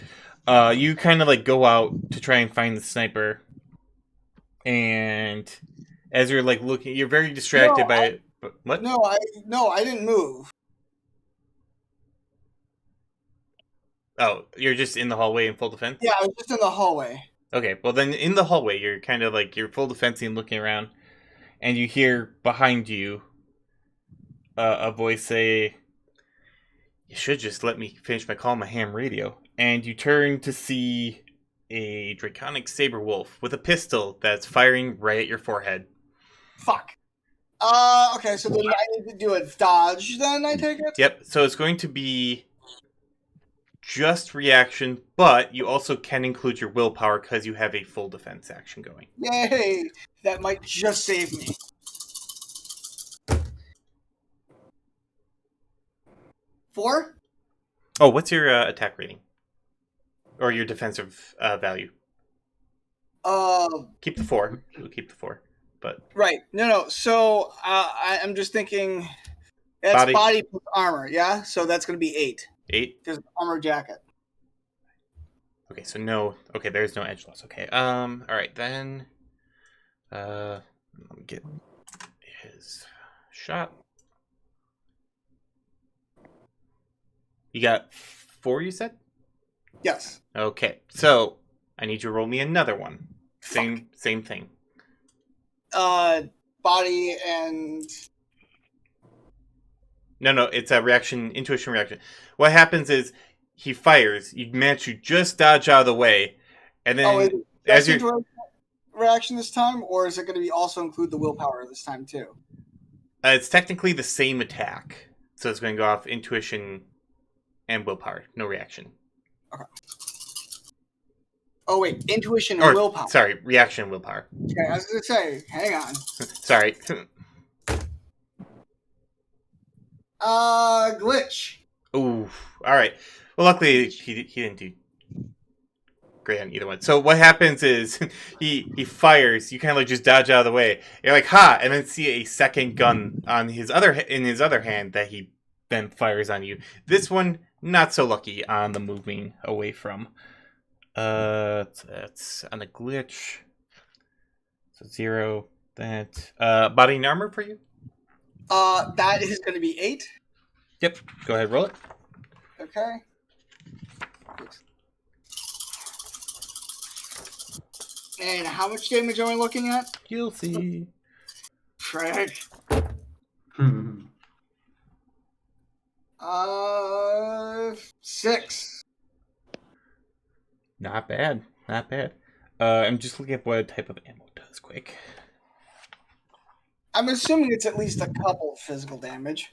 Speaker 4: You kind of like go out to try and find the sniper, and as you're like looking, you're very distracted by what?
Speaker 3: No, I didn't move.
Speaker 4: Oh, you're just in the hallway in full defense?
Speaker 3: Yeah, I was just in the hallway.
Speaker 4: Okay, well then in the hallway, you're kind of like you're full defense and looking around, and you hear behind you a voice say, "You should just let me finish my call on my ham radio." And you turn to see a draconic saber wolf with a pistol that's firing right at your forehead.
Speaker 3: Fuck. Okay, so then I need to do a dodge then, I take it?
Speaker 4: Yep, so it's going to be just reaction, but you also can include your willpower because you have a full defense action going.
Speaker 3: Yay! That might just save me. 4?
Speaker 4: Oh, what's your attack rating? Or your defensive value? Keep the 4. We'll keep the 4. But
Speaker 3: right. No. So I'm just thinking that's body plus armor, yeah? So that's going to be 8.
Speaker 4: 8?
Speaker 3: Because armor jacket.
Speaker 4: Okay, so no. Okay, there's no edge loss. Okay. All right then. Let me get his shot. You got 4, you said?
Speaker 3: Yes.
Speaker 4: Okay, so I need you to roll me another one. Same thing.
Speaker 3: Body and...
Speaker 4: No, it's a reaction, intuition reaction. What happens is he fires, you manage to just dodge out of the way, and then as you're...
Speaker 3: reaction this time, or is it going to be also include the willpower this time too?
Speaker 4: It's technically the same attack, so it's going to go off intuition and willpower, no reaction.
Speaker 3: Okay. Oh wait, intuition and willpower.
Speaker 4: Sorry, reaction and willpower.
Speaker 3: Okay, I was going to say, hang on.
Speaker 4: Sorry.
Speaker 3: Glitch.
Speaker 4: Ooh, all right. Well, luckily he didn't do great on either one. So what happens is he fires. You kind of like just dodge out of the way. You're like ha, and then see a second gun on his other hand that he then fires on you. This one not so lucky on the moving away from. That's on a glitch. So 0. That body and armor for you.
Speaker 3: That is going to be 8.
Speaker 4: Yep. Go ahead, roll it.
Speaker 3: Okay. And how much damage are we looking at?
Speaker 4: You'll see.
Speaker 3: Frick. 6.
Speaker 4: Not bad. I'm just looking at what type of ammo does quick.
Speaker 3: I'm assuming it's at least a couple physical damage.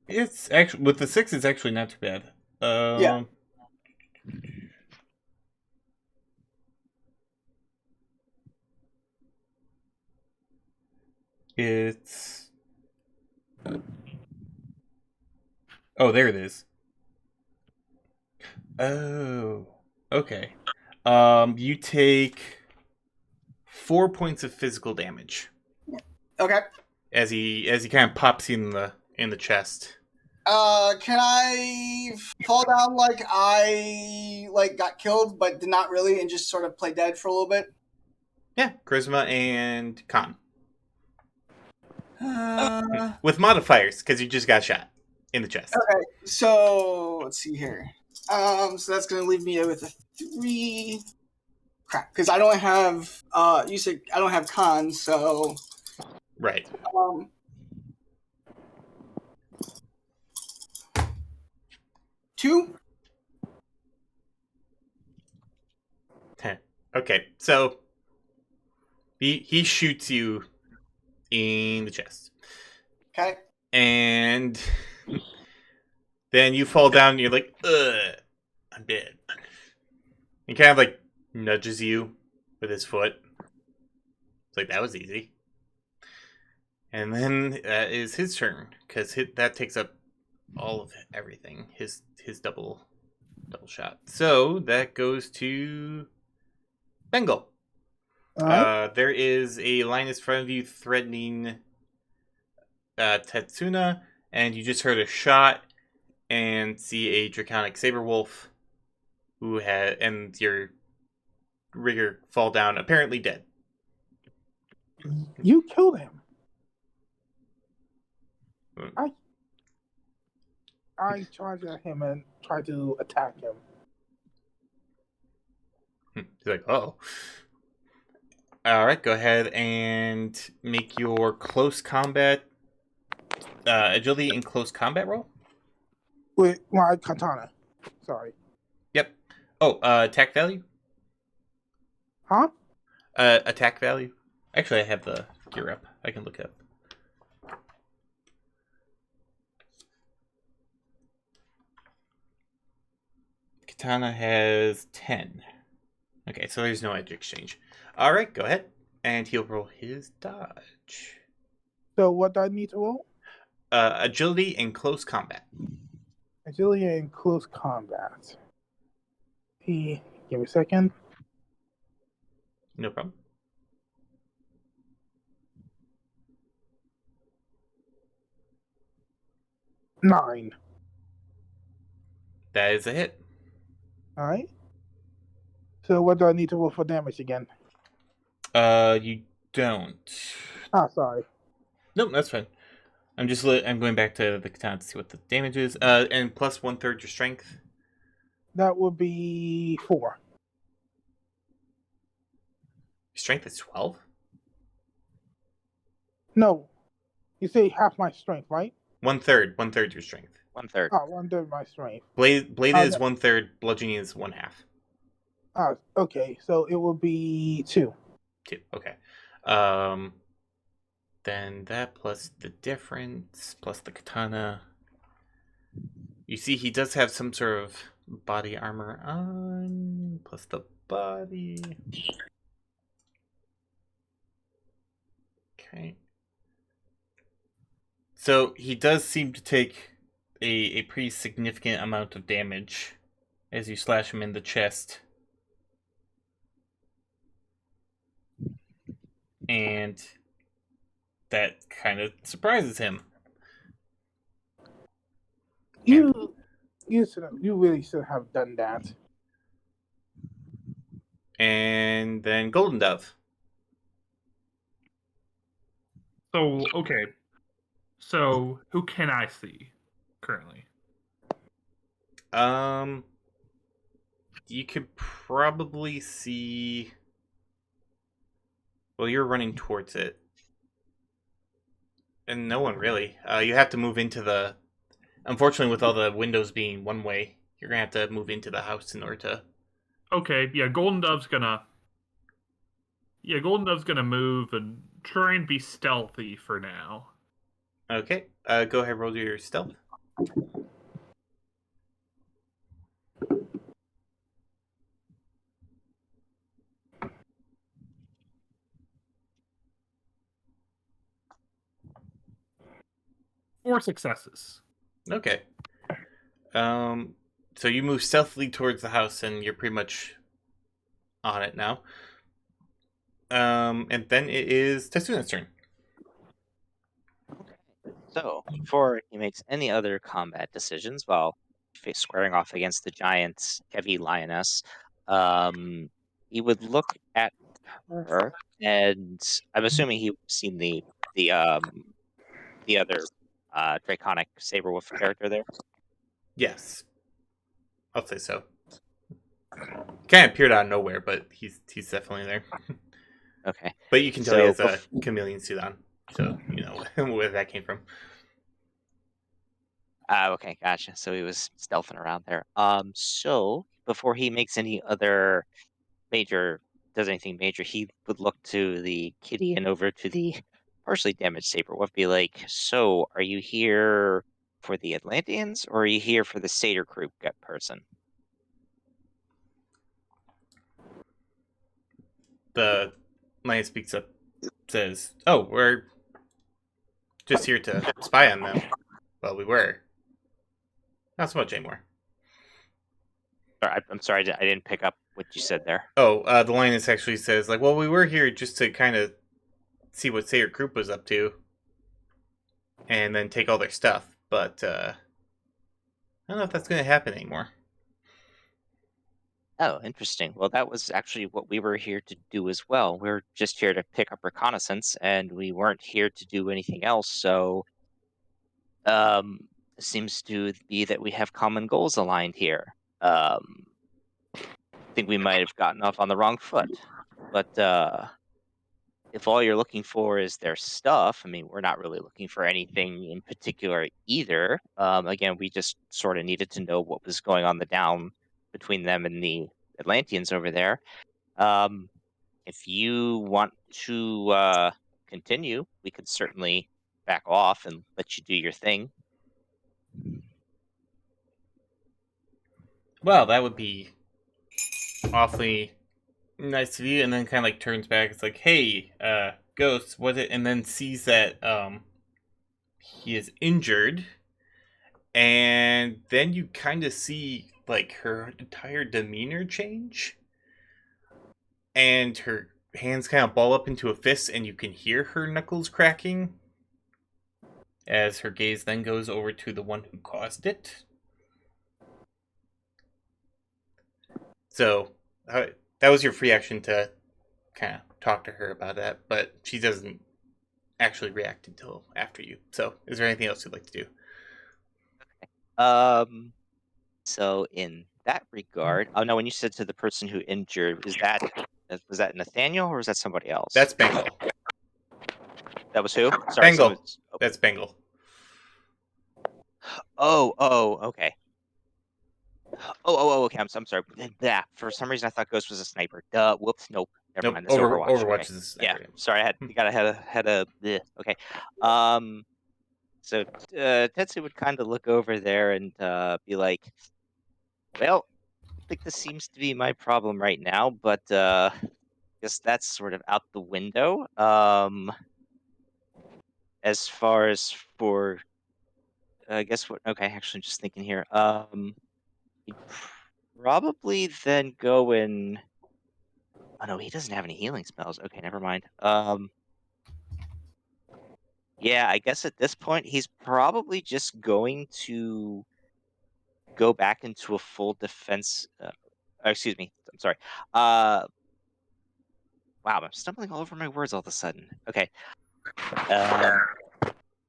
Speaker 4: It's actually with the 6. It's actually not too bad.
Speaker 3: Yeah.
Speaker 4: It's. Oh, there it is. Oh, okay. You take 4 points of physical damage
Speaker 3: Okay.
Speaker 4: as he kind of pops you in the chest.
Speaker 3: Can I fall down like I got killed, but did not really, and just sort of play dead for a little bit?
Speaker 4: Yeah, charisma and con
Speaker 3: Uh,
Speaker 4: with modifiers because you just got shot in the chest.
Speaker 3: okay, so let's see here. So that's gonna leave me with a 3. Crap, because I don't have. You said I don't have con, so.
Speaker 4: Right.
Speaker 3: Um. 2.
Speaker 4: Okay, so he shoots you in the chest,
Speaker 3: Okay.
Speaker 4: and then you fall down. And you're like, ugh, I'm dead. He kind of like nudges you with his foot. It's like, that was easy. And then that is his turn because that takes up all of everything. His double shot. So that goes to Bengal.
Speaker 6: All right.
Speaker 4: There is a line in front of you threatening Tetsuna, and you just heard a shot and see a draconic saber wolf and your rigger fall down, apparently dead.
Speaker 6: You killed him.
Speaker 4: Hmm.
Speaker 6: I charged at him and tried to attack him.
Speaker 4: He's like, oh. All right, go ahead and make your close combat agility and close combat roll.
Speaker 6: With my katana. Sorry.
Speaker 4: Yep. Oh, attack value?
Speaker 6: Huh?
Speaker 4: Attack value. Actually, I have the gear up. I can look it up. Katana has 10. Okay, so there's no edge exchange. All right, go ahead. And he'll roll his dodge.
Speaker 6: So what do I need to roll?
Speaker 4: Agility and close combat.
Speaker 6: Agility and close combat. Give me a second.
Speaker 4: No problem.
Speaker 6: Nine.
Speaker 4: That is a hit.
Speaker 6: All right. So what do I need to roll for damage again?
Speaker 4: You don't.
Speaker 6: Ah, sorry.
Speaker 4: Nope, that's fine. I'm going back to the katana to see what the damage is. And plus 1/3 your strength.
Speaker 6: That would be 4.
Speaker 4: Your strength is 12.
Speaker 6: No. You say half my strength, right?
Speaker 4: 1/3 your strength.
Speaker 5: 1/3.
Speaker 6: Oh, 1/3 my strength.
Speaker 4: Blade
Speaker 6: Oh,
Speaker 4: is
Speaker 6: no.
Speaker 4: 1/3. Bludgeoning is 1/2.
Speaker 6: Ah, okay. So it will be 2.
Speaker 4: 2. Okay. Then that plus the difference plus the katana. You see, he does have some sort of body armor on plus the body. Okay. So he does seem to take a pretty significant amount of damage as you slash him in the chest. And that kind of surprises him.
Speaker 6: You really should have done that.
Speaker 4: And then Golden Dove.
Speaker 1: So, okay. So, who can I see currently?
Speaker 4: You could probably see. Well, you're running towards it, and no one really. You have to move into the. Unfortunately, with all the windows being one way, you're gonna have to move into the house in order to.
Speaker 1: Okay, yeah, Golden Dove's gonna move and try and be stealthy for now.
Speaker 4: Okay. Go ahead, roll your stealth.
Speaker 1: Four successes.
Speaker 4: Okay. So you move stealthily towards the house, and you're pretty much on it now. And then it is Tetsuna's turn.
Speaker 5: So, before he makes any other combat decisions while squaring off against the giant heavy lioness, he would look at her, and I'm assuming he's seen the other draconic saber wolf character there.
Speaker 4: Yes, I'll say so. Kind of appeared out of nowhere, but he's definitely there.
Speaker 5: Okay.
Speaker 4: But you can tell
Speaker 5: So
Speaker 4: he has a chameleon suit on, so you know where that came from.
Speaker 5: Okay, gotcha. So he was stealthing around there. So before he makes any other does anything major, he would look to the kitty and over to the partially damaged saber wolf, be like, "So, are you here for the Atlanteans, or are you here for the Satyr group person?"
Speaker 4: The lion speaks up, says, "Oh, we're just here to spy on them. Well, we were. Not so much anymore."
Speaker 5: I'm sorry, I didn't pick up what you said there.
Speaker 4: Oh, the lioness actually says, like, well, we were here just to kind of see what Sayer Group was up to, and then take all their stuff. But I don't know if that's going to happen anymore.
Speaker 5: Oh, interesting. Well, that was actually what we were here to do as well. We're just here to pick up reconnaissance, and we weren't here to do anything else. So, um, it seems to be that we have common goals aligned here. I think we might have gotten off on the wrong foot, but if all you're looking for is their stuff, I mean, we're not really looking for anything in particular either. Again, we just sort of needed to know what was going on the down between them and the Atlanteans over there. Um, if you want to continue, we could certainly back off and let you do your thing.
Speaker 4: Well, that would be awfully nice of you. And then kind of like turns back. It's like, hey, Ghost, what it? And then sees that he is injured. And then you kind of see like her entire demeanor change. And her hands kind of ball up into a fist, and you can hear her knuckles cracking as her gaze then goes over to the one who caused it. So that was your free action to kind of talk to her about that, but she doesn't actually react until after you. So is there anything else you'd like to do?
Speaker 5: So in that regard, oh no, when you said to the person who injured, was that Nathaniel or was that somebody else?
Speaker 4: That's Bengal.
Speaker 5: That was who? Sorry,
Speaker 4: Bengal. That's Bengal.
Speaker 5: Oh, okay. Okay. I'm sorry. Yeah, for some reason I thought Ghost was a sniper. Duh. Whoops. Nope. Never mind. This is Overwatch.
Speaker 4: Overwatch
Speaker 5: okay.
Speaker 4: is a sniper.
Speaker 5: Yeah. Sorry. You gotta had a. Bleh. Okay. So Tetsu would kind of look over there and be like, "Well, I think this seems to be my problem right now, but guess that's sort of out the window. As far as for, I guess what? Okay, actually, just thinking here. He'd probably then go and. Oh no, he doesn't have any healing spells. Okay, never mind. Yeah, I guess at this point he's probably just going to go back into a full defense. Excuse me. I'm sorry. Wow, I'm stumbling all over my words all of a sudden. Okay.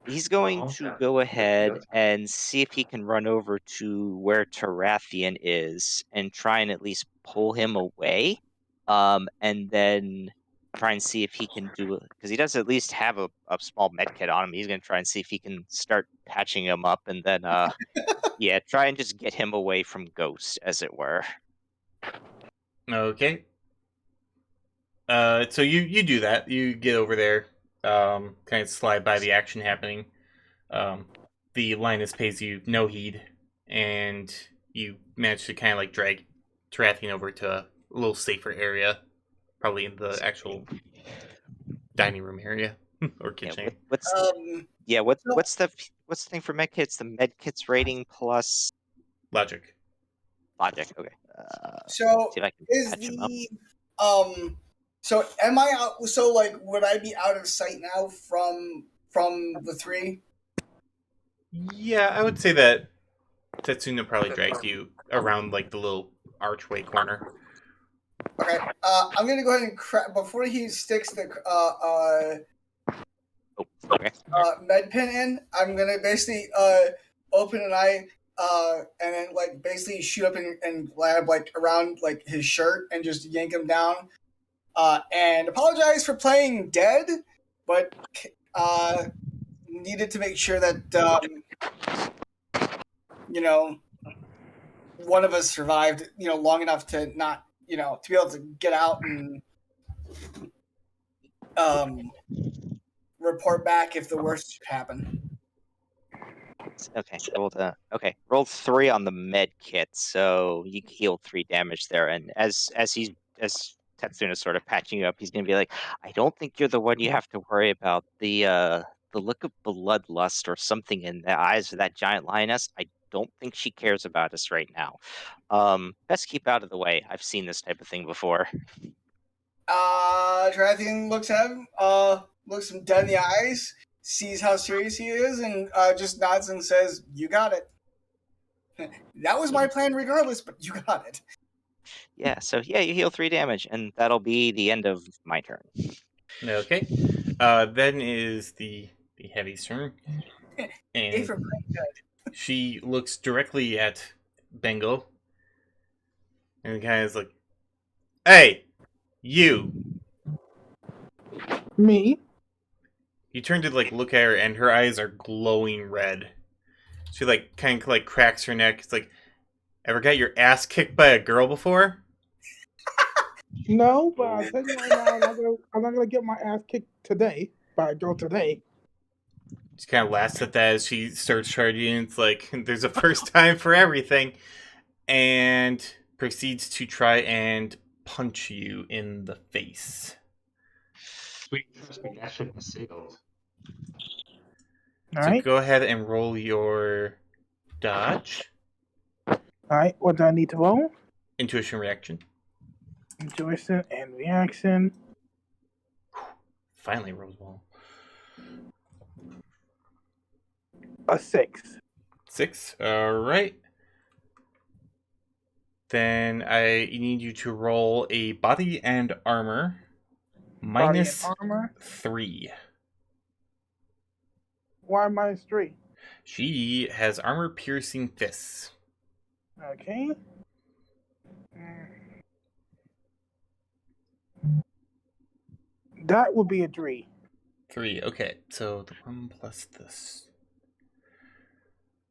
Speaker 5: He's going to go ahead and see if he can run over to where Tarathian is and try and at least pull him away. And then try and see if he can do it because he does at least have a small med kit on him. He's going to try and see if he can start patching him up and then, yeah, try and just get him away from Ghost, as it were.
Speaker 4: Okay. So you do that. You get over there, kind of slide by the action happening. The lioness pays you no heed, and you manage to kind of like drag Tarathian over to a little safer area, probably in the actual dining room area or kitchen.
Speaker 5: Yeah, what's the thing for med kits? The med kits rating plus
Speaker 4: logic.
Speaker 5: Okay.
Speaker 3: So
Speaker 5: see if I can
Speaker 3: is
Speaker 5: patch him up.
Speaker 3: the So am I out? So like, would I be out of sight now from the three?
Speaker 4: Yeah, I would say that Tetsuna probably dragged you around like the little archway corner.
Speaker 3: Okay. I'm gonna go ahead and before he sticks the
Speaker 5: Oh, okay.
Speaker 3: med pin in. I'm gonna basically open an eye and then like basically shoot up and grab like around like his shirt and just yank him down. And apologize for playing dead, but needed to make sure that you know one of us survived, long enough to not, to be able to get out and report back if the worst should happen.
Speaker 5: Okay, rolled 3 on the med kit, so you healed 3 damage there. And as Tetsuna's sort of patching you up, he's gonna be like, "I don't think you're the one you have to worry about. The look of bloodlust or something in the eyes of that giant lioness. I don't think she cares about us right now. Best keep out of the way. I've seen this type of thing before."
Speaker 3: Trathian looks at him, looks him dead in the eyes, sees how serious he is, and just nods and says, "You got it." That was my plan regardless, but you got it.
Speaker 5: Yeah, so yeah, you heal 3 damage, and that'll be the end of my turn.
Speaker 4: Okay. Then is the heavy's turn. And she looks directly at Bengal and kind of is like, "Hey, you."
Speaker 6: Me?
Speaker 4: You turn to like look at her, and her eyes are glowing red. She like kind of like cracks her neck. It's like, ever got your ass kicked by a girl before?
Speaker 6: No, but I'll tell you right now, I'm not gonna get my ass kicked today by a girl today.
Speaker 4: She kind of laughs at that as she starts charging. It's like there's a first time for everything, and proceeds to try and punch you in the face.
Speaker 2: Sweet suggestion is sealed.
Speaker 6: All
Speaker 4: So
Speaker 6: right.
Speaker 4: go ahead and roll your dodge.
Speaker 6: All right. What do I need to roll?
Speaker 4: Intuition reaction.
Speaker 6: Intuition and reaction.
Speaker 4: Finally rolls well.
Speaker 6: A 6.
Speaker 4: 6. All right. Then I need you to roll a body and armor minus
Speaker 6: Body and armor.
Speaker 4: 3.
Speaker 6: Why minus 3?
Speaker 4: She has armor piercing fists.
Speaker 6: Okay. That would be a 3.
Speaker 4: 3. Okay, so the 1 plus this.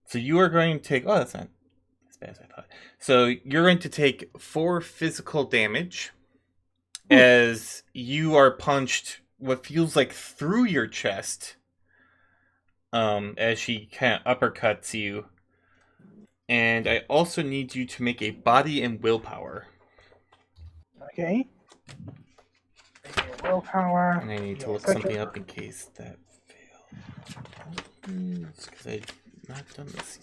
Speaker 4: So you are going to take. Oh, that's not as bad as I thought. So you're going to take 4 physical damage as you are punched what feels like through your chest. As she kind of uppercuts you. And I also need you to make a body and willpower.
Speaker 6: Okay. Willpower.
Speaker 4: And I need to look something up in case that fails. Because I've not done this.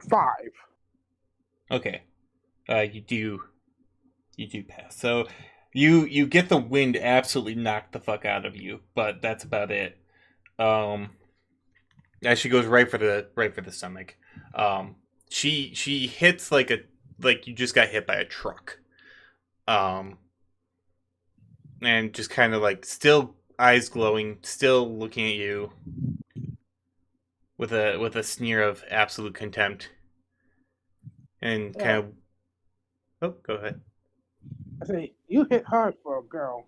Speaker 6: 5.
Speaker 4: Okay. You do pass. So you get the wind absolutely knocked the fuck out of you, but that's about it. As she goes right for the stomach. She hits like you just got hit by a truck. And just kind of like still eyes glowing, still looking at you with a sneer of absolute contempt. And kind of oh, go ahead.
Speaker 6: I say, you hit hard for a girl.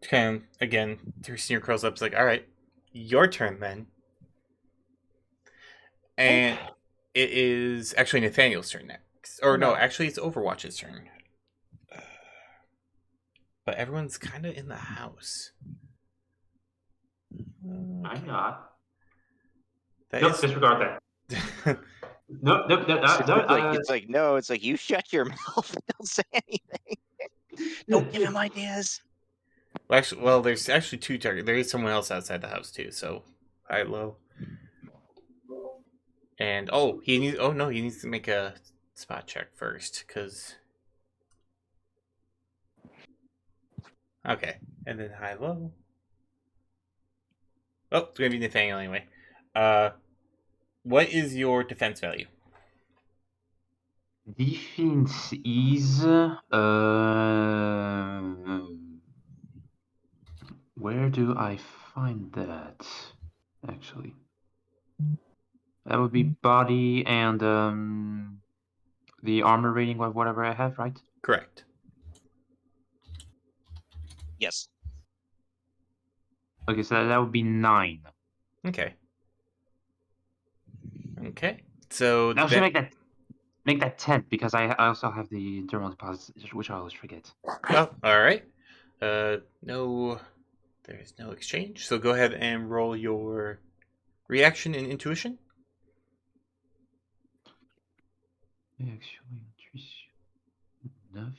Speaker 4: Kind of, again, her sneer curls up. It's like, all right, your turn then. And it is actually Nathaniel's turn next. Or no, actually it's Overwatch's turn. But everyone's kind of in the house.
Speaker 2: I'm not.
Speaker 4: That
Speaker 2: Disregard that. No.
Speaker 5: It's like you shut your mouth and don't say anything. Don't give him ideas.
Speaker 4: Well, there's actually 2 targets. There is someone else outside the house too. So, high, low, and he needs to make a spot check first, because... Okay, and then high-low. Oh, it's going to be Nathaniel anyway. What is your defense value?
Speaker 2: Defense is where do I find that? Actually, that would be body and the armor rating, whatever I have, right?
Speaker 4: Correct.
Speaker 5: Yes.
Speaker 2: Okay, so that would be 9.
Speaker 4: Okay. Okay. So
Speaker 2: I should
Speaker 4: that...
Speaker 2: make that 10 because I also have the internal deposits, which I always forget.
Speaker 4: Oh, all right. No, there's no exchange. So go ahead and roll your reaction and intuition.
Speaker 2: Actually, enough.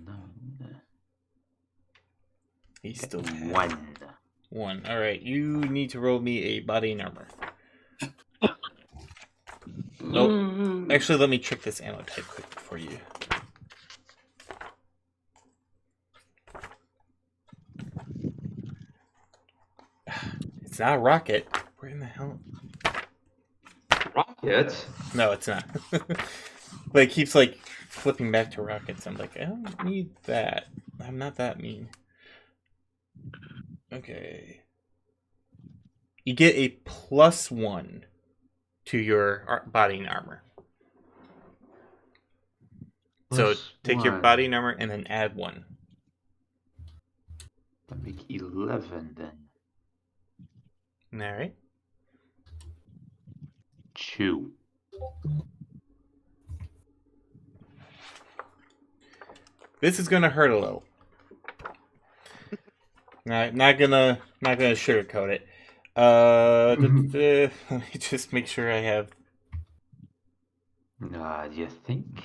Speaker 2: 9.
Speaker 4: He's still
Speaker 2: Got 1.
Speaker 4: 1. All right. You need to roll me a body and armor. Oh, actually, let me check this ammo type quick for you. It's not a rocket. Where in the hell?
Speaker 2: Rocket?
Speaker 4: No, it's not. But it keeps like flipping back to rockets. I'm like, I don't need that. I'm not that mean. Okay. You get a +1 to your body and armor. So take your body and armor and then add 1.
Speaker 2: That make 11 then.
Speaker 4: All right.
Speaker 2: 2.
Speaker 4: This is gonna hurt a little. Not gonna sugarcoat it. Let me just make sure I have.
Speaker 2: Do you think?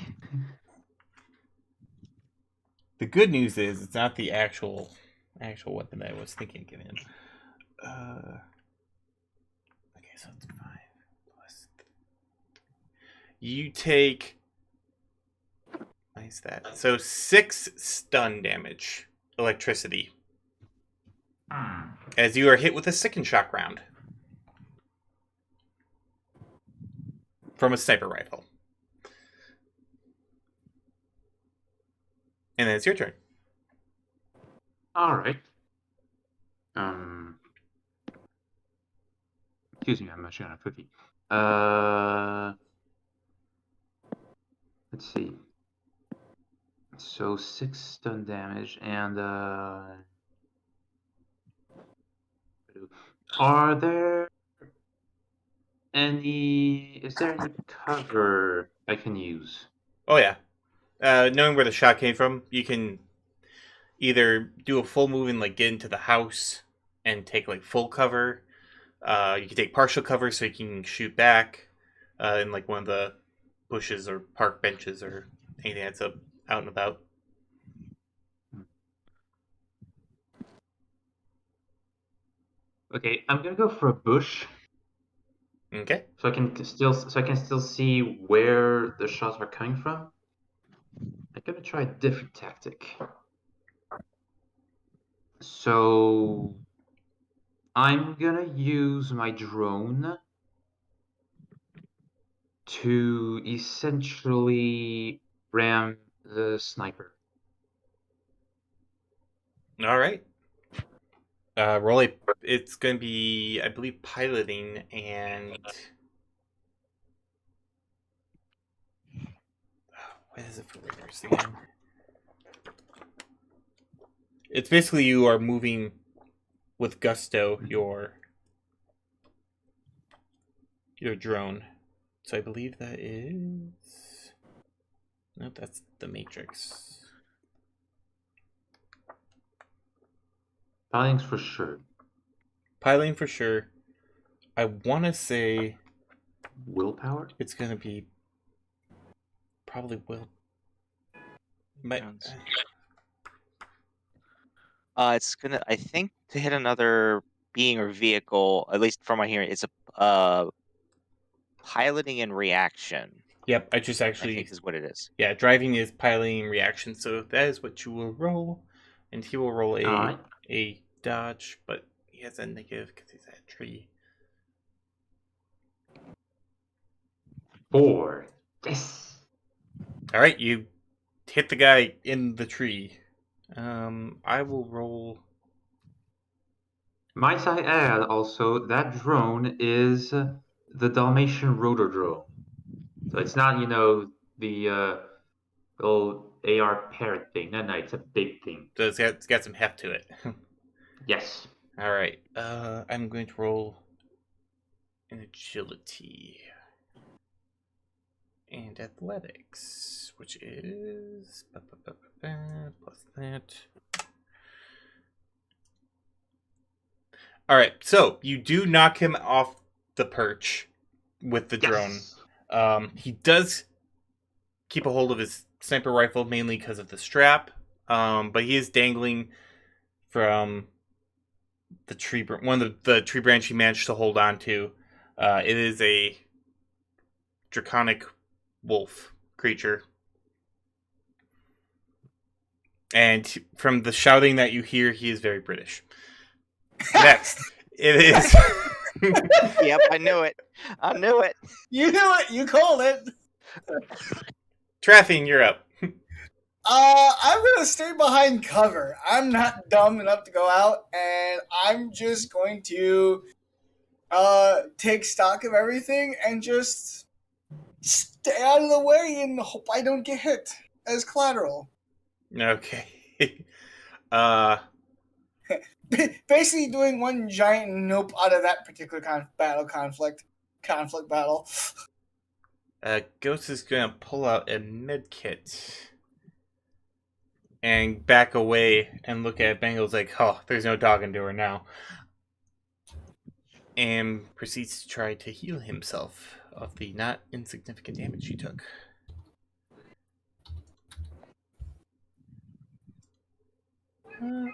Speaker 4: The good news is it's not the actual weapon that I was thinking of giving him. Okay, so it's 5 plus. You take. Why is that? So 6 stun damage, electricity, as you are hit with a second shock round from a sniper rifle. And then it's your turn.
Speaker 2: All right. Excuse me, I'm munching on a cookie. Let's see. So 6 stun damage and are there is there any cover I can use?
Speaker 4: Oh yeah. Knowing where the shot came from, you can either do a full move and like get into the house and take like full cover. You can take partial cover so you can shoot back in like one of the bushes or park benches or anything that's out and about.
Speaker 2: Okay, I'm gonna go for a bush.
Speaker 4: Okay.
Speaker 2: So I can still see where the shots are coming from. I'm gonna try a different tactic. So I'm gonna use my drone to essentially ram the sniper.
Speaker 4: All right. Roll a. It's going to be, I believe, piloting and. What is it for riggers again? It's basically you are moving with gusto your drone. So I believe that is. Nope, that's the Matrix.
Speaker 2: Piloting's for sure.
Speaker 4: Piloting for sure. I want to say
Speaker 2: Willpower?
Speaker 4: it's going to be probably will.
Speaker 5: It's gonna. I think to hit another being or vehicle, at least from my hearing, it's a piloting and reaction,
Speaker 4: Yep, I just
Speaker 5: I
Speaker 4: actually...
Speaker 5: think is what it is.
Speaker 4: Yeah, driving is piloting reaction, so that is what you will roll. And he will roll
Speaker 2: Alright.
Speaker 4: a dodge, but he has a negative because he's at a tree.
Speaker 2: 4. Yes.
Speaker 4: Alright, you hit the guy in the tree. I will roll...
Speaker 2: Might I add also that drone is the Dalmatian rotor drone. So it's not, the little AR parrot thing. No, it's a big thing.
Speaker 4: So it's got some heft to it.
Speaker 2: Yes.
Speaker 4: Alright, I'm going to roll an agility. And athletics, which is... plus that... Alright, so you do knock him off the perch with the drone.
Speaker 2: Yes.
Speaker 4: He does keep a hold of his sniper rifle, mainly because of the strap. But he is dangling from the tree, one of the tree branch he managed to hold on to. It is a draconic wolf creature. And from the shouting that you hear, he is very British. Next, it is...
Speaker 5: Yep, I knew it. I knew it.
Speaker 3: You knew it. You called it.
Speaker 4: Traffing, you're up.
Speaker 3: I'm gonna stay behind cover. I'm not dumb enough to go out, and I'm just going to take stock of everything and just stay out of the way and hope I don't get hit as collateral.
Speaker 4: Okay.
Speaker 3: Basically doing one giant nope out of that particular conflict battle.
Speaker 4: Ghost is gonna pull out a med kit and back away and look at Bengals like, oh, there's no talking to her now. And proceeds to try to heal himself of the not insignificant damage he took.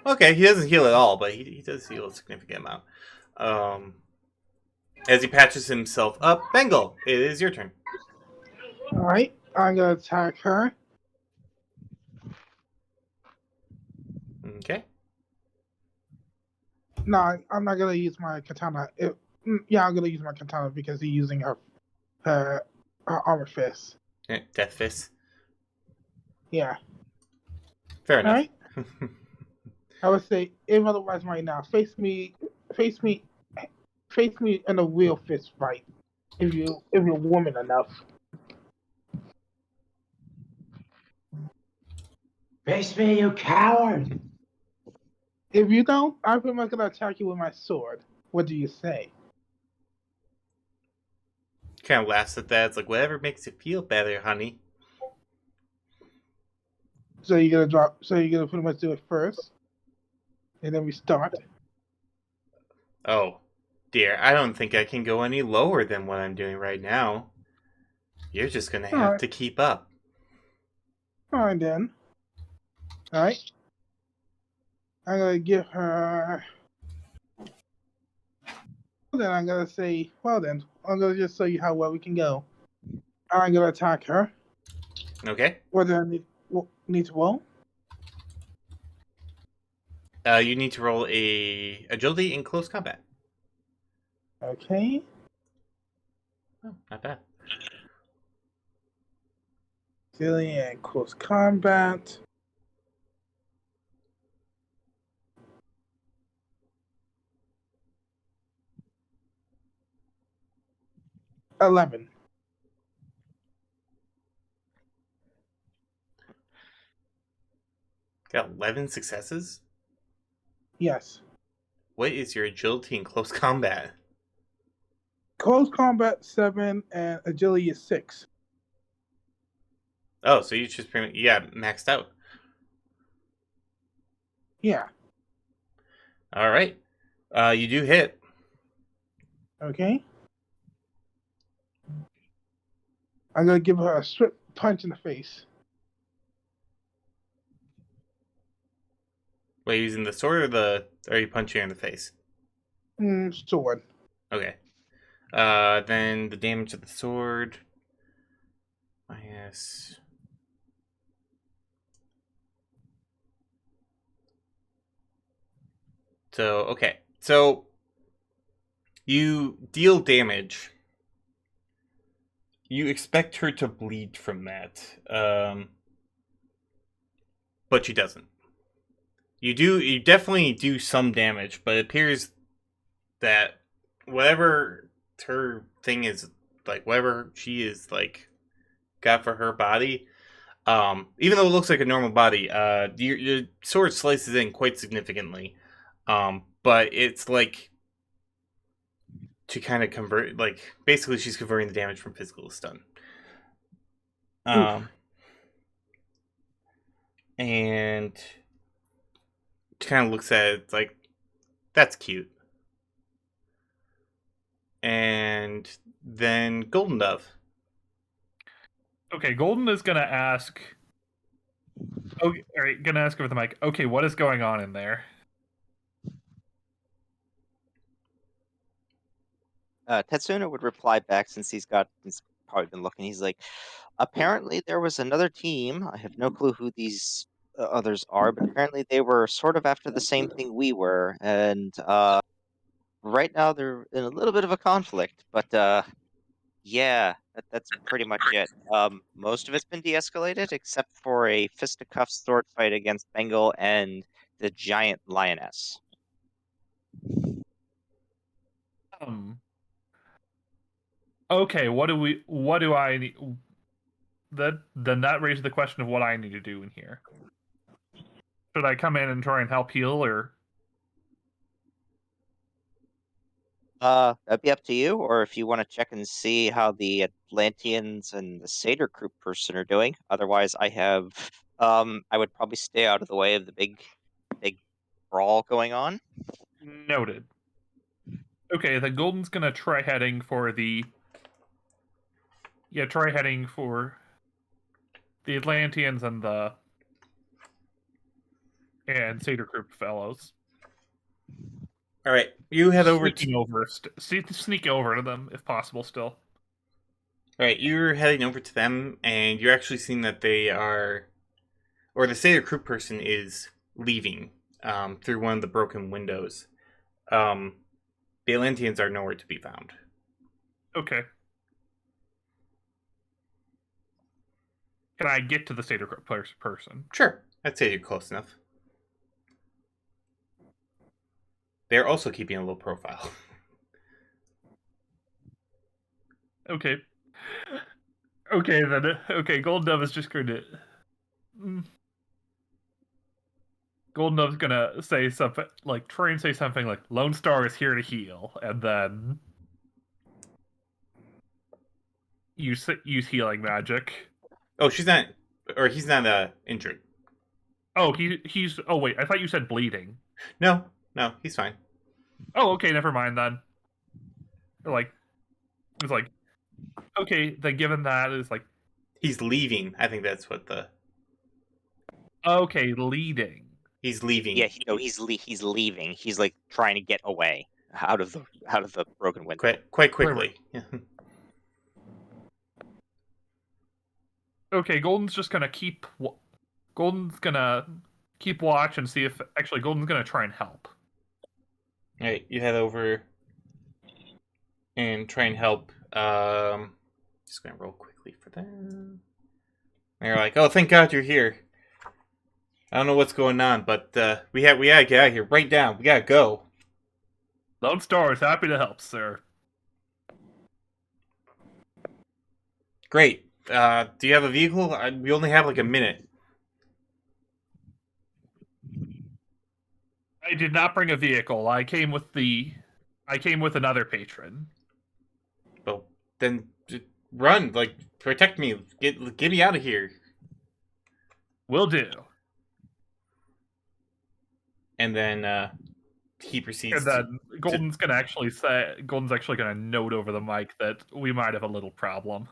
Speaker 4: Okay, he doesn't heal at all, but he does heal a significant amount. As he patches himself up, Bengal, it is your turn.
Speaker 6: Alright, I'm gonna attack her.
Speaker 4: Okay.
Speaker 6: No, I'm not gonna use my katana. I'm gonna use my katana because he's using her armor fist.
Speaker 4: Death fist.
Speaker 6: Yeah.
Speaker 4: Fair enough.
Speaker 6: Alright. I would say, if otherwise, right now, face me in a real fist fight. If you're woman enough.
Speaker 2: Face me, you coward!
Speaker 6: If you don't, I'm pretty much gonna attack you with my sword. What do you say?
Speaker 4: Kind of laughs at that. It's like, whatever makes you feel better, honey.
Speaker 6: So you're gonna pretty much do it first, and then we start.
Speaker 4: Oh, dear. I don't think I can go any lower than what I'm doing right now. You're just gonna have to keep up.
Speaker 6: Alright then. Alright. I'm gonna give her. Then I'm gonna say, well then, I'm gonna just show you how well we can go. I'm gonna attack her.
Speaker 4: Okay.
Speaker 6: What do I need to roll?
Speaker 4: You need to roll a agility in close combat.
Speaker 6: Okay.
Speaker 4: Oh, not bad.
Speaker 6: Agility and close combat. $11.
Speaker 4: Got 11 successes?
Speaker 6: Yes.
Speaker 4: What is your agility in close combat?
Speaker 6: Close combat 7 and agility is 6.
Speaker 4: Oh, so you just pretty much, yeah, maxed out.
Speaker 6: Yeah.
Speaker 4: All right. You do hit.
Speaker 6: Okay. I'm gonna give her a swift punch in the face.
Speaker 4: Wait, using the sword or are you punching her in the face?
Speaker 6: Sword.
Speaker 4: Okay. Then the damage of the sword. Minus. So, okay. So, you deal damage. You expect her to bleed from that. But she doesn't. You definitely do some damage, but it appears that whatever her thing is, like, whatever she is, like, got for her body, even though it looks like a normal body, your sword slices in quite significantly. But it's like to kind of convert, like basically she's converting the damage from physical to stun. And she kind of looks at it like, that's cute. And then Golden Dove.
Speaker 1: Okay, Golden is gonna ask. Okay, all right, gonna ask over the mic. Okay, what is going on in there?
Speaker 5: Tetsuna would reply back since he's probably been looking. He's like, apparently there was another team. I have no clue who these others are, but apparently they were sort of after the same thing we were, and right now they're in a little bit of a conflict. But yeah, that's pretty much it. Most of it's been de-escalated except for a fisticuffs sword fight against Bengal and the giant lioness.
Speaker 1: Okay, what do I need? Then that raises the question of what I need to do in here. Should I come in and try and help heal, or?
Speaker 5: That'd be up to you, or if you want to check and see how the Atlanteans and the Satyr Group person are doing. Otherwise, I would probably stay out of the way of the big brawl going on.
Speaker 1: Noted. Okay, then Golden's gonna try heading for the. Yeah, try heading for the Atlanteans and Satyr Group fellows.
Speaker 4: All right, you head over
Speaker 1: Sneak over to them if possible. Still.
Speaker 4: All right, you're heading over to them, and you're actually seeing that they are, or the Satyr Group person is leaving through one of the broken windows. The Atlanteans are nowhere to be found.
Speaker 1: Okay. Can I get to the Satyr Group person?
Speaker 4: Sure, I'd say you're close enough. They're also keeping a low profile.
Speaker 1: Okay. Okay, then. Okay, Golden Dove is just going to. Golden Dove's gonna say something like, try and say something like, Lone Star is here to heal, and then use healing magic.
Speaker 4: Oh, she's not, or he's not injured.
Speaker 1: Oh, he's. Oh wait, I thought you said bleeding.
Speaker 4: No, he's fine.
Speaker 1: Oh, okay, never mind then. Like, it's like, okay, then given that, it's like,
Speaker 4: he's leaving. I think that's what the.
Speaker 1: Okay, leading.
Speaker 4: He's leaving.
Speaker 5: Yeah, he's leaving. He's like trying to get away out of the broken window.
Speaker 4: Quite quickly.
Speaker 1: Okay, Golden's gonna keep watch and see if actually Golden's gonna try and help.
Speaker 4: All right, you head over and try and help. Just gonna roll quickly for them. They're like, "Oh, thank God you're here." I don't know what's going on, but we gotta get out of here right now. We gotta go.
Speaker 1: Lone Star is happy to help, sir.
Speaker 4: Great. Do you have a vehicle? We only have like a minute.
Speaker 1: I did not bring a vehicle. I came with another patron.
Speaker 4: Well, then run, like protect me. Get me out of here.
Speaker 1: Will do.
Speaker 4: And then he proceeds.
Speaker 1: And then Golden's actually gonna note over the mic that we might have a little problem,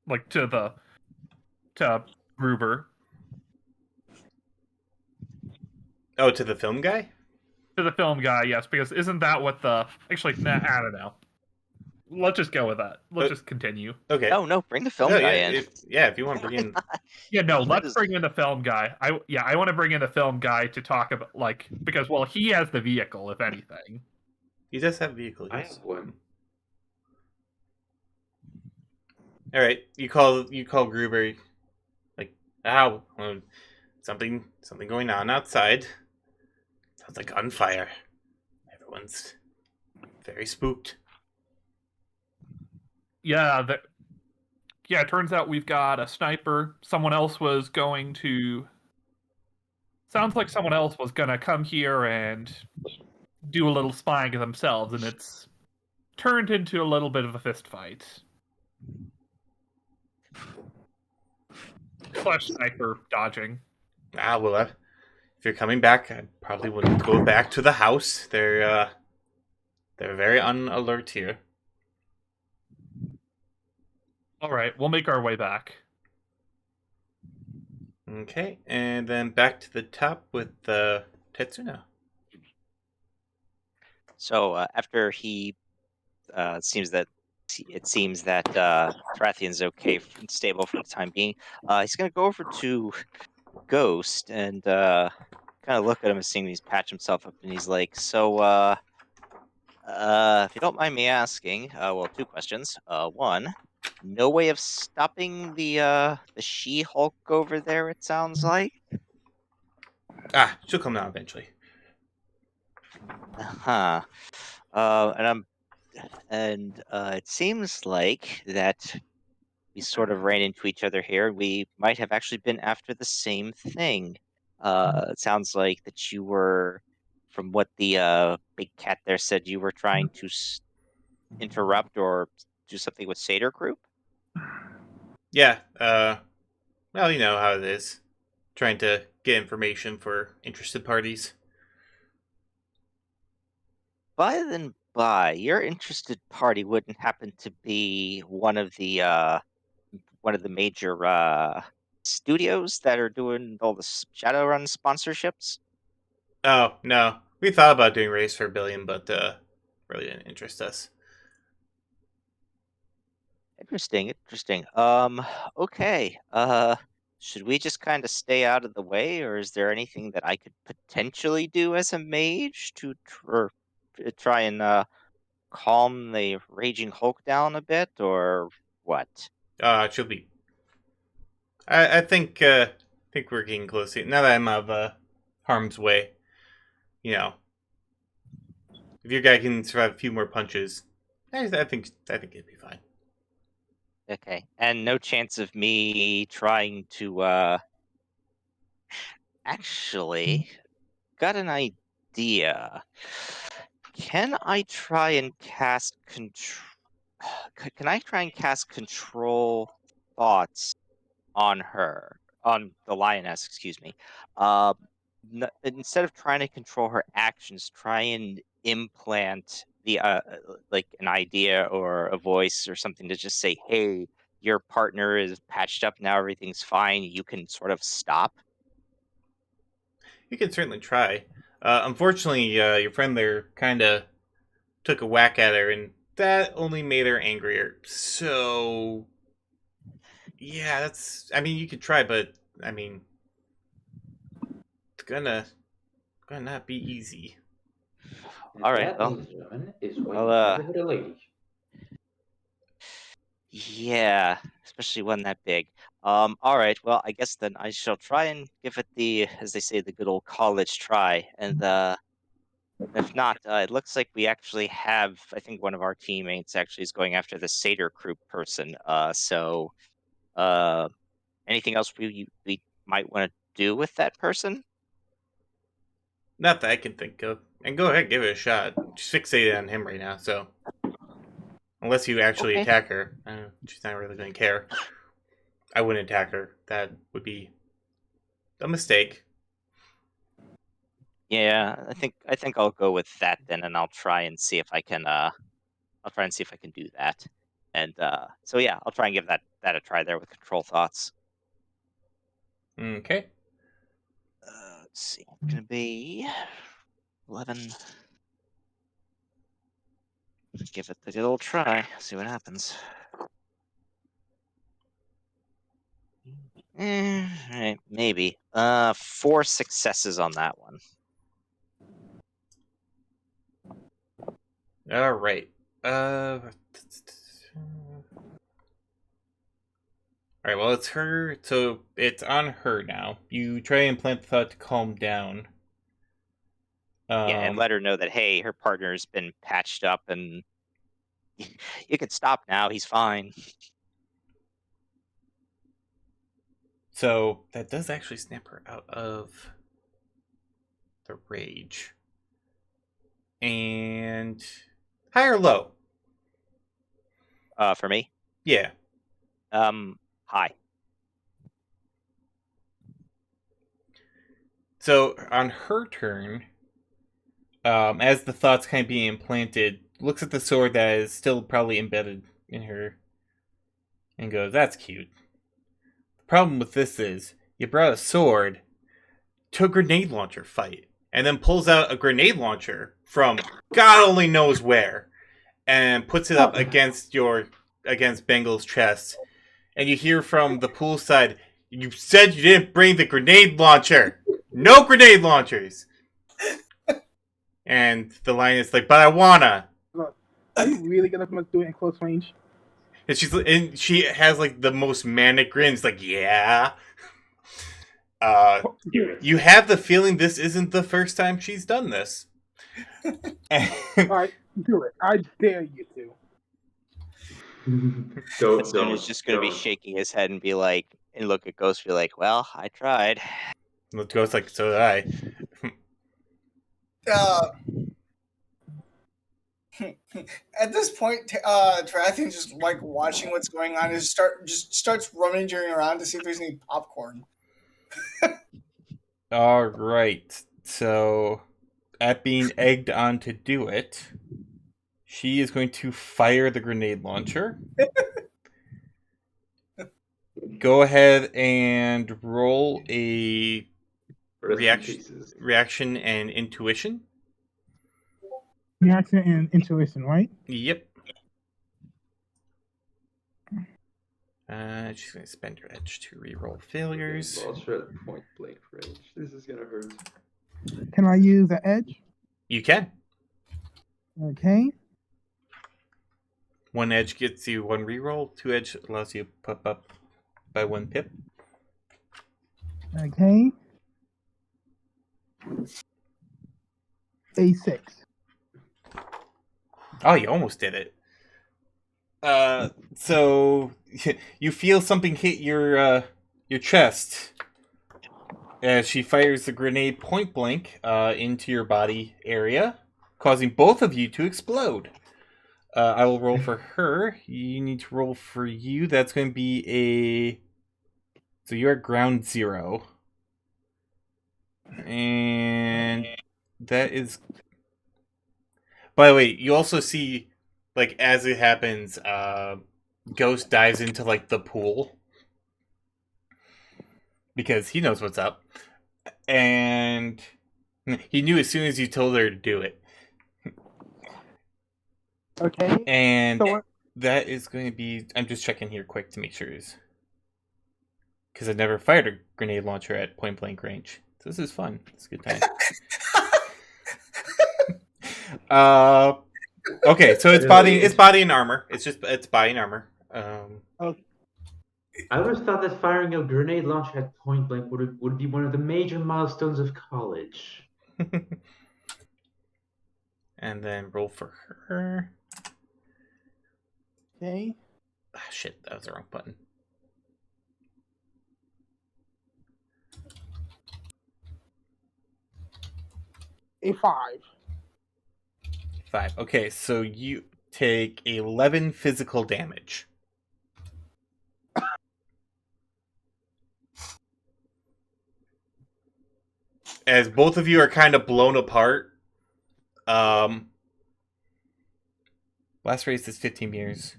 Speaker 1: like to Gruber.
Speaker 4: Oh, to the film guy?
Speaker 1: To the film guy, yes, because isn't that what the... Actually, nah, I don't know. let's just go with that. Let's just continue.
Speaker 4: Okay.
Speaker 5: Oh no, bring the film
Speaker 4: No,
Speaker 5: guy
Speaker 4: yeah,
Speaker 5: in.
Speaker 4: if you want to bring in,
Speaker 1: Yeah, no,
Speaker 5: That
Speaker 1: let's
Speaker 5: is-
Speaker 1: bring in the film guy. I want to bring in the film guy to talk about because he has the vehicle, if anything.
Speaker 4: he does have a vehicle.
Speaker 2: I
Speaker 4: Yes.
Speaker 2: have one.
Speaker 4: All right, you call Gruber, like, ow, something going on outside. Sounds like gunfire. Everyone's very spooked.
Speaker 1: Yeah, it turns out we've got a sniper. Someone else was going to. Sounds like someone else was gonna come here and do a little spying themselves, and it's turned into a little bit of a fist fight. Slash sniper dodging.
Speaker 4: Ah, well, if you're coming back, I probably wouldn't go back to the house. They're very on alert here.
Speaker 1: All right, we'll make our way back.
Speaker 4: Okay, and then back to the top with Tetsuna.
Speaker 5: So after he it seems that Tarathian's okay and stable for the time being. He's gonna go over to Ghost and kind of look at him and seeing he's patched himself up, and he's like, "So, if you don't mind me asking, well, two questions. One, no way of stopping the She-Hulk over there. It sounds like.
Speaker 4: Ah, she'll come out eventually.
Speaker 5: Huh. And it seems like that we sort of ran into each other here. We might have actually been after the same thing. It sounds like that you were, from what the big cat there said, you were trying to interrupt or do something with Seder Group.
Speaker 4: Yeah. Well, you know how it is. Trying to get information for interested parties.
Speaker 5: By your interested party wouldn't happen to be one of the major studios that are doing all the Shadowrun sponsorships.
Speaker 4: Oh no, we thought about doing Race for a Billion, but really didn't interest us.
Speaker 5: Interesting. Okay. Should we just kind of stay out of the way, or is there anything that I could potentially do as a mage to try and calm the raging Hulk down a bit, or what?
Speaker 4: She'll be. I think we're getting close. Now that I'm out of harm's way, you know, if your guy can survive a few more punches, I think it'd be fine.
Speaker 5: Okay. And no chance of me trying to actually got an idea. Can I try and cast control? Can I try and cast control thoughts on her, on the lioness? Excuse me. Um, Instead of trying to control her actions, try and implant the like an idea or a voice or something to just say, "Hey, your partner is patched up now. Everything's fine. You can sort of stop."
Speaker 4: You can certainly try. Unfortunately, your friend there kind of took a whack at her, and that only made her angrier. So, yeah, that's. I mean, you could try, but I mean, it's gonna not be easy.
Speaker 5: All right.
Speaker 2: That,
Speaker 5: Well,
Speaker 2: ladies and gentlemen, is why
Speaker 5: well,
Speaker 2: you never hit a lady.
Speaker 5: yeah, especially one that big. All right. Well, I guess then I shall try and give it the, as they say, the good old college try. And if not, it looks like we actually have. I think one of our teammates actually is going after the Seder Group person. So, uh, anything else we might want to do with that person?
Speaker 4: Not that I can think of. And go ahead, give it a shot. She's fixated on him right now, so unless you actually
Speaker 5: Okay.
Speaker 4: attack her, she's not really going to care. I wouldn't attack her. That would be a mistake.
Speaker 5: Yeah, I think I'll go with that then, and I'll try and see if I can do that. And so yeah, I'll try and give that a try there with control thoughts.
Speaker 4: Okay.
Speaker 5: Let's see, it's gonna be 11. Give it the good old try. See what happens. Alright, maybe. 4 successes on that one.
Speaker 4: All right. All right. Well, it's her. So it's on her now. You try and plant the thought to calm down.
Speaker 5: Yeah, and let her know that, hey, her partner's been patched up and you can stop now. He's fine.
Speaker 4: So that does actually snap her out of the rage. And high or low?
Speaker 5: For me?
Speaker 4: Yeah.
Speaker 5: High.
Speaker 4: So on her turn, as the thoughts kind of being implanted, looks at the sword that is still probably embedded in her and goes, "That's cute. The problem with this is you brought a sword to a grenade launcher fight and then pulls out a grenade launcher from God only knows where and puts it up against Bengal's chest. And you hear from the poolside, you said you didn't bring the grenade launcher. No grenade launchers." And the lion is like, "But I wanna."
Speaker 6: Are you really gonna do it in close range?
Speaker 4: And she has like the most manic grin. It's like, yeah. You have the feeling this isn't the first time she's done this.
Speaker 6: Alright, do it. I dare you to.
Speaker 5: Soon is just going to be shaking his head and be like, and look at Ghost, be like, well, I tried.
Speaker 4: The Ghost like, so did I.
Speaker 3: At this point, Tarathian just like watching what's going on and starts rummaging around to see if there's any popcorn.
Speaker 4: All right. So, at being egged on to do it, she is going to fire the grenade launcher. Go ahead and roll a reaction and intuition.
Speaker 6: Reaction and intuition, right?
Speaker 4: Yep. She's going to spend her edge to reroll failures.
Speaker 2: Launcher at point blank range. This is gonna hurt.
Speaker 6: Can I use the edge?
Speaker 4: You can.
Speaker 6: Okay.
Speaker 4: 1 edge gets you 1 reroll. 2 edge allows you to pop up by 1 pip.
Speaker 6: Okay. A6.
Speaker 4: Oh, you almost did it. So you feel something hit your chest as she fires the grenade point blank into your body area, causing both of you to explode. I will roll for her. You need to roll for you. That's going to be so you're at ground 0. And that is... By the way, you also see, like, as it happens, Ghost dives into, like, the pool. Because he knows what's up. And he knew as soon as you told her to do it.
Speaker 6: Okay.
Speaker 4: And
Speaker 6: so
Speaker 4: that is going to be... I'm just checking here quick to make sure. Because I've never fired a grenade launcher at point blank range. So this is fun. It's a good time. Okay, so it's body and armor. It's body and armor.
Speaker 6: Okay.
Speaker 2: I always thought that firing a grenade launcher at point blank would be one of the major milestones of college.
Speaker 4: And then roll for her.
Speaker 6: Okay.
Speaker 4: Ah, shit, that was the wrong button.
Speaker 6: A5.
Speaker 4: 5. Okay, so you take 11 physical damage. As both of you are kind of blown apart. Last race is 15 meters.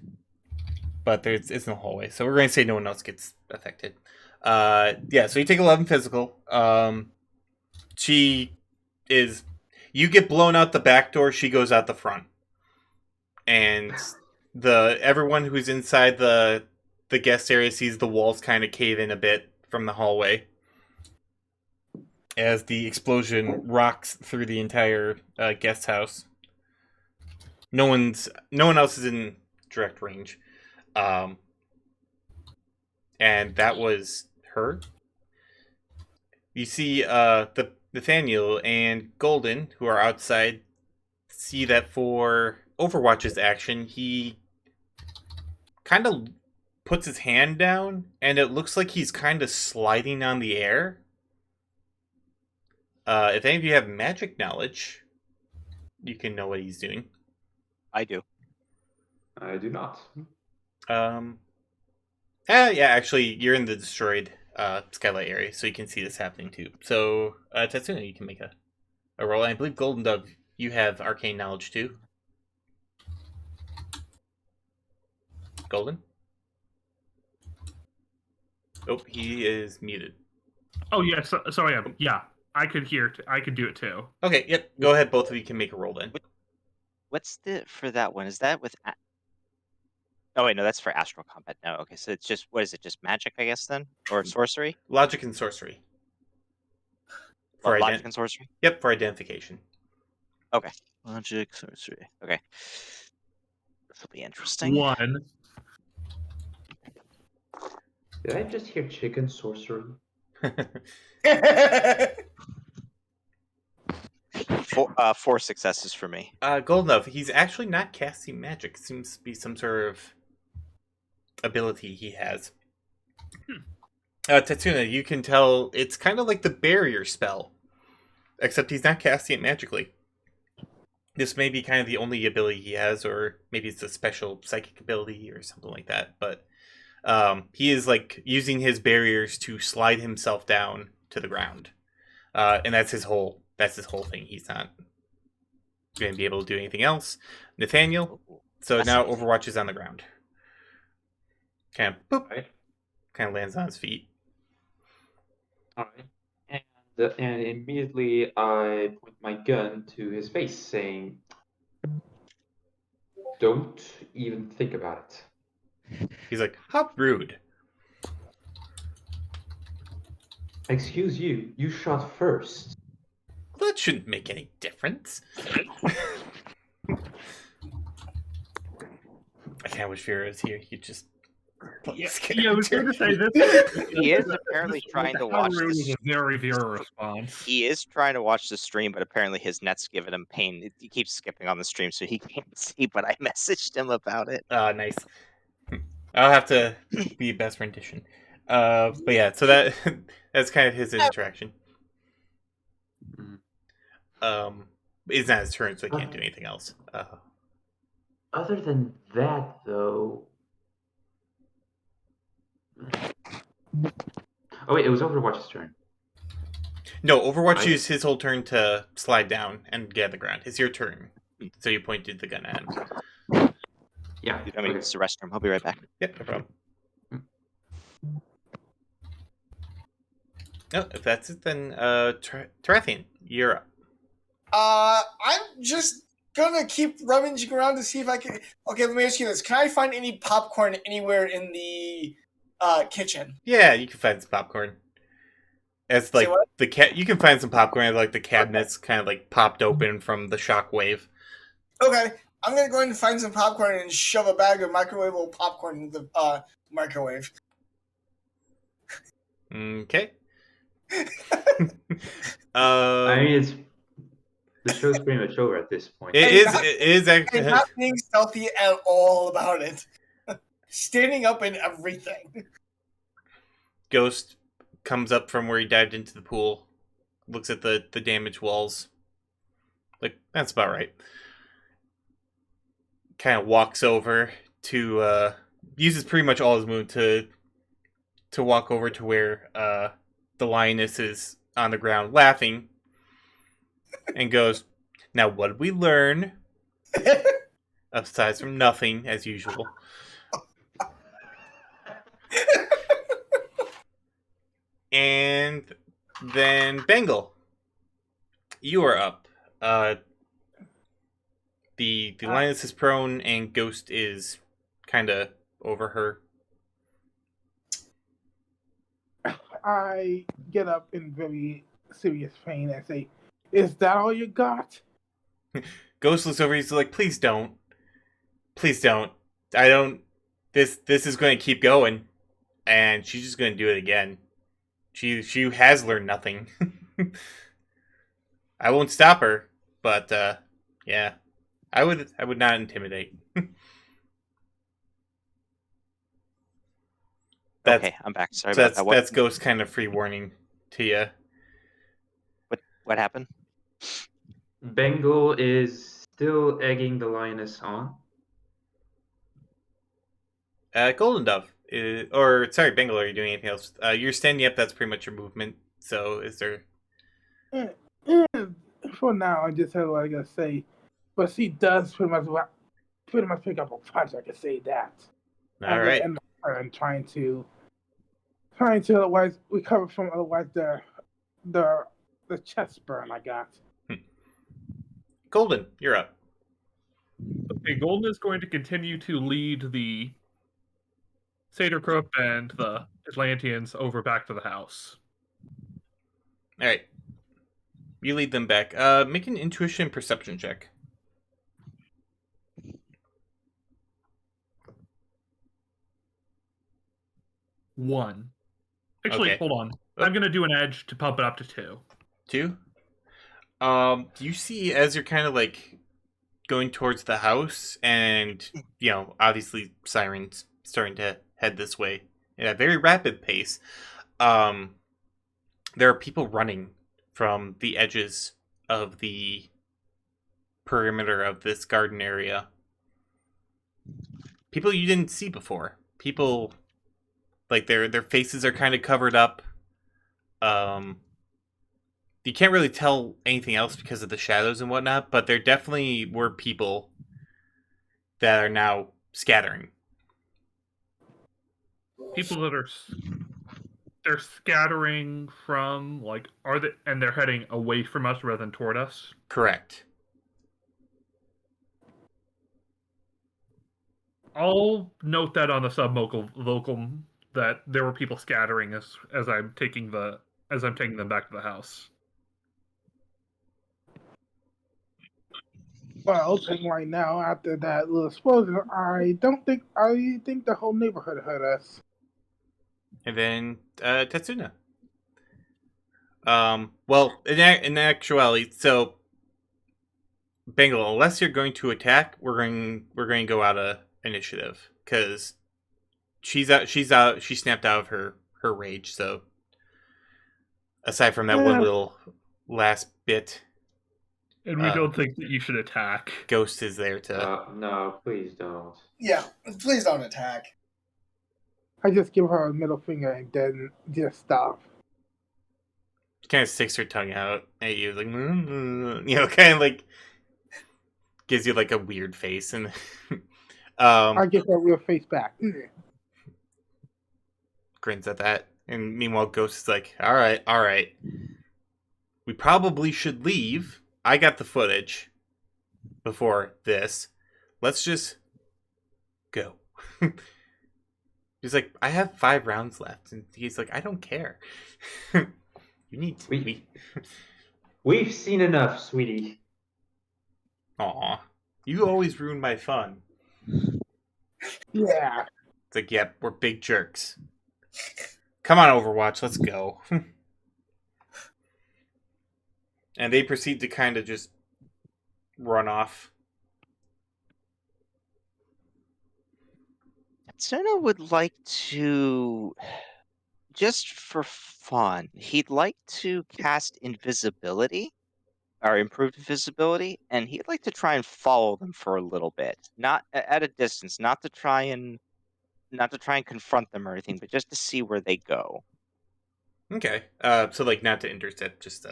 Speaker 4: But it's in the hallway, so we're going to say no one else gets affected. Yeah, so you take 11 physical. You get blown out the back door, she goes out the front. and everyone who's inside the guest area sees the walls kind of cave in a bit from the hallway as the explosion rocks through the entire guest house. No one else is in direct range, and that was her. You see, the Nathaniel and Golden, who are outside, see that for Overwatch's action, he kind of puts his hand down, and it looks like he's kind of sliding on the air. If any of you have magic knowledge, you can know what he's doing.
Speaker 5: I do.
Speaker 2: I do not.
Speaker 4: Yeah, actually, you're in the destroyed skylight area, so you can see this happening too. So, Tatsuna, you can make a roll. And I believe Golden Dove, you have arcane knowledge too. Golden? Oh, he is muted.
Speaker 1: Oh yes, so I am. Yeah, I could hear. I could do it too.
Speaker 4: Okay, yep. Go ahead. Both of you can make a roll then.
Speaker 5: What's for that one? Is that with? Oh wait, no, that's for astral combat. No, okay, so it's just what is it? Just magic, I guess then, or sorcery?
Speaker 4: Logic and sorcery.
Speaker 5: Logic and sorcery.
Speaker 4: Yep, for identification.
Speaker 5: Okay. Logic, sorcery. Okay. This will be interesting.
Speaker 1: 1.
Speaker 2: Did I just hear chicken sorcery?
Speaker 5: Four successes for me.
Speaker 4: Golden Dove, he's actually not casting magic. It seems to be some sort of ability he has. Tatsuna, you can tell it's kind of like the barrier spell, except he's not casting it magically. This may be kind of the only ability he has, or maybe it's a special psychic ability or something like that. But he is like using his barriers to slide himself down to the ground, and that's his whole thing. He's not going to be able to do anything else. Nathaniel, so
Speaker 5: That's
Speaker 4: now
Speaker 5: amazing.
Speaker 4: Overwatch is on the ground. Kind of boop,
Speaker 2: Right.
Speaker 4: kind of lands on his feet.
Speaker 2: All right. And immediately I point my gun to his face, saying, "Don't even think about it."
Speaker 4: He's like, how rude.
Speaker 2: Excuse you. You shot first.
Speaker 4: Well, that shouldn't make any difference. I kind of wish Vera was here. He just...
Speaker 1: Yeah, I was going to say this.
Speaker 5: He is apparently trying to watch
Speaker 1: This
Speaker 5: this.
Speaker 1: is a very Vera response.
Speaker 5: He is trying to watch the stream, but apparently his net's giving him pain. He keeps skipping on the stream, so he can't see. But I messaged him about it.
Speaker 4: Nice. I'll have to be best rendition. But yeah, so that's kind of his interaction. It's not his turn, so he can't do anything else.
Speaker 2: Other than that, though. Oh wait, it was Overwatch's turn.
Speaker 4: No, Overwatch used his whole turn to slide down and get on the ground. It's your turn. So you pointed the gun at him.
Speaker 2: Yeah.
Speaker 5: I mean, it's the restroom. I'll be right back.
Speaker 4: Yep, no problem. No, if that's it, then Tarathian, you're up.
Speaker 3: I'm just gonna keep rummaging around to see if I can. Okay, let me ask you this: can I find any popcorn anywhere in the kitchen?
Speaker 4: Yeah, you can find some popcorn. As like you can find some popcorn as like the cabinets kind of like popped open from the shockwave.
Speaker 3: Okay, I'm gonna go ahead and find some popcorn and shove a bag of microwavable popcorn in the microwave.
Speaker 4: Okay.
Speaker 2: I mean, the show's pretty much over at this point.
Speaker 4: It is actually
Speaker 3: I'm not being stealthy at all about it. Standing up and everything.
Speaker 4: Ghost comes up from where he dived into the pool, looks at the damaged walls. Like, that's about right. Kind of walks over to uses pretty much all his movement to walk over to where the lioness is on the ground laughing and goes, "Now what did we learn?" Aside from nothing, as usual. And then Bengal, you are up. The lioness is prone and Ghost is kind of over her.
Speaker 6: I get up in very serious pain and say, "Is that all you got?"
Speaker 4: Ghost looks over. He's like, "Please don't. Please don't. I don't. This is going to keep going." And she's just going to do it again. She has learned nothing. I won't stop her, but yeah, I would not intimidate.
Speaker 5: Okay, I'm back. Sorry about that.
Speaker 4: That's Ghost kind of free warning to you.
Speaker 5: What happened?
Speaker 2: Bengal is still egging the lioness on.
Speaker 4: Golden Dove, or sorry, Bengal. Are you doing anything else? You're standing up. That's pretty much your movement. So is there?
Speaker 6: For now, I just have what I gotta say. But she does pretty much pick up a punch. I can say that.
Speaker 4: All right.
Speaker 6: And trying to otherwise recover from the chest burn I got.
Speaker 4: Golden, you're up.
Speaker 1: Okay, Golden is going to continue to lead the Satyr Crook and the Atlanteans over back to the house.
Speaker 4: All right. You lead them back. Make an intuition perception check.
Speaker 1: 1. Actually,
Speaker 4: Okay.
Speaker 1: hold on.
Speaker 4: Oh.
Speaker 1: I'm going to do an edge to pump it up to 2.
Speaker 4: 2. You see as you're kind of like going towards the house, and obviously Siren's starting to head this way at a very rapid pace. There are people running from the edges of the perimeter of this garden area. People you didn't see before. People like their faces are kind of covered up. You can't really tell anything else because of the shadows and whatnot, but there definitely were people that are now scattering.
Speaker 1: People that they're scattering from and they're heading away from us rather than toward us.
Speaker 4: Correct.
Speaker 1: I'll note that on the subvocal that there were people scattering as I'm taking them back to the house.
Speaker 6: Well, right now after that little explosion, I think the whole neighborhood heard us.
Speaker 4: And then Tetsuna. Well, in actuality, so Bengal, unless you're going to attack, we're going to go out of initiative because she's out. She snapped out of her rage. So aside from that one little last bit,
Speaker 1: and we don't think that you should attack.
Speaker 4: Ghost is there to.
Speaker 2: No, please don't.
Speaker 3: Yeah, please don't attack.
Speaker 6: I just give her a middle finger and then just stop.
Speaker 4: She kind of sticks her tongue out at you, like kind of like gives you like a weird face, and
Speaker 6: I give her a real face back.
Speaker 4: Grins at that, and meanwhile, Ghost is like, "All right, we probably should leave. I got the footage before this. Let's just go." He's like, "I have 5 rounds left," and he's like, "I don't care." You need to.
Speaker 2: We've seen enough, sweetie.
Speaker 4: Aw, you always ruin my fun.
Speaker 6: Yeah.
Speaker 4: It's like, yep, we're big jerks. Come on, Overwatch, let's go. And they proceed to kind of just run off.
Speaker 5: Tsuna would like to, just for fun, he'd like to cast invisibility, or improved invisibility, and he'd like to try and follow them for a little bit. Not at a distance, not to try and confront them or anything, but just to see where they go.
Speaker 4: Okay. So like not to intercept, just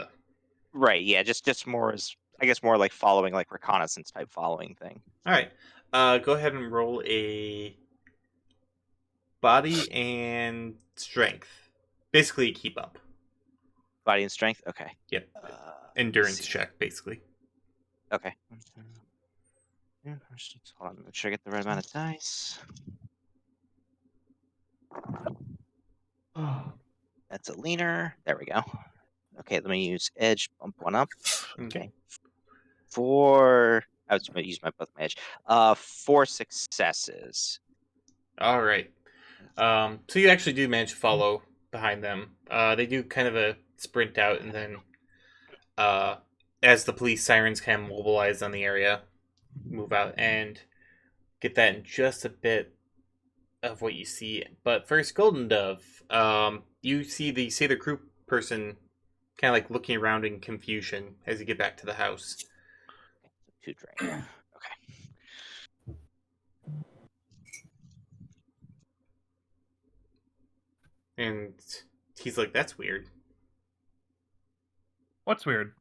Speaker 5: Right, yeah, just more as I guess more like following, like reconnaissance type following thing.
Speaker 4: Alright. Go ahead and roll a body and strength. Basically keep up.
Speaker 5: Body and strength? Okay.
Speaker 4: Yep. Endurance check, basically.
Speaker 5: Okay. Yeah, hold on, make sure I get the right amount of dice. That's a leaner. There we go. Okay, let me use edge, bump one up.
Speaker 4: Okay.
Speaker 5: I was going to use both my edge. 4 successes.
Speaker 4: All right. So you actually do manage to follow behind them. They do kind of a sprint out, and then as the police sirens kind of mobilize on the area, move out and get that in just a bit of what you see. But first, Golden Dove, you see the crew person kind of like looking around in confusion as you get back to the house.
Speaker 5: 2 drain. Okay.
Speaker 4: And he's like, "That's weird."
Speaker 1: What's weird?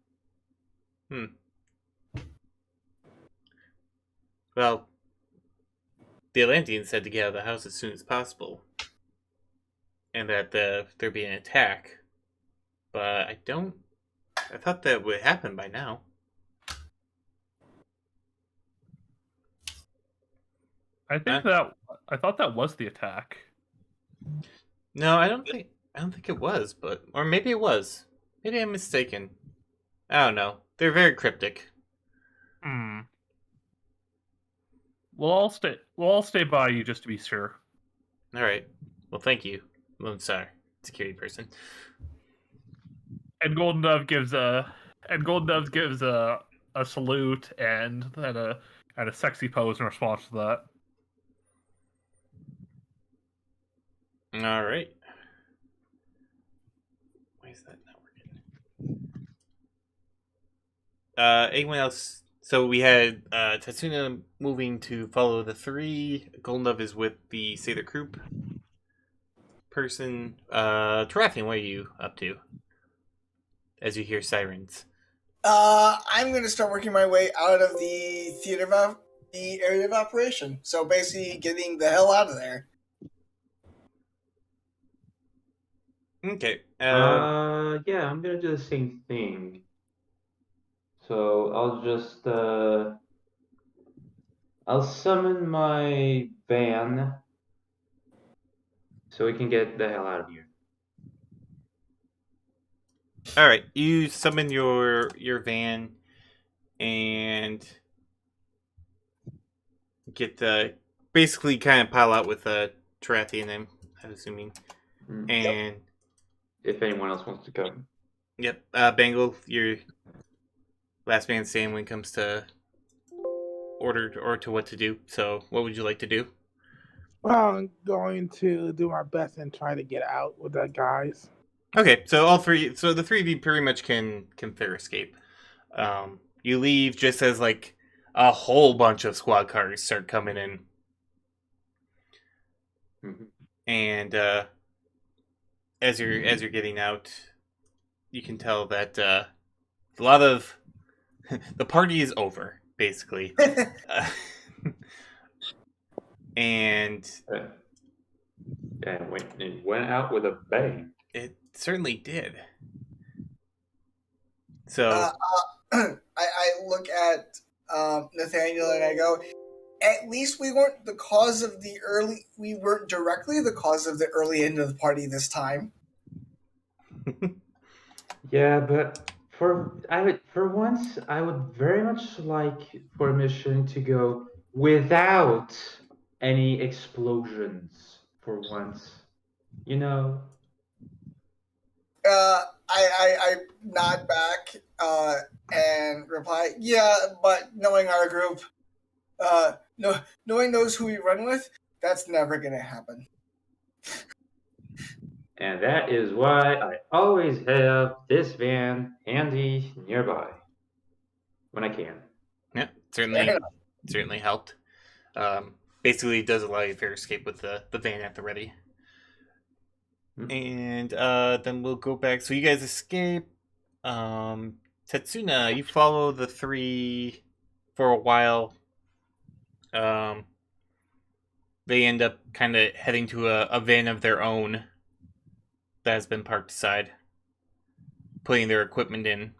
Speaker 4: Well, the Atlanteans said to get out of the house as soon as possible, and that there'd be an attack. But I thought that would happen by now.
Speaker 1: I thought that was the attack.
Speaker 4: No, I don't think it was, or maybe it was. Maybe I'm mistaken. I don't know. They're very cryptic.
Speaker 1: Hmm. We'll all stay by you just to be sure.
Speaker 4: All right. Well, thank you, Lone Star security person.
Speaker 1: And Golden Dove gives a salute and a sexy pose in response to that.
Speaker 4: All right. Why is that not working? Anyone else? So we had Tatsuna moving to follow the 3. Golden Dove is with the Sather Group person. Tarathian, what are you up to? As you hear sirens.
Speaker 3: I'm going to start working my way out of the the area of operation. So basically, getting the hell out of there.
Speaker 4: Okay.
Speaker 2: Yeah, I'm gonna do the same thing. So I'll just I'll summon my van so we can get the hell out of here.
Speaker 4: All right. You summon your van and get the basically kind of pile out with Tarathian, I'm assuming. And
Speaker 2: if anyone else wants to come.
Speaker 4: Yep. Bangle, your last man standing when it comes to order or to what to do. So, what would you like to do?
Speaker 6: Well, I'm going to do my best and try to get out with the guys.
Speaker 4: Okay, so the 3 of you pretty much can fair escape. You leave just as like a whole bunch of squad cars start coming in, and as you're getting out, you can tell that a lot of the party is over, basically. And
Speaker 2: it went out with a bang.
Speaker 4: It certainly did. So
Speaker 3: I look at Nathaniel and I go, at least we weren't directly the cause of the early end of the party this time.
Speaker 2: Yeah, but for once I would very much like for a mission to go without any explosions for once. You know.
Speaker 3: I nod back and reply, yeah, but knowing our group, knowing those who we run with, that's never gonna happen.
Speaker 2: And that is why I always have this van handy nearby when I can.
Speaker 4: Yeah, certainly helped. Basically, it does allow you fair escape with the van at the ready. And then we'll go back. So you guys escape. Tetsuna, you follow the 3 for a while. They end up kind of heading to a van of their own that has been parked aside, putting their equipment in.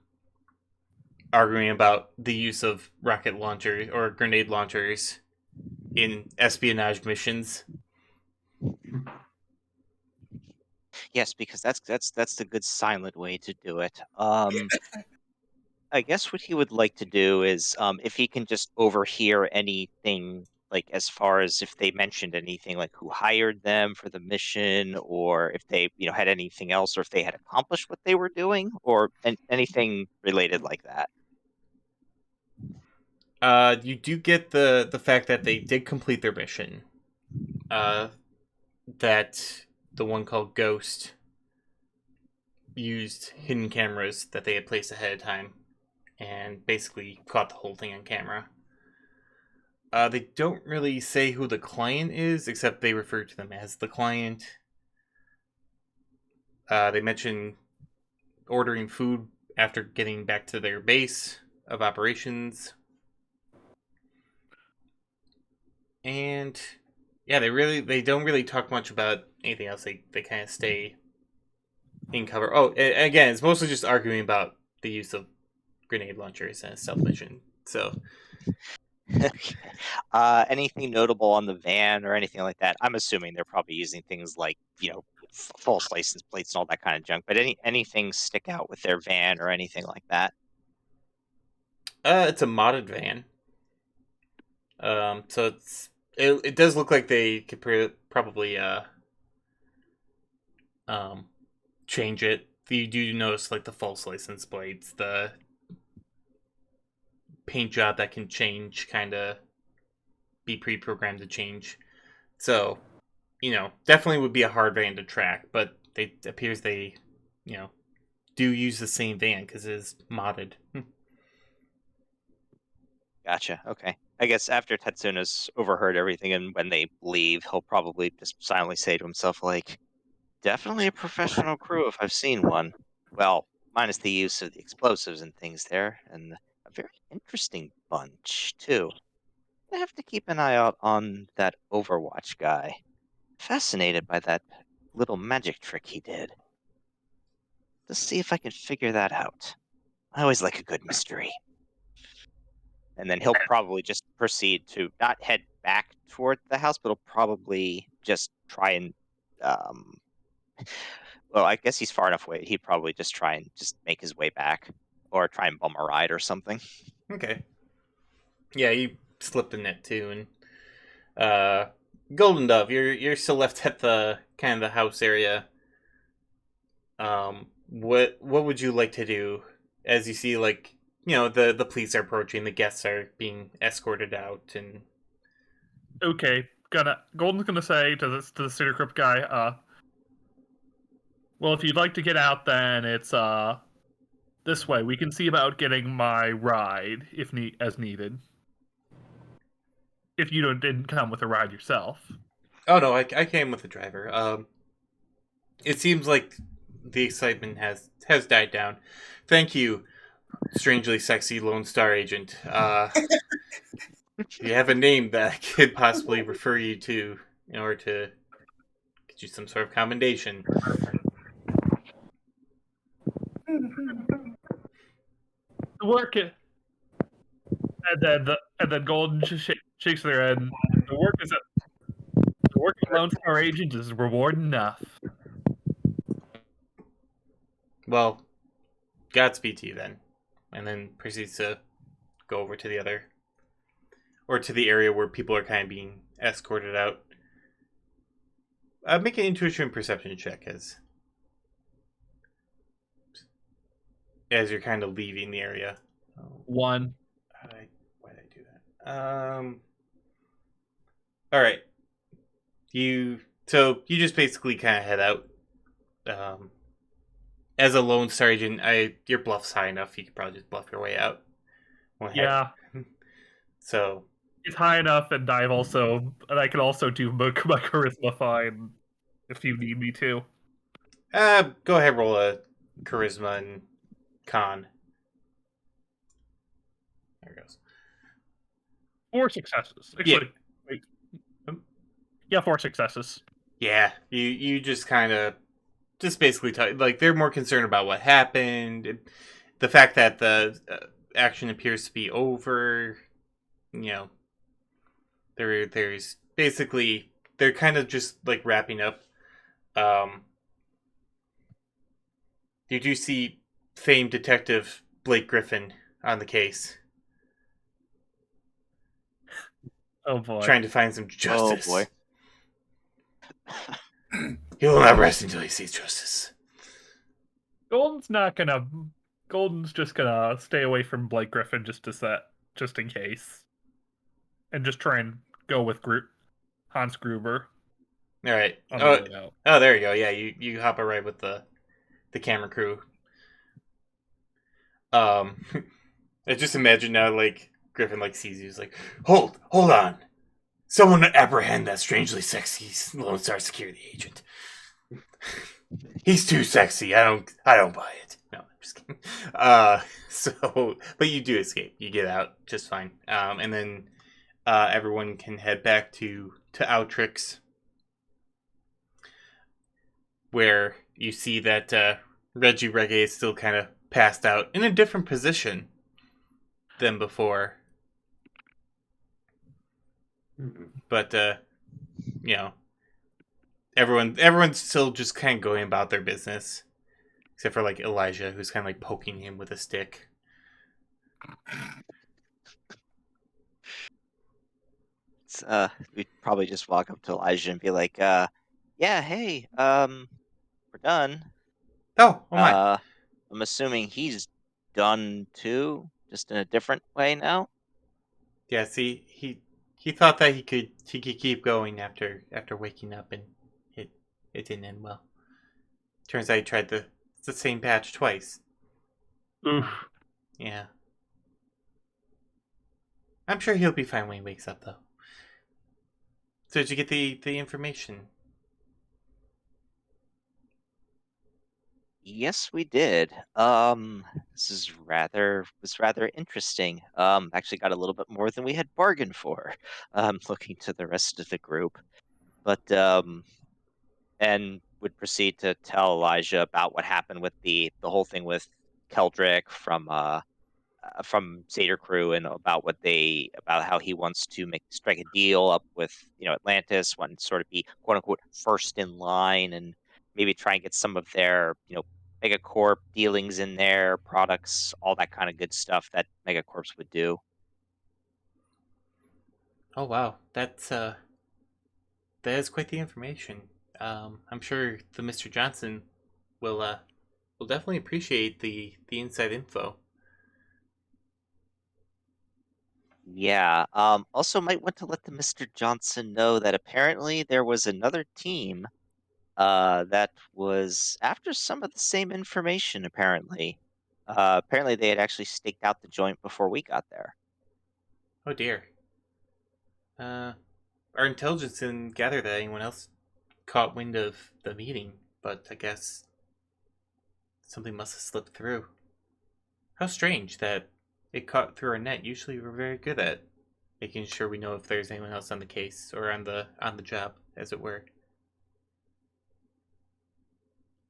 Speaker 4: arguing about the use of rocket launchers or grenade launchers in espionage missions.
Speaker 5: Yes, because that's the good silent way to do it. I guess what he would like to do is, if he can just overhear anything, like as far as if they mentioned anything, like who hired them for the mission, or if they, had anything else, or if they had accomplished what they were doing, or anything related like that.
Speaker 4: You do get the fact that they did complete their mission. That the one called Ghost used hidden cameras that they had placed ahead of time and basically caught the whole thing on camera. They don't really say who the client is, except they refer to them as the client. They mention ordering food after getting back to their base of operations. And yeah, they don't really talk much about anything else. They kind of stay in cover. Oh, again, it's mostly just arguing about the use of grenade launchers and stealth mission. So,
Speaker 5: Okay. Anything notable on the van or anything like that? I'm assuming they're probably using things like, false license plates and all that kind of junk. But anything stick out with their van or anything like that?
Speaker 4: it's a modded van. So it does look like they could probably change it. You do notice like the false license plates, the paint job that can change, kind of be pre-programmed to change. So, definitely would be a hard van to track, but it appears they, do use the same van because it is modded.
Speaker 5: Gotcha. Okay. I guess after Tetsuna's overheard everything and when they leave, he'll probably just silently say to himself, like, definitely a professional crew if I've seen one. Well, minus the use of the explosives and things there, and a very interesting bunch, too. I have to keep an eye out on that Overwatch guy. Fascinated by that little magic trick he did. Let's see if I can figure that out. I always like a good mystery. And then he'll probably just proceed to not head back toward the house, but he'll probably just try and well, I guess he's far enough away. He'd probably just try and just make his way back, or try and bum a ride or something.
Speaker 4: Okay. Yeah, you slipped the net too, and Golden Dove, you're still left at the kind of the house area. What would you like to do as you see, like, the police are approaching, the guests are being escorted out, and
Speaker 1: Okay, Golden's gonna say to the City Crypt guy, well, if you'd like to get out, then it's this way. We can see about getting my ride if as needed. If you didn't come with a ride yourself.
Speaker 4: oh no, I came with the driver. It seems like the excitement has died down. Thank you, strangely sexy Lone Star agent. Do you have a name that I could possibly refer you to in order to get you some sort of commendation?
Speaker 1: The work, and then Golden shakes their head. The work of Lone Star Agent is reward enough.
Speaker 4: Well, Godspeed to you then, and then proceeds to go over to the other, or to the area where people are kind of being escorted out. Make an intuition perception check as you're kind of leaving the area.
Speaker 1: One.
Speaker 4: Why did I do that? All right. You just basically kind of head out. As a lone sergeant, your bluff's high enough. You could probably just bluff your way out.
Speaker 1: Yeah.
Speaker 4: So
Speaker 1: It's high enough, and I can also do my charisma fine if you need me to.
Speaker 4: go ahead, roll a charisma and con. There it goes.
Speaker 1: 4 successes. Actually, wait. Yeah, 4 successes.
Speaker 4: Yeah, you just kind of basically like they're more concerned about what happened, the fact that the action appears to be over. You know, there's basically they're kind of just like wrapping up. You do see famed detective Blake Griffin on the case,
Speaker 1: Oh boy.
Speaker 4: trying to find some justice.
Speaker 5: Oh boy.
Speaker 4: He will not rest until he sees justice.
Speaker 1: Golden's just gonna stay away from Blake Griffin just in case. And just try and go with Hans Gruber
Speaker 4: All right.
Speaker 1: on the way out.
Speaker 4: Oh, there you go. Yeah, you hop a ride with the camera crew. I just imagine now, like Griffin like sees you, he's like, hold on, someone apprehend that strangely sexy Lone Star security agent. He's too sexy. I don't buy it. No, I'm just kidding. So, but you do escape. You get out just fine. And then everyone can head back to Outrix, where you see that Reggie Reggae is still kind of passed out in a different position than before. But you know, everyone's still just kind of going about their business, except for like Elijah, who's kind of like poking him with a stick.
Speaker 5: It's, we'd probably just walk up to Elijah and be like, yeah, hey, we're done.
Speaker 4: Oh my.
Speaker 5: I'm assuming he's done too, just in a different way now.
Speaker 4: Yeah, see, he thought that he could keep going after waking up, and it didn't end well. Turns out he tried the same patch twice.
Speaker 1: Oof.
Speaker 4: Yeah. I'm sure he'll be fine when he wakes up, though. So did you get the information?
Speaker 5: Yes, we did. This was rather interesting. Actually got a little bit more than we had bargained for. Looking to the rest of the group, but and would proceed to tell Elijah about what happened with the whole thing with Keldrick from Seder Crew, and about how he wants to strike a deal up with Atlantis, want to sort of be quote unquote first in line, and maybe try and get some of their Megacorp dealings in there, products, all that kind of good stuff that Megacorps would do.
Speaker 4: Oh wow, that is quite the information. I'm sure the Mr. Johnson will definitely appreciate the inside info.
Speaker 5: Yeah. Also, might want to let the Mr. Johnson know that apparently there was another team that was after some of the same information, apparently. Apparently they had actually staked out the joint before we got there.
Speaker 4: Oh dear. Our intelligence didn't gather that anyone else caught wind of the meeting, but I guess something must have slipped through. How strange that it caught through our net. Usually we're very good at making sure we know if there's anyone else on the case or on the job, as it were.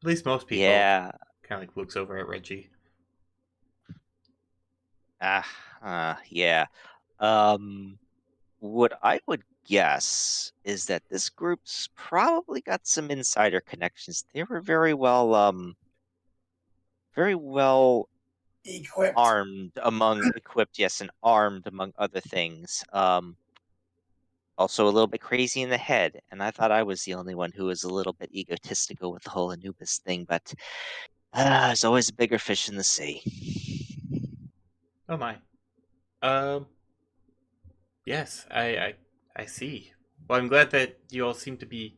Speaker 4: At least most people
Speaker 5: Yeah.
Speaker 4: kind of like looks over at Reggie.
Speaker 5: Yeah. Um, what I would guess is that this group's probably got some insider connections. They were very well
Speaker 3: Equipped.
Speaker 5: equipped, yes, and armed among other things. Also a little bit crazy in the head, and I thought I was the only one who was a little bit egotistical with the whole Anubis thing, but there's always a bigger fish in the sea.
Speaker 4: Oh my. Um. Yes, I see. Well, I'm glad that you all seem to be.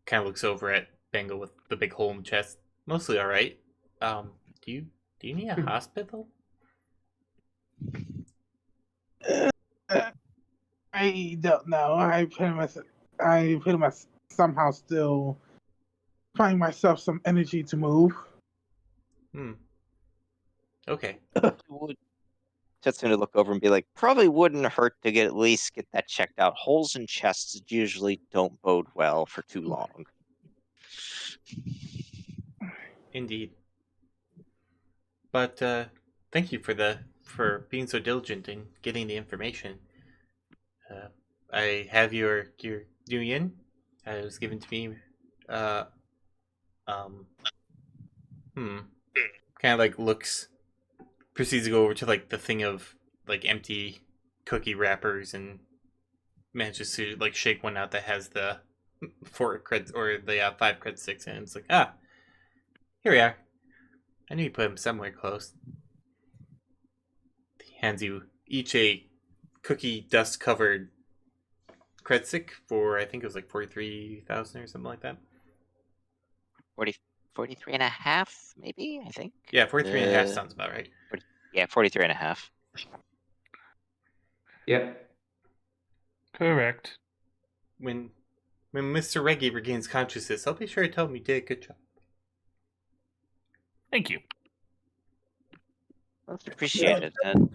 Speaker 4: Kind of looks over at Bengal with the big hole in the chest. Mostly all right. Do you need a hospital?
Speaker 6: I don't know. I pretty much somehow still find myself some energy to move.
Speaker 4: Okay.
Speaker 5: Would Tetsuna to look over and be like, probably wouldn't hurt to at least get that checked out. Holes in chests usually don't bode well for too long.
Speaker 4: Indeed. But thank you for the for being so diligent in getting the information. I have your union. It was given to me. Um, kind of like looks, proceeds to go over to like the thing of like empty cookie wrappers and manages to like shake one out that has the 4 cred or the 5 cred sticks in it. It's like, here we are. I knew you put them somewhere close. He hands you each a cookie dust covered cred stick for, I think it was like 43,000 or something like that.
Speaker 5: 43 and a half, maybe, I think.
Speaker 4: Yeah, 43 and a half sounds about right.
Speaker 5: Yeah, 43 and a half.
Speaker 2: Yep.
Speaker 1: Correct.
Speaker 4: When Mr. Reggie regains consciousness, I'll be sure to tell him you did a good job.
Speaker 1: Thank you.
Speaker 5: Most appreciated. And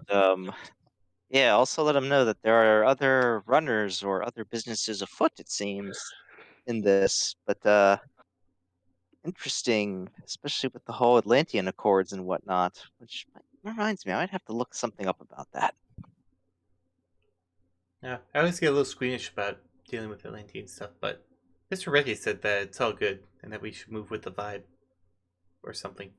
Speaker 5: yeah, also let him know that there are other runners or other businesses afoot, it seems, in this. But interesting, especially with the whole Atlantean Accords and whatnot, which reminds me, I might have to look something up about that.
Speaker 4: Yeah, I always get a little squeamish about dealing with Atlantean stuff, but Mr. Reggie said that it's all good and that we should move with the vibe or something.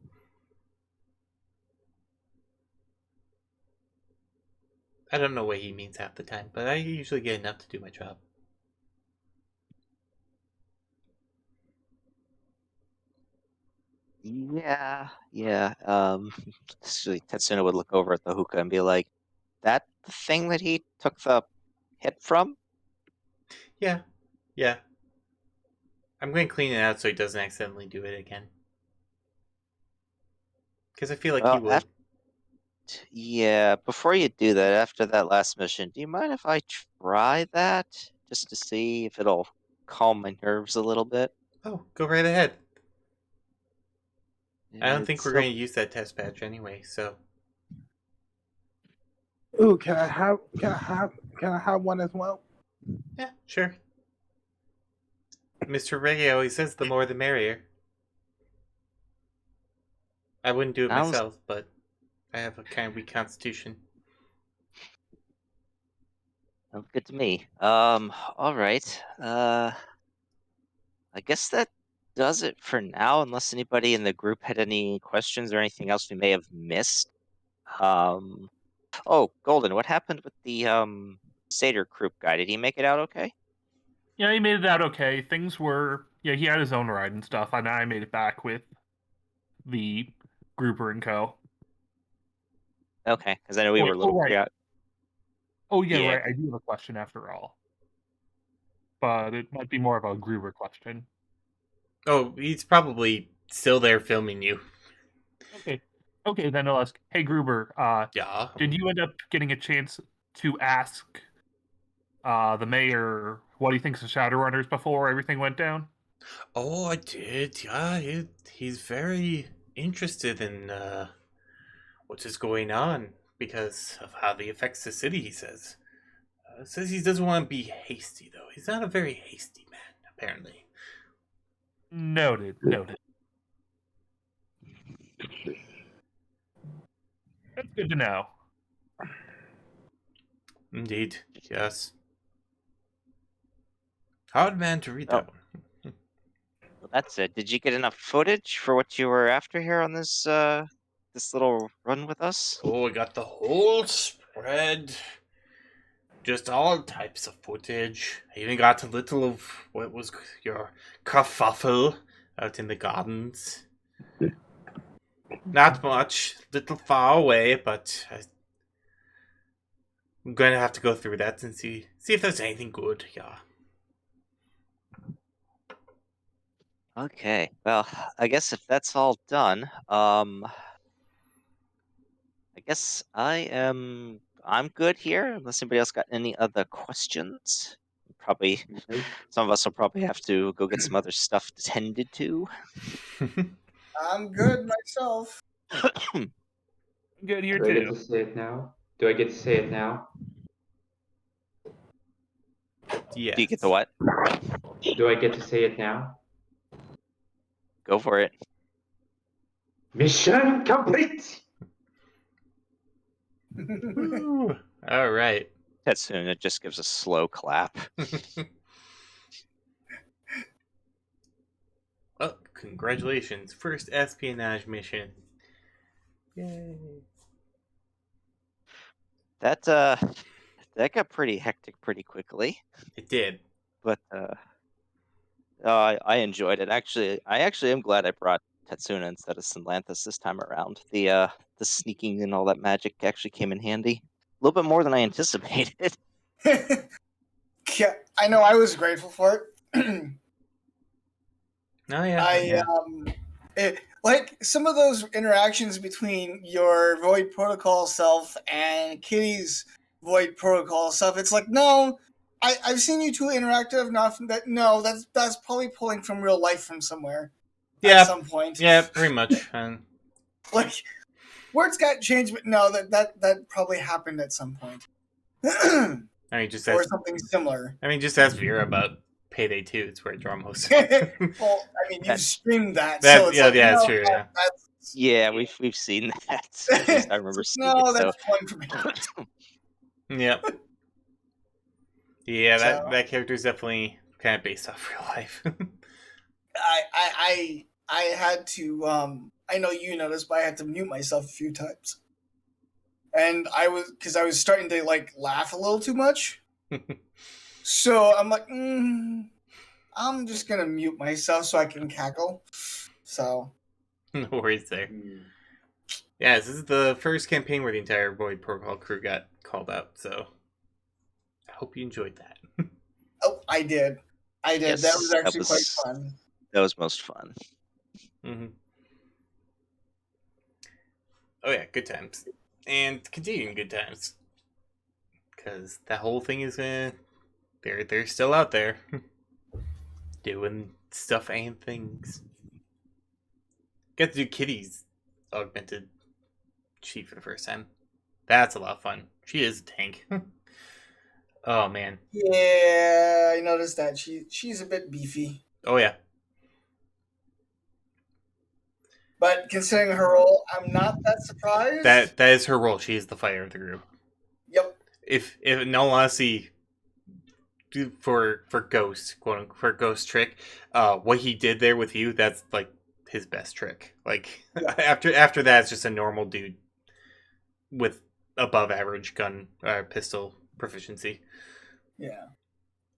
Speaker 4: I don't know what he means half the time, but I usually get enough to do my job.
Speaker 5: Yeah. So Tetsuna would look over at the hookah and be like, "That the thing that he took the hit from?"
Speaker 4: Yeah. I'm going to clean it out so he doesn't accidentally do it again. Because I feel like he
Speaker 5: Well,
Speaker 4: would.
Speaker 5: yeah, before you do that, after that last mission, do you mind if I try that? Just to see if it'll calm my nerves a little bit?
Speaker 4: Oh, go right ahead. I don't think
Speaker 5: It's
Speaker 4: we're
Speaker 5: so-
Speaker 4: going to use that test badge anyway, so.
Speaker 6: Ooh, can I have one as well?
Speaker 4: Yeah, sure. Mr. Reggie always says the more the merrier. I wouldn't do it
Speaker 5: Sounds
Speaker 4: myself, but I have a kind of weak constitution.
Speaker 5: sounds good to me. All right. I guess that does it for now, unless anybody in the group had any questions or anything else we may have missed. Um, oh, Golden, what happened with the Seder Group guy? Did he make it out okay?
Speaker 1: Yeah, he made it out okay. Things were, yeah, he had his own ride and stuff, and I made it back with the Grouper and Co.
Speaker 5: Okay, because I know we were a little
Speaker 1: right. Oh, yeah,
Speaker 5: Yeah.
Speaker 1: right. I do have a question after all. But it might be more of a Gruber question.
Speaker 4: Oh, he's probably still there filming you.
Speaker 1: Okay, then I'll ask, hey, Gruber,
Speaker 4: Yeah.
Speaker 1: did you end up getting a chance to ask the mayor what he thinks of Shadowrunners before everything went down?
Speaker 4: Oh, I did. Yeah, he's very interested in what is going on because of how they affects the city. He says. Says he doesn't want to be hasty though. He's not a very hasty man, apparently.
Speaker 1: Noted. That's good to know.
Speaker 4: Indeed, yes. Hard man to read that one.
Speaker 5: Well, that's it. Did you get enough footage for what you were after here on this this little run with us?
Speaker 4: Oh, I got the whole spread. Just all types of footage. I even got a little of what was your kerfuffle out in the gardens. Not much, little far away, but I'm going to have to go through that and see if there's anything good. Yeah.
Speaker 5: Okay. Well, I guess if that's all done, I guess I'm good here, unless anybody else got any other questions. Probably some of us will probably have to go get some other stuff tended to.
Speaker 3: I'm good myself.
Speaker 1: Good here
Speaker 2: Do I get
Speaker 1: too.
Speaker 2: to say it now? Do I get to say it now?
Speaker 4: Yes.
Speaker 5: Do you get the what?
Speaker 2: Do I get to say it now?
Speaker 5: Go for it.
Speaker 2: Mission complete!
Speaker 4: Woo. All right.
Speaker 5: Tetsuna just gives a slow clap.
Speaker 4: Oh, congratulations. First espionage mission. Yay.
Speaker 5: That got pretty hectic pretty quickly,
Speaker 4: It did.
Speaker 5: but I enjoyed it. I actually am glad I brought Tetsuna instead of Synlanthus this time around. The sneaking and all that magic actually came in handy. A little bit more than I anticipated.
Speaker 3: Yeah, I know. I was grateful for it.
Speaker 4: Oh, yeah.
Speaker 3: Like some of those interactions between your Void Protocol self and Kitty's Void Protocol self. It's like, no, I've seen you two interactive enough that no, that's probably pulling from real life from somewhere
Speaker 4: Yeah.
Speaker 3: at some point.
Speaker 4: Yeah, pretty much.
Speaker 3: Like words got changed, but no, that probably happened at some point.
Speaker 4: I mean, just
Speaker 3: or
Speaker 4: ask,
Speaker 3: something similar.
Speaker 4: I mean, just ask Vera about Payday 2. It's where I draw most.
Speaker 3: Well, I mean, you
Speaker 5: That-
Speaker 3: streamed that,
Speaker 4: That-
Speaker 3: so it's
Speaker 4: yeah,
Speaker 3: like,
Speaker 4: yeah,
Speaker 3: no,
Speaker 4: that's true, yeah.
Speaker 3: that's
Speaker 5: Yeah, we've seen that. At least I remember seeing
Speaker 3: no,
Speaker 5: it. So
Speaker 3: that's pulling from it.
Speaker 4: Yep. Yeah,
Speaker 3: So-
Speaker 4: that character is definitely kind of based off real life.
Speaker 3: I had to I know you noticed, but I had to mute myself a few times. And I was starting to like laugh a little too much. So I'm like, I'm just gonna mute myself so I can cackle. So
Speaker 4: No worries there. Yeah, this is the first campaign where the entire Void Protocol crew got called out, so I hope you enjoyed that.
Speaker 3: oh, I did.
Speaker 5: Yes,
Speaker 3: that was
Speaker 5: that
Speaker 3: actually
Speaker 5: was-
Speaker 3: quite fun.
Speaker 5: that was most fun.
Speaker 4: Mm-hmm. Oh yeah, good times. And continuing good times. Because that whole thing is they're still out there. Doing stuff and things. Got to do Kitty's augmented sheet for the first time. That's a lot of fun. She is a tank. Oh man.
Speaker 3: Yeah, I noticed that she's a bit beefy.
Speaker 4: Oh yeah.
Speaker 3: But considering her role, I'm not that surprised.
Speaker 4: That is her role. She is the fighter of the group.
Speaker 3: Yep.
Speaker 4: If in all honesty, for Ghost, quote unquote, for Ghost trick, what he did there with you, that's like his best trick. Like after that, it's just a normal dude with above average gun pistol proficiency.
Speaker 3: Yeah.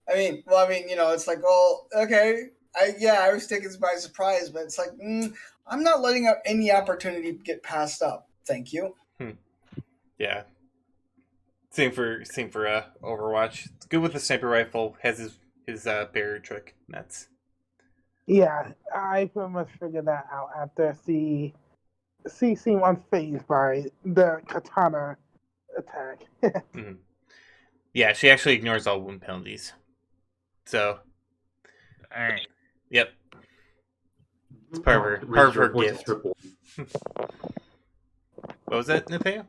Speaker 3: I mean, it's like, well, okay. I was taken by surprise, but it's like, I'm not letting out any opportunity to get passed up. Thank you.
Speaker 4: Yeah. Same for Overwatch. It's good with the sniper rifle. Has his barrier trick. That's
Speaker 6: Yeah, I pretty much figured that out after seeing unfazed by the katana attack.
Speaker 4: Yeah, she actually ignores all wound penalties. So,
Speaker 1: Alright.
Speaker 4: yep. It's part of her gift. What was that, Nathaniel?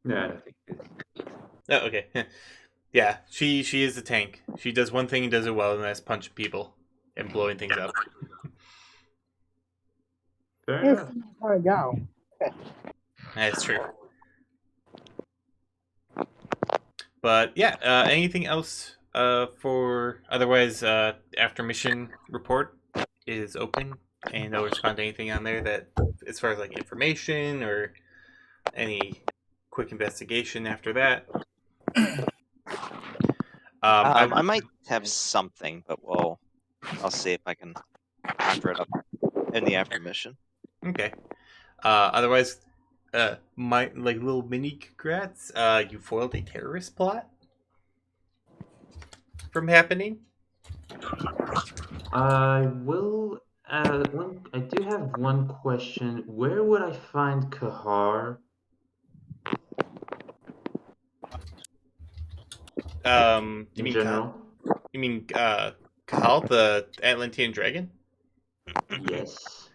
Speaker 2: Yeah.
Speaker 4: Oh, okay. Yeah, she is a tank. She does one thing and does it well, and that's punching people and blowing things up.
Speaker 2: Fair
Speaker 6: Yes,
Speaker 2: enough.
Speaker 6: I go.
Speaker 4: That's true. But yeah, anything else for otherwise after mission report is open and they'll respond to anything on there that as far as like information or any quick investigation after that.
Speaker 5: I might have something, but I'll see if I can conjure it up in the after mission.
Speaker 4: Okay. Otherwise, my like little mini congrats. You foiled a terrorist plot from happening.
Speaker 2: I will. I do have one question. Where would I find Kahar?
Speaker 4: You
Speaker 2: In
Speaker 4: mean
Speaker 2: general?
Speaker 4: you mean Kahal, the Atlantean dragon?
Speaker 2: Yes.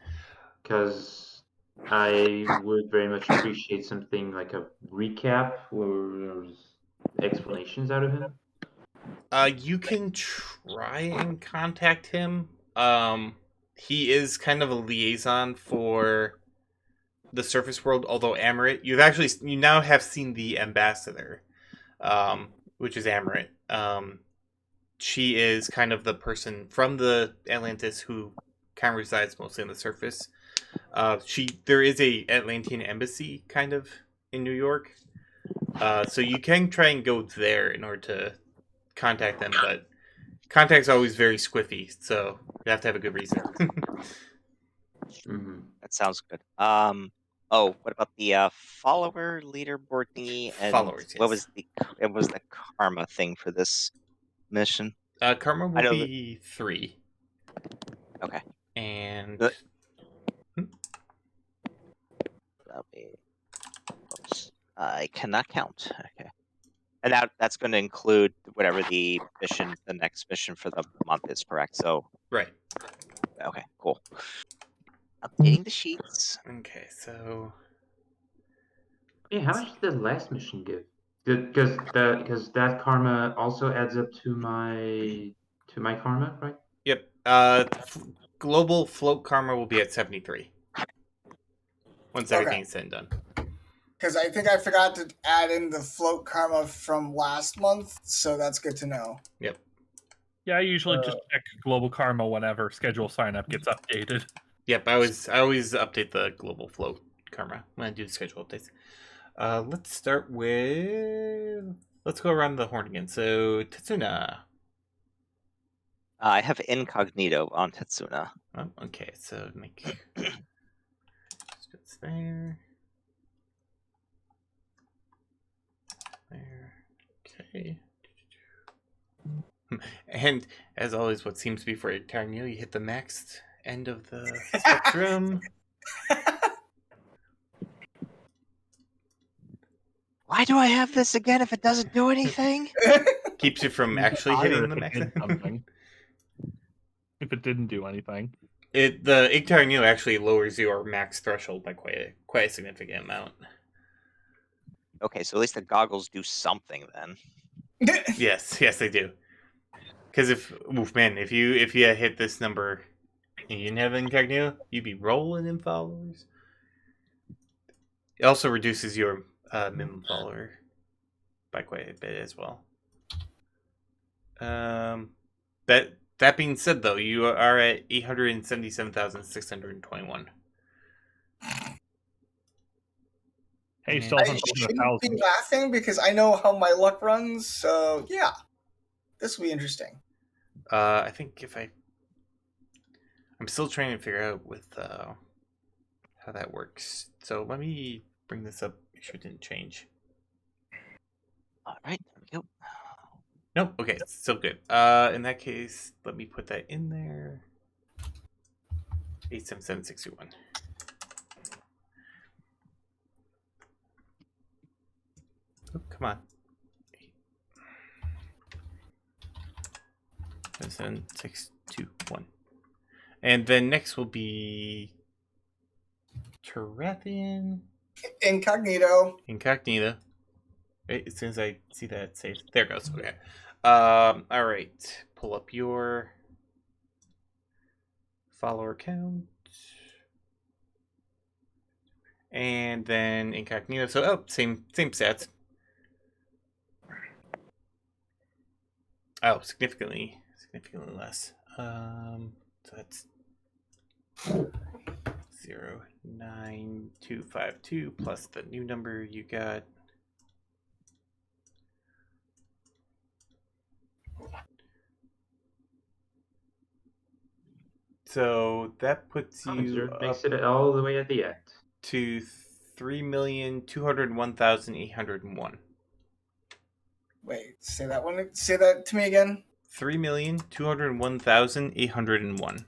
Speaker 2: Because I would very much appreciate something like a recap where there's explanations out of him.
Speaker 4: You can try and contact him. He is kind of a liaison for the surface world. Although Amaret, you now have seen the ambassador, which is Amaret. She is kind of the person from the Atlantis who kind of resides mostly on the surface. There is a Atlantean embassy kind of in New York, so you can try and go there in order to contact them, but contact's always very squiffy, so you have to have a good reason.
Speaker 5: That sounds good. Oh, what about the follower leaderboard thingy? And
Speaker 4: Followers,
Speaker 5: what
Speaker 4: yes.
Speaker 5: was the karma thing for this mission?
Speaker 4: Karma will be 3.
Speaker 5: Okay.
Speaker 4: And
Speaker 5: that'll be close. I cannot count. Okay. And that's going to include whatever the next mission for the month is, correct? So
Speaker 4: right.
Speaker 5: okay, cool. Updating the sheets.
Speaker 4: Okay, so
Speaker 2: Hey, how much did the last mission give? Because that karma also adds up to my karma, right?
Speaker 4: yep. Global float karma will be at 73 once everything's said and done.
Speaker 3: Because I think I forgot to add in the float karma from last month, so that's good to know.
Speaker 4: Yep.
Speaker 1: Yeah, I usually just check global karma whenever schedule sign up gets updated.
Speaker 4: Yep, I always update the global float karma when I do the schedule updates. Let's start with. Let's go around the horn again. So Tetsuna.
Speaker 5: I have incognito on Tetsuna.
Speaker 4: Oh, okay, so make it's there. There. Okay. And as always, what seems to be for Tarnio, you hit the max end of the spectrum.
Speaker 5: Why do I have this again if it doesn't do anything?
Speaker 4: Keeps you from actually hitting the max.
Speaker 1: If it didn't do anything.
Speaker 4: The Igtarnio actually lowers your max threshold by quite a significant amount.
Speaker 5: Okay, so at least the goggles do something then.
Speaker 4: Yes, they do. Because if you hit this number and you didn't have incognito, you'd be rolling in followers. It also reduces your minimum follower by quite a bit as well. That being said, though, you are at 877,621.
Speaker 1: Hey, still
Speaker 3: I
Speaker 1: haven't broken
Speaker 3: shouldn't be
Speaker 1: 1,000.
Speaker 3: laughing because I know how my luck runs, so yeah. This will be interesting.
Speaker 4: I think I'm still trying to figure out with how that works. So let me bring this up. Make sure it didn't change.
Speaker 5: All right, there we go.
Speaker 4: Nope. Okay, it's still good. In that case, let me put that in there. 87761. Oh, come on. 7621. And then next will be Tarathian.
Speaker 3: Incognito.
Speaker 4: Right, as soon as I see that saved. There it goes. Okay. All right. Pull up your follower count. And then incognito. So, same stats. Oh, significantly less. So that's 09252 plus the new number you got. So that puts you
Speaker 2: makes it all the way at the end
Speaker 4: to 3,201,801.
Speaker 3: Wait, say that to me again.
Speaker 4: 3,201,801.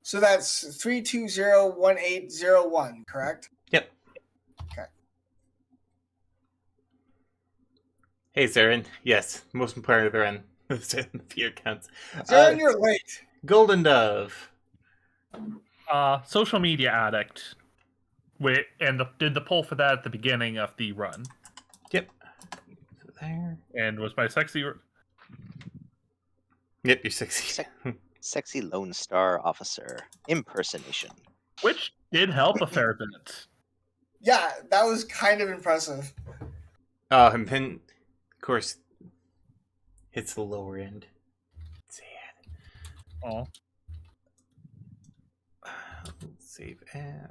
Speaker 3: So that's 3201801, correct?
Speaker 4: Yep.
Speaker 3: Okay.
Speaker 4: Hey, Zarin. Yes, most important on the fear counts.
Speaker 3: Zarin, you're late.
Speaker 4: Golden Dove.
Speaker 1: Social media addict. Did the poll for that at the beginning of the run.
Speaker 4: Yep. So there.
Speaker 1: And was my sexy...
Speaker 4: Yep, you're 60.
Speaker 5: Sexy Lone Star Officer. Impersonation.
Speaker 1: Which did help a fair bit.
Speaker 3: Yeah, that was kind of impressive.
Speaker 4: Oh, and then, of course, hits the lower end. Sad.
Speaker 1: Oh.
Speaker 4: Save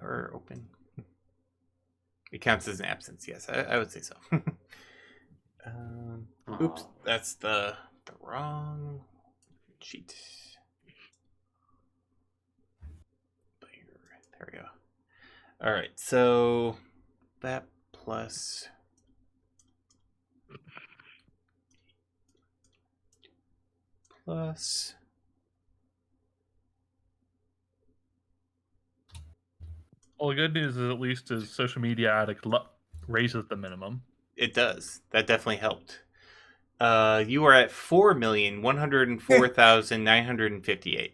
Speaker 4: or open. It counts as an absence. Yes, I would say so. Oops, that's the wrong sheet. There we go. All right, so that plus plus.
Speaker 1: Well, the good news is at least his social media addict raises the minimum.
Speaker 4: It does. That definitely helped. You are at 4,104,958.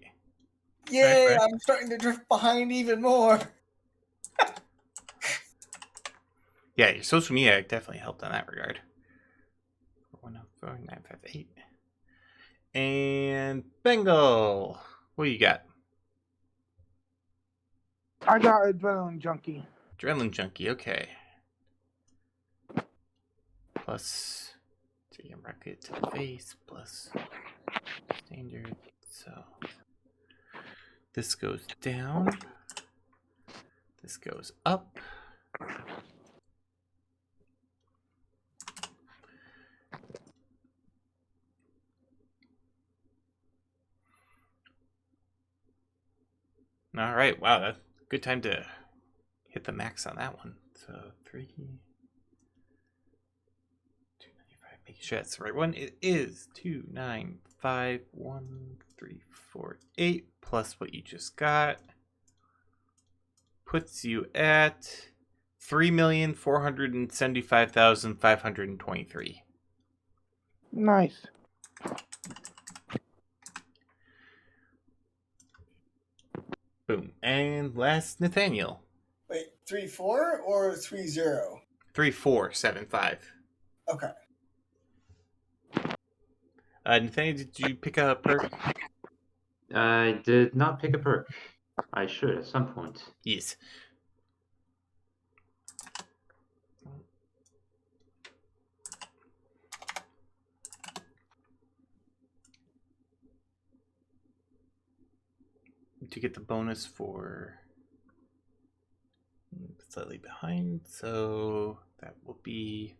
Speaker 3: Yay,
Speaker 1: right.
Speaker 3: I'm starting to drift behind even more.
Speaker 4: Yeah, your social media definitely helped on that regard. 104,958. And Bengal, what do you got?
Speaker 6: I got Adrenaline Junkie.
Speaker 4: Adrenaline Junkie, okay. Plus 3 rocket to the face, plus standard. So this goes down. This goes up. All right, wow, that's a good time to hit the max on that one. So 295. Making sure that's the right one. It is 2951348 plus what you just got. Puts you at 3,475,523.
Speaker 6: Nice.
Speaker 4: Boom. And last, Nathaniel.
Speaker 3: Wait, 3-4 or 3-0?
Speaker 4: 3475.
Speaker 3: Okay.
Speaker 4: Nathaniel, did you pick up a perk?
Speaker 2: I did not pick a perk. I should at some point.
Speaker 4: Yes. To get the bonus for slightly behind, so that will be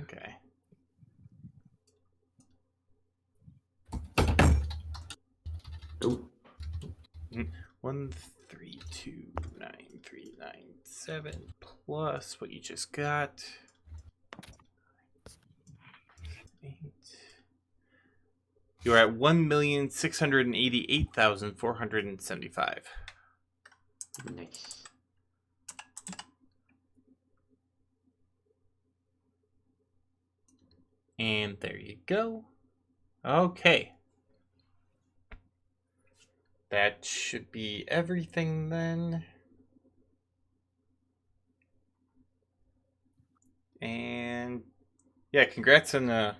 Speaker 4: okay.
Speaker 2: Oh,
Speaker 4: 1329397 plus what you just got. 8. You're at 1,688,475.
Speaker 2: nice.
Speaker 4: And there you go. Okay. That should be everything then. And yeah, congrats on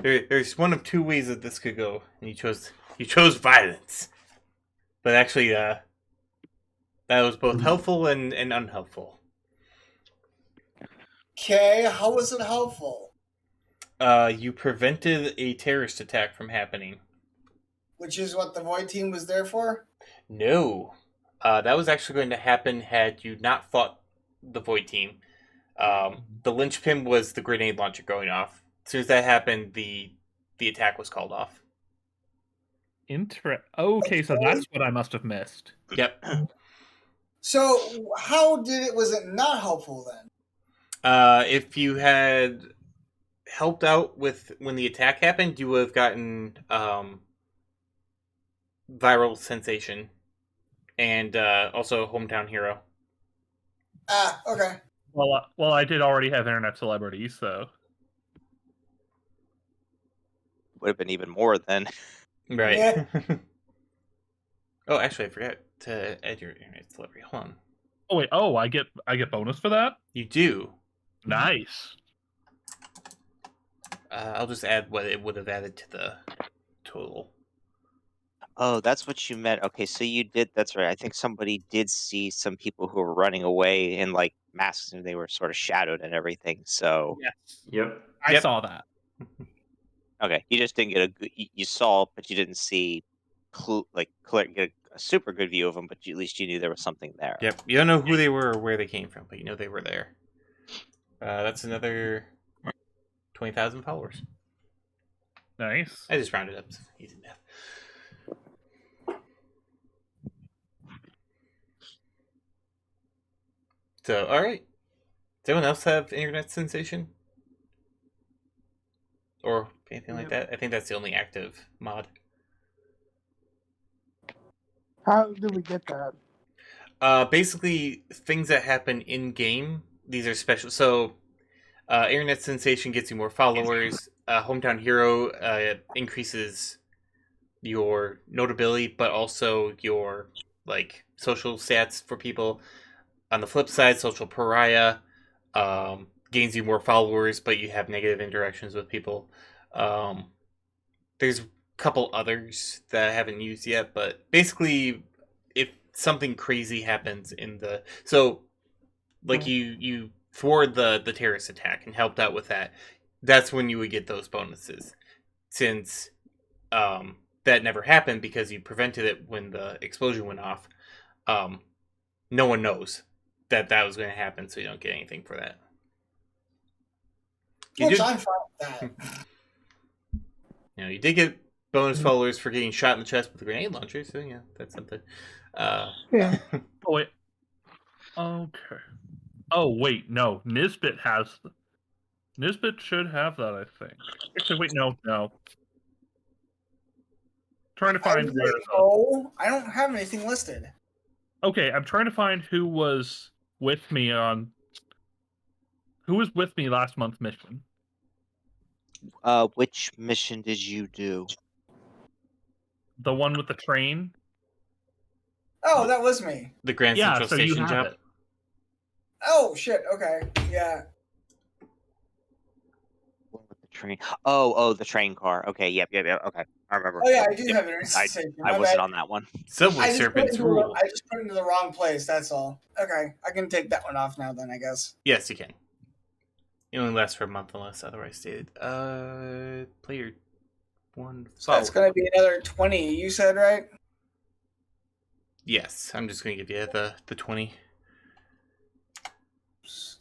Speaker 4: there's one of two ways that this could go, and you chose violence. But actually that was both helpful and unhelpful.
Speaker 3: Okay, how was it helpful?
Speaker 4: You prevented a terrorist attack from happening.
Speaker 3: Which is what the Void team was there for?
Speaker 4: No. That was actually going to happen had you not fought the Void team. The linchpin was the grenade launcher going off. As soon as that happened, the attack was called off.
Speaker 1: Okay, so that's what I must have missed.
Speaker 4: Yep.
Speaker 3: So was it not helpful then?
Speaker 4: If you had helped out with when the attack happened, you would have gotten viral sensation and also hometown hero.
Speaker 3: Ah, okay.
Speaker 1: Well, I did already have internet celebrity, so
Speaker 5: Would have been even more then.
Speaker 4: Right.
Speaker 3: Yeah.
Speaker 4: Oh, actually, I forgot to add your internet celebrity. Hold on.
Speaker 1: oh wait, I get bonus for that.
Speaker 4: You do.
Speaker 1: Nice.
Speaker 4: I'll just add what it would have added to the total.
Speaker 5: Oh, that's what you meant. Okay, so you did. That's right. I think somebody did see some people who were running away in like masks, and they were sort of shadowed and everything. So
Speaker 1: Yes,
Speaker 2: Yep.
Speaker 1: I
Speaker 4: Yep.
Speaker 1: saw that.
Speaker 5: okay, you just didn't get a good. You saw, but you didn't see, get a super good view of them. But at least you knew there was something there.
Speaker 4: Yep. You don't know who they were or where they came from, but you know they were there. That's another 20,000 followers.
Speaker 1: Nice.
Speaker 4: I just rounded up. So easy math. So, all right. Does anyone else have internet sensation? Or anything like that? I think that's the only active mod.
Speaker 6: How did we get that?
Speaker 4: Basically, things that happen in game. These are special. So, internet sensation gets you more followers. Hometown hero increases your notability, but also your like social stats for people. On the flip side, social pariah gains you more followers, but you have negative interactions with people. There's a couple others that I haven't used yet, but basically, if something crazy happens in the like you thwarted the terrorist attack and helped out with that, that's when you would get those bonuses. Since that never happened because you prevented it when the explosion went off, no one knows that was going to happen, so you don't get anything for that.
Speaker 3: Which I'm fine with that.
Speaker 4: You did get bonus followers for getting shot in the chest with a grenade launcher, so yeah, that's something.
Speaker 6: Yeah.
Speaker 1: Oh wait. Okay. Oh wait, no. Nisbet should have that, I think. Actually, wait, no. Trying to find where.
Speaker 3: I don't have anything listed.
Speaker 1: Okay, I'm trying to find who was with me last month's mission.
Speaker 5: Which mission did you do?
Speaker 1: The one with the train.
Speaker 3: Oh, that was me.
Speaker 4: The Grand
Speaker 1: Yeah,
Speaker 4: Central
Speaker 1: so you
Speaker 4: Station
Speaker 1: have
Speaker 4: job.
Speaker 1: it.
Speaker 3: Oh shit. Okay. Yeah.
Speaker 5: One with the train. Oh, the train car. Okay, yep. Okay, I remember.
Speaker 3: Oh yeah, I do
Speaker 5: Yep.
Speaker 3: have an sensation.
Speaker 5: I
Speaker 3: My
Speaker 5: wasn't
Speaker 3: bad.
Speaker 5: on that one.
Speaker 4: Subway
Speaker 3: I just
Speaker 4: serpents
Speaker 3: put
Speaker 4: rule.
Speaker 3: it into the wrong place. That's all. Okay, I can take that one off now. Then I guess.
Speaker 4: Yes, you can. It only lasts for a month unless otherwise stated. Player one.
Speaker 3: So that's gonna be another 20. You said right?
Speaker 4: Yes, I'm just gonna give you the 20.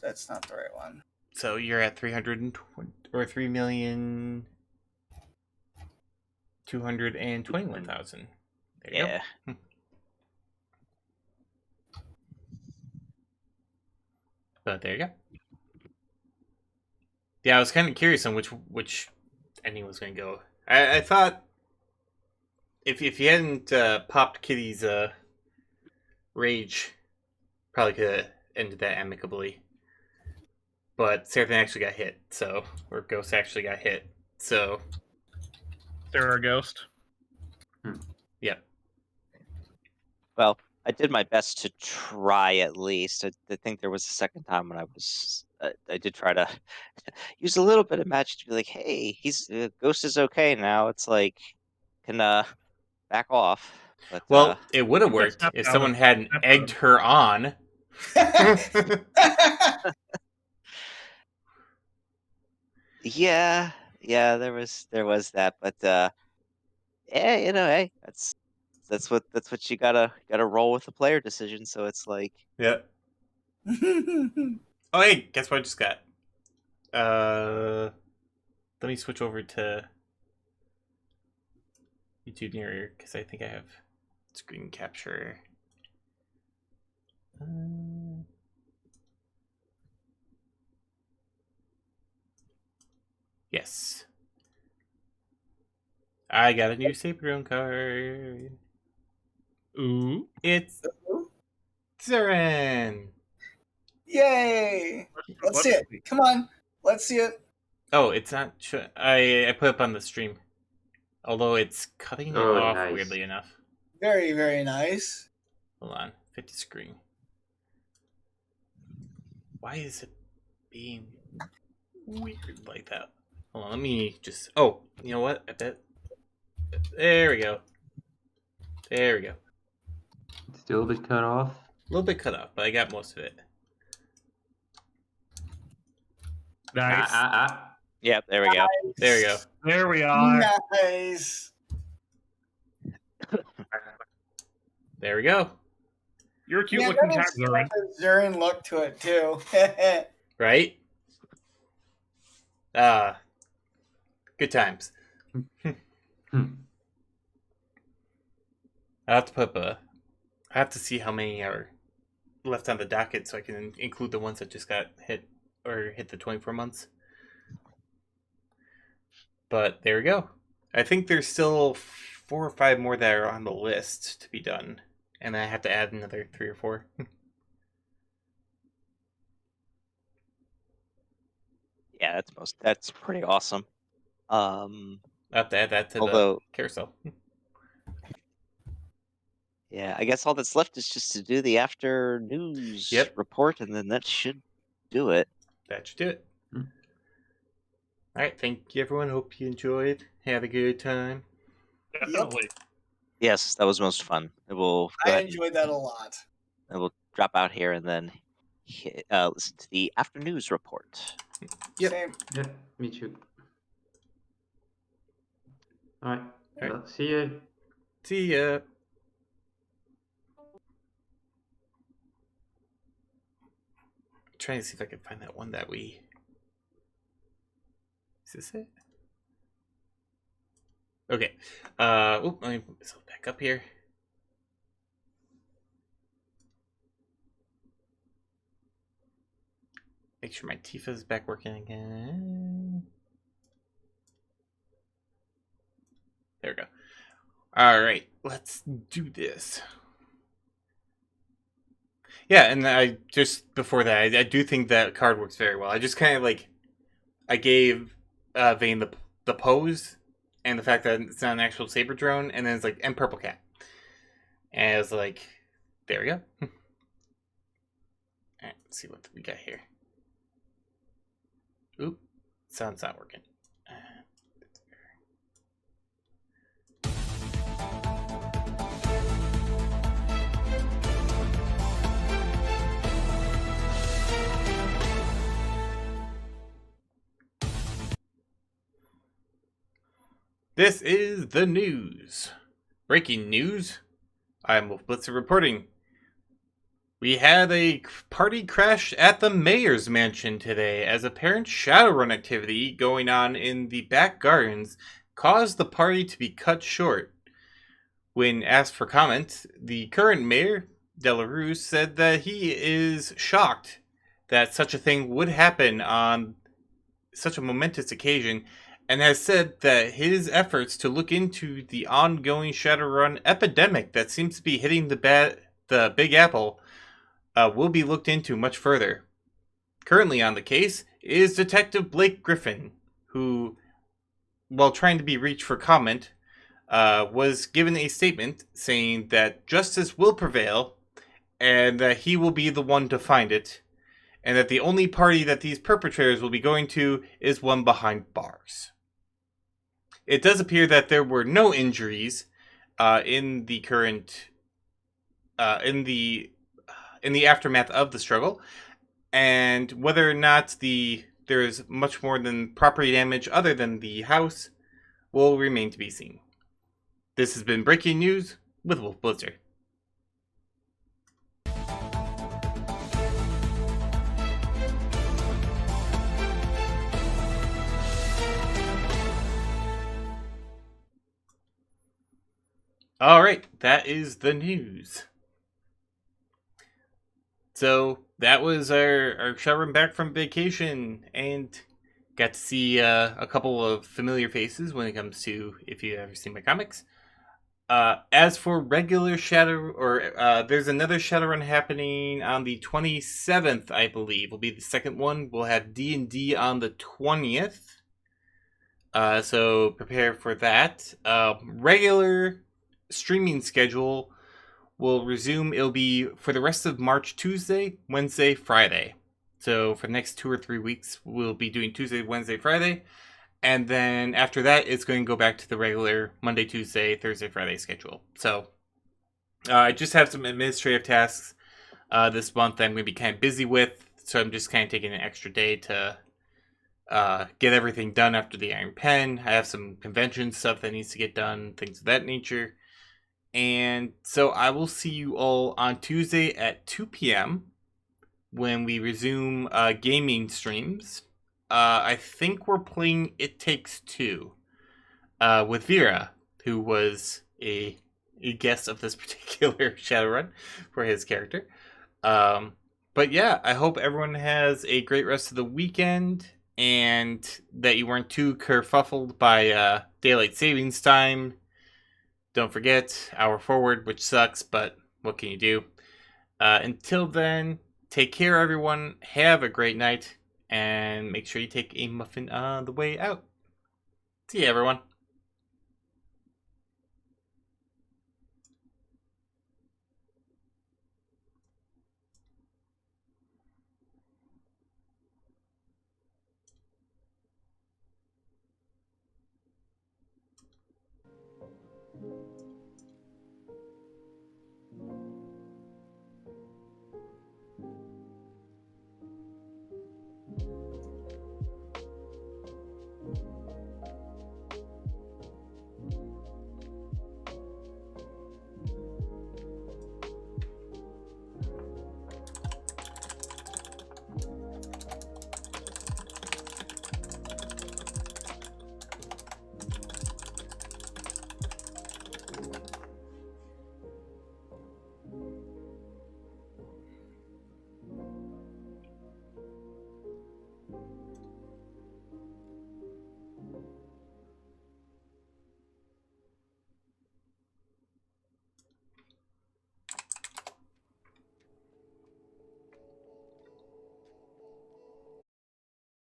Speaker 3: That's not the right one.
Speaker 4: So you're at 320 or 3,221,000. There you
Speaker 5: Yeah.
Speaker 4: go. But there you go. Yeah, I was kind of curious on which ending was going to go. I thought if you hadn't popped Kitty's rage, probably could have ended that amicably. But Seraphine actually got hit, or Ghost actually got hit, so.
Speaker 1: Sarah Ghost.
Speaker 4: Yep.
Speaker 5: Well, I did my best to try at least. I think there was a second time when I did try to use a little bit of magic to be like, hey, he's Ghost is okay now. It's like, can back off. But
Speaker 4: Well, it would have
Speaker 1: You got
Speaker 4: worked
Speaker 1: snapped
Speaker 4: if
Speaker 1: out
Speaker 4: someone
Speaker 1: of-
Speaker 4: hadn't
Speaker 1: snapped out
Speaker 4: egged
Speaker 1: of-
Speaker 4: her on.
Speaker 5: yeah, there was that. But yeah, hey, that's what you gotta roll with the player decision. So it's like,
Speaker 4: Yeah. Oh, hey, guess what I just got? Let me switch over to YouTube Mirror because I think I have screen capture. Yes. I got a new Saber Room card.
Speaker 1: Ooh.
Speaker 4: It's Zarin.
Speaker 3: Yay! Let's see it. Come on, let's see it.
Speaker 4: Oh, it's not. I put up on the stream. Although it's cutting it off
Speaker 2: nice.
Speaker 4: weirdly enough.
Speaker 3: Very, very nice.
Speaker 4: Hold on. 50 screen. Why is it being weird like that? Hold on, let me just... Oh, you know what? I bet... There we go. There we go.
Speaker 2: Still a bit cut off.
Speaker 4: A little bit cut off, but I got most of it.
Speaker 1: Nice.
Speaker 5: Yeah, there we go.
Speaker 4: There we go.
Speaker 1: There we are.
Speaker 3: Nice.
Speaker 4: There we go.
Speaker 1: You're a cute
Speaker 3: Yeah,
Speaker 1: looking
Speaker 3: that
Speaker 1: cat,
Speaker 3: is
Speaker 1: Zorin.
Speaker 3: like a Zurin look to it too.
Speaker 4: Right? Good times. I have to I have to see how many are left on the docket so I can include the ones that just got hit the 24 months. But there we go. I think there's still 4 or 5 more that are on the list to be done, and I have to add another 3 or 4.
Speaker 5: Yeah, that's pretty awesome.
Speaker 4: I have to add that to the carousel.
Speaker 5: Yeah, I guess all that's left is just to do the after news report, and then that should do it.
Speaker 4: That should do it. All right, thank you, everyone. Hope you enjoyed. Had a good time.
Speaker 1: Definitely.
Speaker 5: Yes, that was most fun.
Speaker 3: I enjoyed that a lot.
Speaker 5: And we'll drop out here and then listen to the after news report.
Speaker 4: Yep.
Speaker 3: Same.
Speaker 2: Yeah, me too. All right. Well, see you.
Speaker 4: See ya. Trying to see if I can find that one that we... Is this it? Okay. Let me put myself back up here. Make sure my Tifa is back working again. There we go. All right, let's do this. Yeah, and I just before that, I do think that card works very well. I just kind of like, I gave Vayne the pose and the fact that it's not an actual saber drone, and then it's like, and purple cat, and I was like, there we go. All right, let's see what we got here. Oop, sound's not working. This is the news. Breaking news. I'm Wolf Blitzer reporting. We had a party crash at the mayor's mansion today as apparent Shadowrun activity going on in the back gardens caused the party to be cut short. When asked for comment, the current mayor, Delarue, said that he is shocked that such a thing would happen on such a momentous occasion, and has said that his efforts to look into the ongoing Shadowrun epidemic that seems to be hitting the Big Apple will be looked into much further. Currently on the case is Detective Blake Griffin, who, while trying to be reached for comment, was given a statement saying that justice will prevail and that he will be the one to find it, and that the only party that these perpetrators will be going to is one behind bars. It does appear that there were no injuries in the current in the aftermath of the struggle, and whether or not there is much more than property damage other than the house will remain to be seen. This has been Breaking News with Wolf Blitzer. All right, that is the news. So that was our Shadowrun back from vacation, and got to see a couple of familiar faces when it comes to if you ever seen my comics. As for regular there's another Shadowrun happening on the 27th, I believe. Will be the second one. We'll have D&D on the 20th. So prepare for that. Regular streaming schedule will resume. It'll be for the rest of March, Tuesday, Wednesday, Friday. So for the next 2 or 3 weeks, we'll be doing Tuesday, Wednesday, Friday. And then after that, it's going to go back to the regular Monday, Tuesday, Thursday, Friday schedule. So I just have some administrative tasks this month I'm going to be kind of busy with. So I'm just kind of taking an extra day to get everything done after the Iron Pen. I have some convention stuff that needs to get done, things of that nature. And so I will see you all on Tuesday at 2 p.m. when we resume gaming streams. I think we're playing It Takes Two with Vera, who was a guest of this particular Shadowrun for his character. But yeah, I hope everyone has a great rest of the weekend and that you weren't too kerfuffled by daylight savings time. Don't forget, hour forward, which sucks, but what can you do? Until then, take care, everyone. Have a great night, and make sure you take a muffin on the way out. See you, everyone.